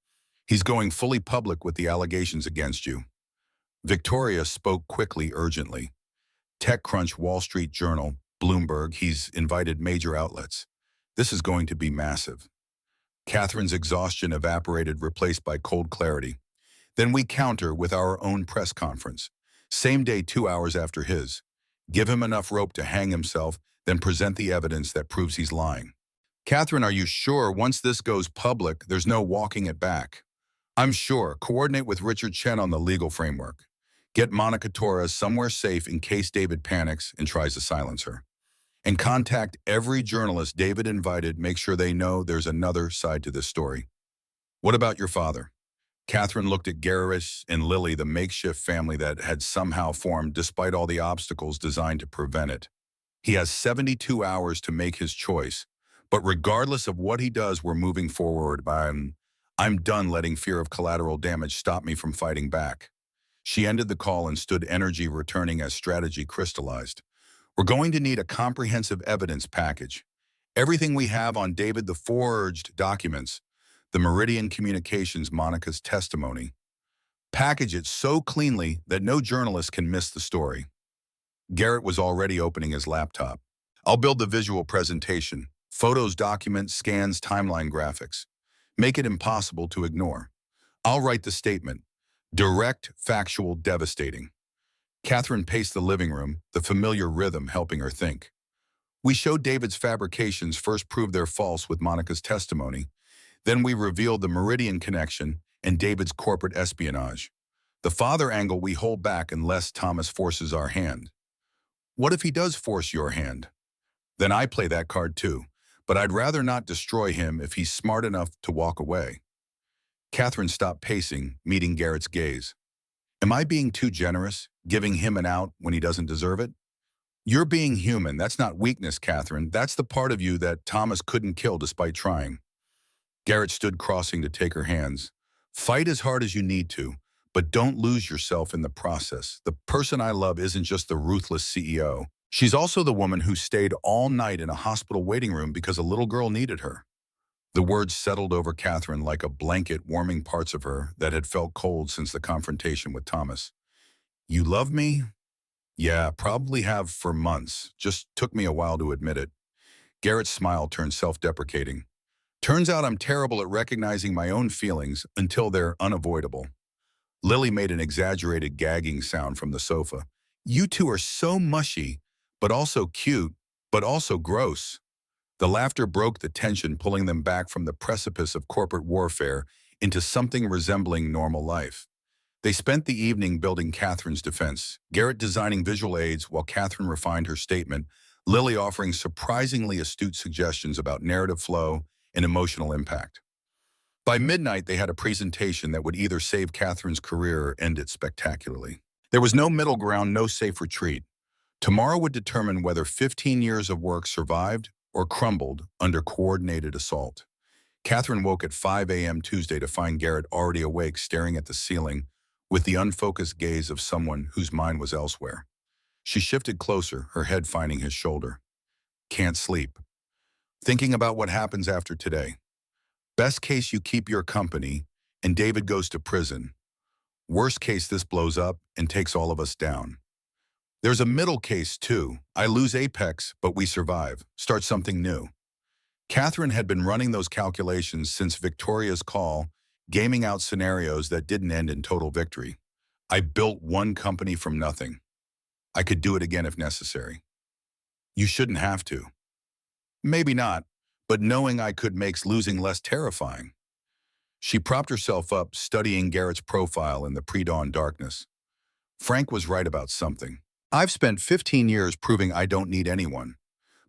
He's going fully public with the allegations against you. Victoria spoke quickly, urgently. TechCrunch, Wall Street Journal, Bloomberg, he's invited major outlets. This is going to be massive. Catherine's exhaustion evaporated, replaced by cold clarity. Then we counter with our own press conference. Same day, 2 hours after his. Give him enough rope to hang himself, then present the evidence that proves he's lying. Catherine, are you sure once this goes public, there's no walking it back? I'm sure. Coordinate with Richard Chen on the legal framework. Get Monica Torres somewhere safe in case David panics and tries to silence her. And contact every journalist David invited, make sure they know there's another side to this story. What about your father? Catherine looked at Garrett and Lily, the makeshift family that had somehow formed despite all the obstacles designed to prevent it. He has 72 hours to make his choice, but regardless of what he does, we're moving forward. I'm done letting fear of collateral damage stop me from fighting back. She ended the call and stood, energy returning as strategy crystallized. We're going to need a comprehensive evidence package. Everything we have on David, the forged documents, the Meridian Communications, Monica's testimony. Package it so cleanly that no journalist can miss the story. Garrett was already opening his laptop. I'll build the visual presentation. Photos, documents, scans, timeline graphics. Make it impossible to ignore. I'll write the statement. Direct, factual, devastating. Catherine paced the living room, the familiar rhythm helping her think. We showed David's fabrications, first proved they're false with Monica's testimony. Then we revealed the Meridian connection and David's corporate espionage. The father angle we hold back unless Thomas forces our hand. What if he does force your hand? Then I play that card too, but I'd rather not destroy him if he's smart enough to walk away. Catherine stopped pacing, meeting Garrett's gaze. Am I being too generous, giving him an out when he doesn't deserve it? You're being human. That's not weakness, Catherine. That's the part of you that Thomas couldn't kill despite trying. Garrett stood, crossing to take her hands. Fight as hard as you need to, but don't lose yourself in the process. The person I love isn't just the ruthless CEO. She's also the woman who stayed all night in a hospital waiting room because a little girl needed her. The words settled over Catherine like a blanket, warming parts of her that had felt cold since the confrontation with Thomas. You love me? Yeah, probably have for months. Just took me a while to admit it. Garrett's smile turned self-deprecating. Turns out I'm terrible at recognizing my own feelings until they're unavoidable. Lily made an exaggerated gagging sound from the sofa. You two are so mushy, but also cute, but also gross. The laughter broke the tension, pulling them back from the precipice of corporate warfare into something resembling normal life. They spent the evening building Catherine's defense, Garrett designing visual aids while Catherine refined her statement, Lily offering surprisingly astute suggestions about narrative flow and emotional impact. By midnight, they had a presentation that would either save Catherine's career or end it spectacularly. There was no middle ground, no safe retreat. Tomorrow would determine whether 15 years of work survived or crumbled under coordinated assault. Catherine woke at 5 a.m. Tuesday to find Garrett already awake, staring at the ceiling with the unfocused gaze of someone whose mind was elsewhere. She shifted closer, her head finding his shoulder. Can't sleep. Thinking about what happens after today. Best case, you keep your company and David goes to prison. Worst case, this blows up and takes all of us down. There's a middle case too. I lose Apex, but we survive. Start something new. Catherine had been running those calculations since Victoria's call, gaming out scenarios that didn't end in total victory. I built one company from nothing. I could do it again if necessary. You shouldn't have to. Maybe not, but knowing I could makes losing less terrifying. She propped herself up, studying Garrett's profile in the pre-dawn darkness. Frank was right about something. I've spent 15 years proving I don't need anyone.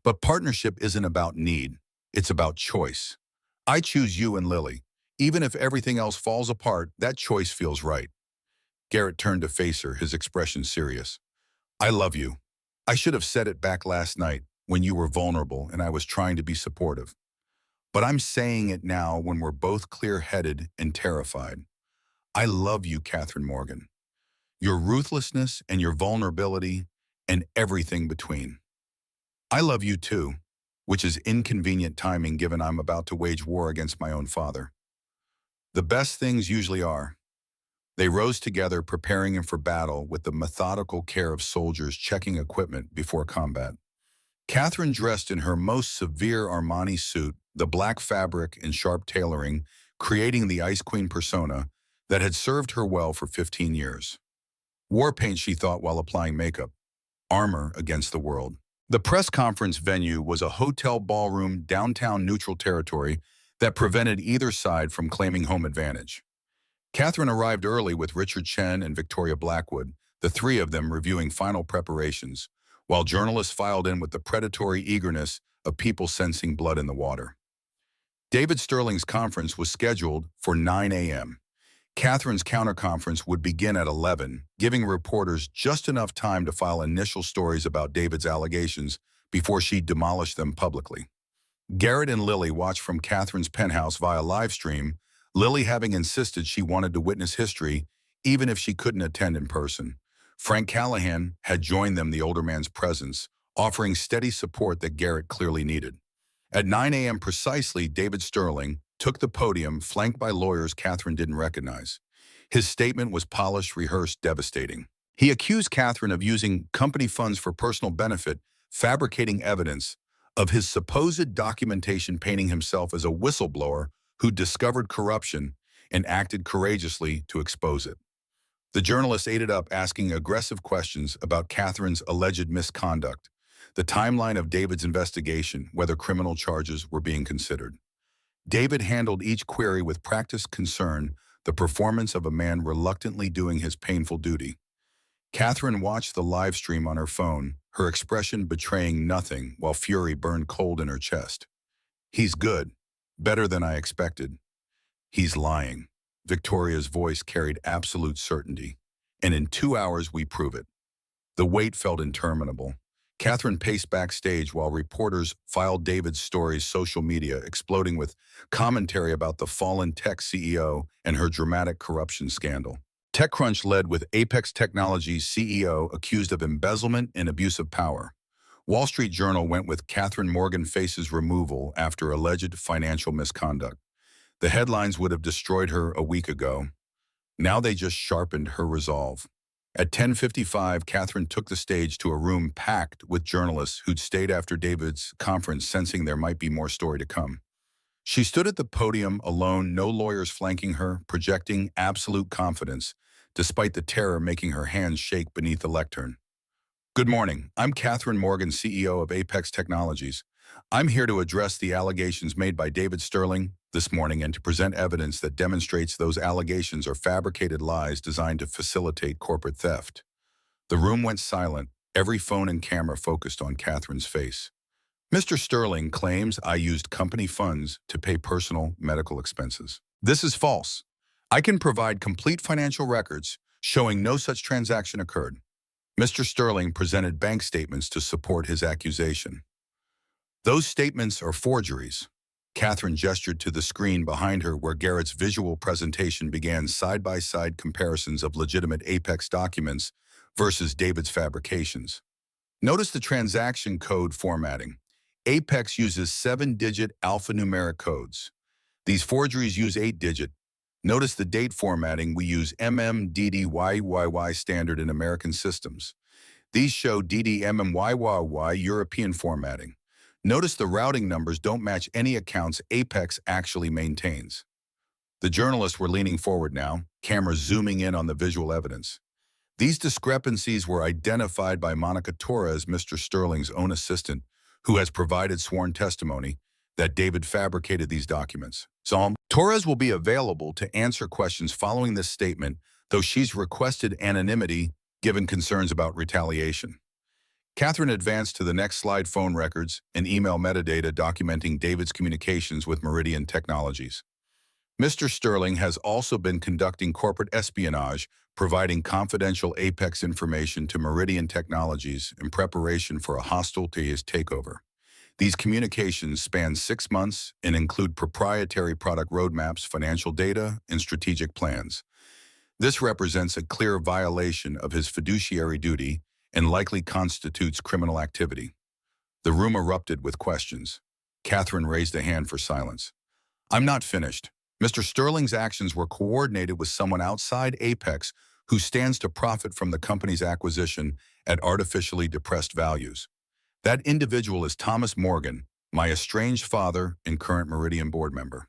But partnership isn't about need. It's about choice. I choose you and Lily. Even if everything else falls apart, that choice feels right. Garrett turned to face her, his expression serious. I love you. I should have said it back last night when you were vulnerable and I was trying to be supportive. But I'm saying it now when we're both clear-headed and terrified. I love you, Catherine Morgan. Your ruthlessness and your vulnerability and everything between. I love you too, which is inconvenient timing given I'm about to wage war against my own father. The best things usually are. They rose together, preparing him for battle with the methodical care of soldiers checking equipment before combat. Catherine dressed in her most severe Armani suit, the black fabric and sharp tailoring, creating the Ice Queen persona that had served her well for 15 years. War paint, she thought while applying makeup. Armor against the world. The press conference venue was a hotel ballroom downtown neutral territory that prevented either side from claiming home advantage. Catherine arrived early with Richard Chen and Victoria Blackwood, the three of them reviewing final preparations, while journalists filed in with the predatory eagerness of people sensing blood in the water. David Sterling's conference was scheduled for 9 a.m. Catherine's counterconference would begin at 11, giving reporters just enough time to file initial stories about David's allegations before she demolished them publicly. Garrett and Lily watched from Catherine's penthouse via live stream, Lily having insisted she wanted to witness history, even if she couldn't attend in person. Frank Callahan had joined them, the older man's presence, offering steady support that Garrett clearly needed. At 9 a.m. precisely, David Sterling took the podium, flanked by lawyers Catherine didn't recognize. His statement was polished, rehearsed, devastating. He accused Catherine of using company funds for personal benefit, fabricating evidence of his supposed documentation, painting himself as a whistleblower who discovered corruption and acted courageously to expose it. The journalists ate it up, asking aggressive questions about Catherine's alleged misconduct, the timeline of David's investigation, whether criminal charges were being considered. David handled each query with practiced concern, the performance of a man reluctantly doing his painful duty. Catherine watched the live stream on her phone, her expression betraying nothing while fury burned cold in her chest. He's good. Better than I expected. He's lying. Victoria's voice carried absolute certainty. And in 2 hours we prove it. The wait felt interminable. Catherine paced backstage while reporters filed David's stories, social media exploding with commentary about the fallen tech CEO and her dramatic corruption scandal. TechCrunch led with Apex Technologies CEO accused of embezzlement and abuse of power. Wall Street Journal went with Catherine Morgan faces removal after alleged financial misconduct. The headlines would have destroyed her a week ago. Now they just sharpened her resolve. At 10:55, Catherine took the stage to a room packed with journalists who'd stayed after David's conference, sensing there might be more story to come. She stood at the podium alone, no lawyers flanking her, projecting absolute confidence, despite the terror making her hands shake beneath the lectern. Good morning. I'm Catherine Morgan, CEO of Apex Technologies. I'm here to address the allegations made by David Sterling this morning and to present evidence that demonstrates those allegations are fabricated lies designed to facilitate corporate theft. The room went silent, every phone and camera focused on Catherine's face. Mr. Sterling claims I used company funds to pay personal medical expenses. This is false. I can provide complete financial records showing no such transaction occurred. Mr. Sterling presented bank statements to support his accusation. Those statements are forgeries. Catherine gestured to the screen behind her where Garrett's visual presentation began side-by-side comparisons of legitimate Apex documents versus David's fabrications. Notice the transaction code formatting. Apex uses 7-digit alphanumeric codes. These forgeries use 8-digit. Notice the date formatting. We use MMDDYYY standard in American systems. These show DDMMYYY European formatting. Notice the routing numbers don't match any accounts Apex actually maintains. The journalists were leaning forward now, cameras zooming in on the visual evidence. These discrepancies were identified by Monica Torres, Mr. Sterling's own assistant, who has provided sworn testimony that David fabricated these documents. Torres will be available to answer questions following this statement, though she's requested anonymity given concerns about retaliation. Catherine advanced to the next slide: phone records and email metadata documenting David's communications with Meridian Technologies. Mr. Sterling has also been conducting corporate espionage, providing confidential Apex information to Meridian Technologies in preparation for a hostile takeover. These communications span 6 months and include proprietary product roadmaps, financial data, and strategic plans. This represents a clear violation of his fiduciary duty and likely constitutes criminal activity. The room erupted with questions. Catherine raised a hand for silence. I'm not finished. Mr. Sterling's actions were coordinated with someone outside Apex who stands to profit from the company's acquisition at artificially depressed values. That individual is Thomas Morgan, my estranged father and current Meridian board member.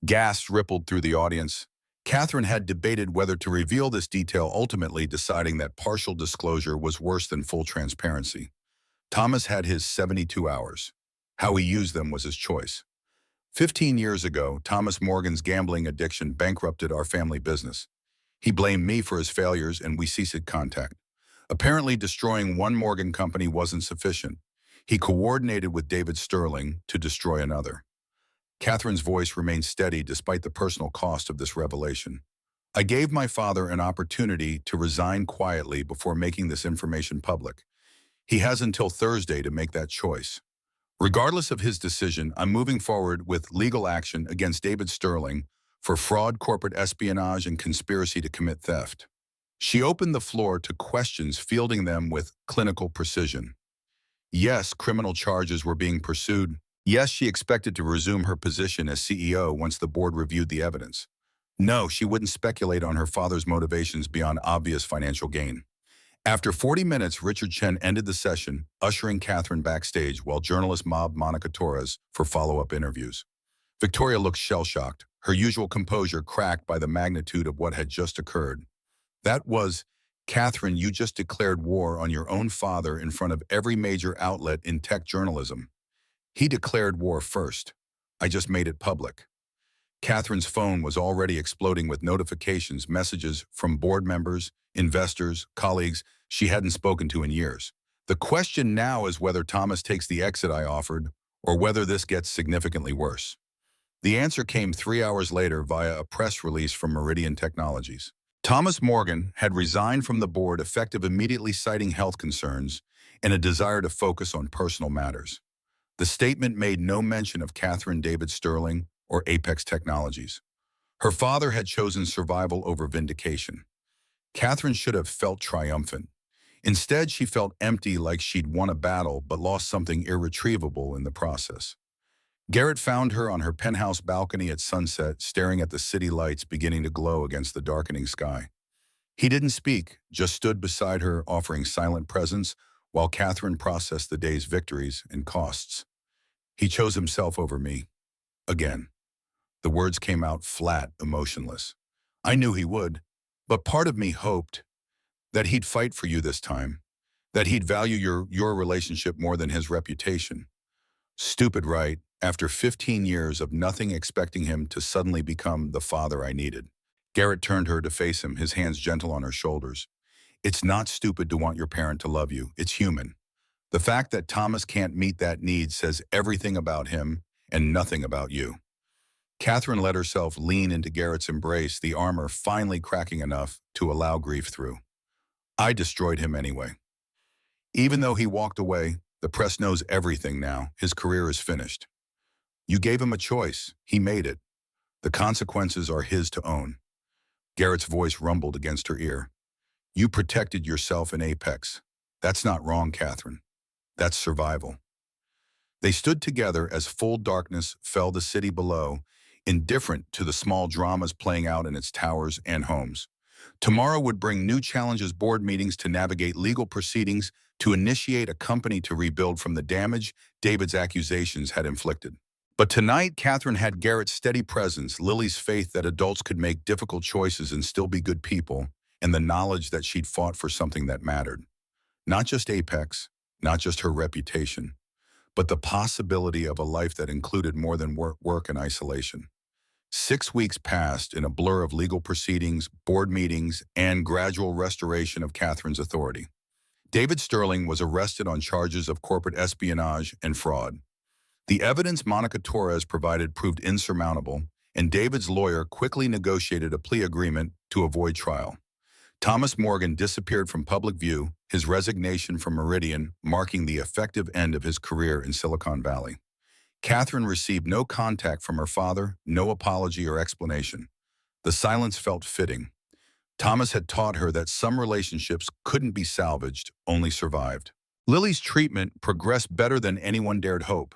Gasps rippled through the audience. Catherine had debated whether to reveal this detail, ultimately deciding that partial disclosure was worse than full transparency. Thomas had his 72 hours. How he used them was his choice. 15 years ago, Thomas Morgan's gambling addiction bankrupted our family business. He blamed me for his failures and we ceased contact. Apparently, destroying one Morgan company wasn't sufficient. He coordinated with David Sterling to destroy another. Catherine's voice remained steady despite the personal cost of this revelation. I gave my father an opportunity to resign quietly before making this information public. He has until Thursday to make that choice. Regardless of his decision, I'm moving forward with legal action against David Sterling for fraud, corporate espionage, and conspiracy to commit theft. She opened the floor to questions, fielding them with clinical precision. Yes, criminal charges were being pursued. Yes, she expected to resume her position as CEO once the board reviewed the evidence. No, she wouldn't speculate on her father's motivations beyond obvious financial gain. After 40 minutes, Richard Chen ended the session, ushering Catherine backstage while journalists mobbed Monica Torres for follow-up interviews. Victoria looked shell-shocked, her usual composure cracked by the magnitude of what had just occurred. That was, Catherine, you just declared war on your own father in front of every major outlet in tech journalism. He declared war first. I just made it public. Catherine's phone was already exploding with notifications, messages from board members, investors, colleagues she hadn't spoken to in years. The question now is whether Thomas takes the exit I offered or whether this gets significantly worse. The answer came 3 hours later via a press release from Meridian Technologies. Thomas Morgan had resigned from the board effective immediately, citing health concerns and a desire to focus on personal matters. The statement made no mention of Catherine, David Sterling, or Apex Technologies. Her father had chosen survival over vindication. Catherine should have felt triumphant. Instead, she felt empty, like she'd won a battle but lost something irretrievable in the process. Garrett found her on her penthouse balcony at sunset, staring at the city lights beginning to glow against the darkening sky. He didn't speak, just stood beside her, offering silent presence while Catherine processed the day's victories and costs. He chose himself over me. Again. The words came out flat, emotionless. I knew he would, but part of me hoped that he'd fight for you this time, that he'd value your relationship more than his reputation. Stupid, right? After 15 years of nothing, expecting him to suddenly become the father I needed. Garrett turned her to face him, his hands gentle on her shoulders. It's not stupid to want your parent to love you. It's human. The fact that Thomas can't meet that need says everything about him and nothing about you. Catherine let herself lean into Garrett's embrace, the armor finally cracking enough to allow grief through. I destroyed him anyway. Even though he walked away, the press knows everything now. His career is finished. You gave him a choice. He made it. The consequences are his to own. Garrett's voice rumbled against her ear. You protected yourself in Apex. That's not wrong, Catherine. That's survival. They stood together as full darkness fell the city below, indifferent to the small dramas playing out in its towers and homes. Tomorrow would bring new challenges, board meetings to navigate, legal proceedings to initiate, a company to rebuild from the damage David's accusations had inflicted. But tonight, Catherine had Garrett's steady presence, Lily's faith that adults could make difficult choices and still be good people, and the knowledge that she'd fought for something that mattered. Not just Apex, not just her reputation, but the possibility of a life that included more than work and isolation. 6 weeks passed in a blur of legal proceedings, board meetings, and gradual restoration of Catherine's authority. David Sterling was arrested on charges of corporate espionage and fraud. The evidence Monica Torres provided proved insurmountable, and David's lawyer quickly negotiated a plea agreement to avoid trial. Thomas Morgan disappeared from public view, his resignation from Meridian marking the effective end of his career in Silicon Valley. Catherine received no contact from her father, no apology or explanation. The silence felt fitting. Thomas had taught her that some relationships couldn't be salvaged, only survived. Lily's treatment progressed better than anyone dared hope.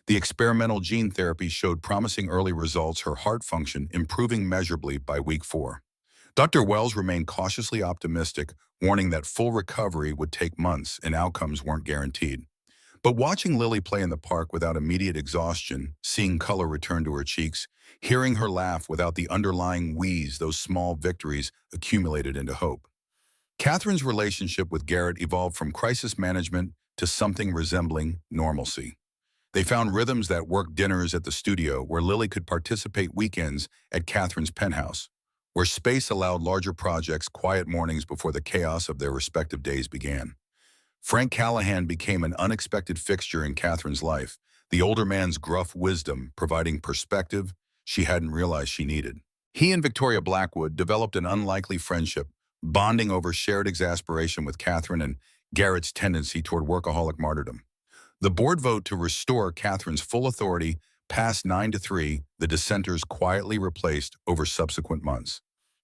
The experimental gene therapy showed promising early results, her heart function improving measurably by week 4. Dr. Wells remained cautiously optimistic, warning that full recovery would take months and outcomes weren't guaranteed. But watching Lily play in the park without immediate exhaustion, seeing color return to her cheeks, hearing her laugh without the underlying wheeze, those small victories accumulated into hope. Catherine's relationship with Garrett evolved from crisis management to something resembling normalcy. They found rhythms that worked: dinners at the studio, where Lily could participate, weekends at Catherine's penthouse, where space allowed larger projects, quiet mornings before the chaos of their respective days began. Frank Callahan became an unexpected fixture in Catherine's life, the older man's gruff wisdom providing perspective she hadn't realized she needed. He and Victoria Blackwood developed an unlikely friendship, bonding over shared exasperation with Catherine and Garrett's tendency toward workaholic martyrdom. The board vote to restore Catherine's full authority passed 9-3, the dissenters quietly replaced over subsequent months.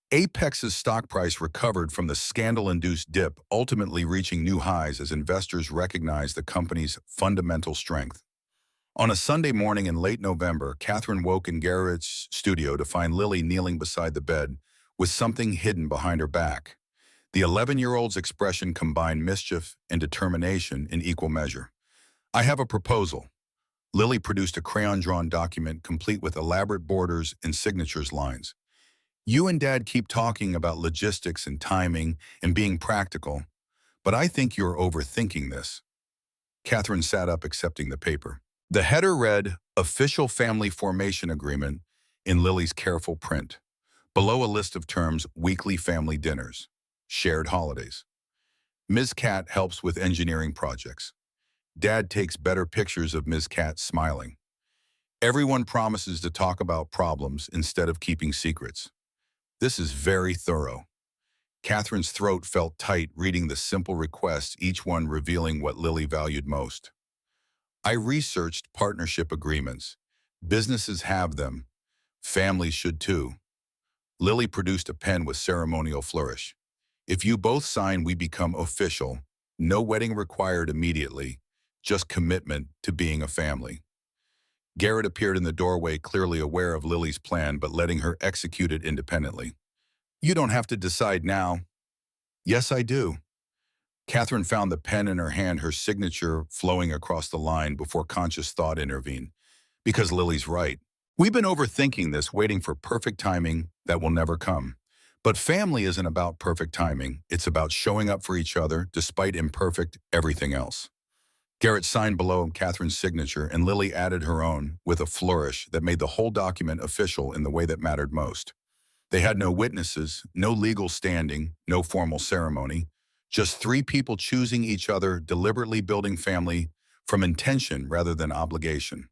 Apex's stock price recovered from the scandal-induced dip, ultimately reaching new highs as investors recognized the company's fundamental strength. On a Sunday morning in late November, Catherine woke in Garrett's studio to find Lily kneeling beside the bed with something hidden behind her back. The 11-year-old's expression combined mischief and determination in equal measure. "I have a proposal." Lily produced a crayon-drawn document complete with elaborate borders and signatures lines. "You and Dad keep talking about logistics and timing and being practical, but I think you're overthinking this." Catherine sat up, accepting the paper. The header read, "Official Family Formation Agreement," in Lily's careful print. Below a list of terms: weekly family dinners, shared holidays. Ms. Cat helps with engineering projects. Dad takes better pictures of Ms. Cat smiling. Everyone promises to talk about problems instead of keeping secrets. This is very thorough. Catherine's throat felt tight reading the simple requests, each one revealing what Lily valued most. "I researched partnership agreements. Businesses have them. Families should too." Lily produced a pen with ceremonial flourish. "If you both sign, we become official. No wedding required immediately, just commitment to being a family." Garrett appeared in the doorway, clearly aware of Lily's plan, but letting her execute it independently. "You don't have to decide now." "Yes, I do." Catherine found the pen in her hand, her signature flowing across the line before conscious thought intervened. "Because Lily's right. We've been overthinking this, waiting for perfect timing that will never come. But family isn't about perfect timing. It's about showing up for each other despite imperfect everything else." Garrett signed below Catherine's signature, and Lily added her own with a flourish that made the whole document official in the way that mattered most. They had no witnesses, no legal standing, no formal ceremony, just 3 people choosing each other, deliberately building family from intention rather than obligation.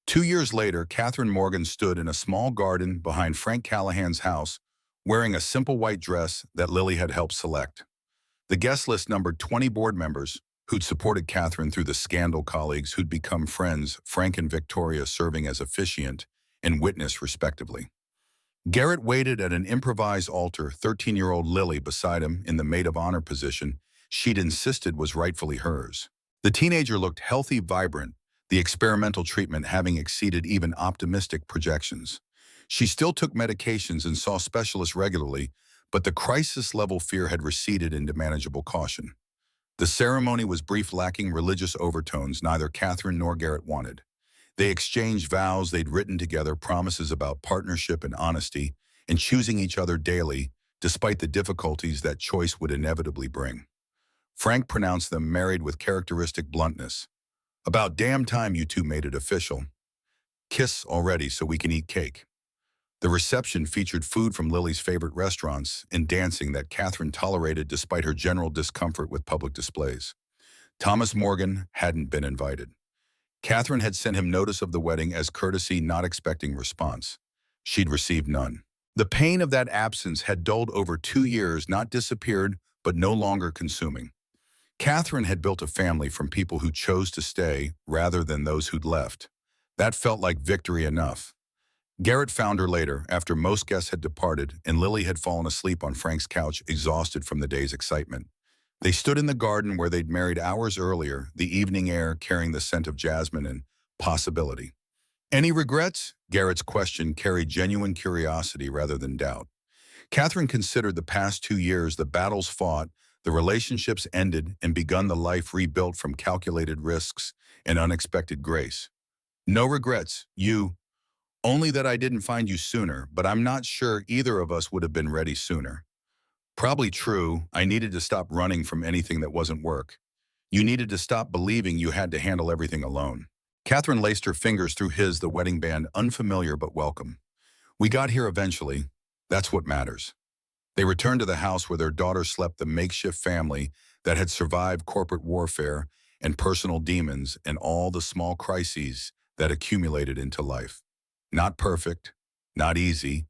2 years later, Catherine Morgan stood in a small garden behind Frank Callahan's house, wearing a simple white dress that Lily had helped select. The guest list numbered 20 board members who'd supported Catherine through the scandal, colleagues who'd become friends, Frank and Victoria serving as officiant and witness respectively. Garrett waited at an improvised altar, 13-year-old Lily beside him in the maid of honor position she'd insisted was rightfully hers. The teenager looked healthy, vibrant, the experimental treatment having exceeded even optimistic projections. She still took medications and saw specialists regularly, but the crisis-level fear had receded into manageable caution. The ceremony was brief, lacking religious overtones neither Catherine nor Garrett wanted. They exchanged vows they'd written together, promises about partnership and honesty, and choosing each other daily, despite the difficulties that choice would inevitably bring. Frank pronounced them married with characteristic bluntness. "About damn time you two made it official. Kiss already so we can eat cake." The reception featured food from Lily's favorite restaurants and dancing that Catherine tolerated despite her general discomfort with public displays. Thomas Morgan hadn't been invited. Catherine had sent him notice of the wedding as courtesy, not expecting response. She'd received none. The pain of that absence had dulled over 2 years, not disappeared, but no longer consuming. Catherine had built a family from people who chose to stay rather than those who'd left. That felt like victory enough. Garrett found her later, after most guests had departed and Lily had fallen asleep on Frank's couch, exhausted from the day's excitement. They stood in the garden where they'd married hours earlier, the evening air carrying the scent of jasmine and possibility. "Any regrets?" Garrett's question carried genuine curiosity rather than doubt. Catherine considered the past 2 years, the battles fought, the relationships ended, and begun the life rebuilt from calculated risks and unexpected grace. "No regrets. Only that I didn't find you sooner, but I'm not sure either of us would have been ready sooner." "Probably true. I needed to stop running from anything that wasn't work. You needed to stop believing you had to handle everything alone." Catherine laced her fingers through his, the wedding band unfamiliar but welcome. "We got here eventually. That's what matters." They returned to the house where their daughter slept, the makeshift family that had survived corporate warfare and personal demons and all the small crises that accumulated into life. Not perfect, not easy,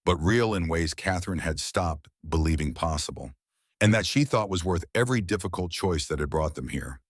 but real in ways Catherine had stopped believing possible, and that she thought was worth every difficult choice that had brought them here.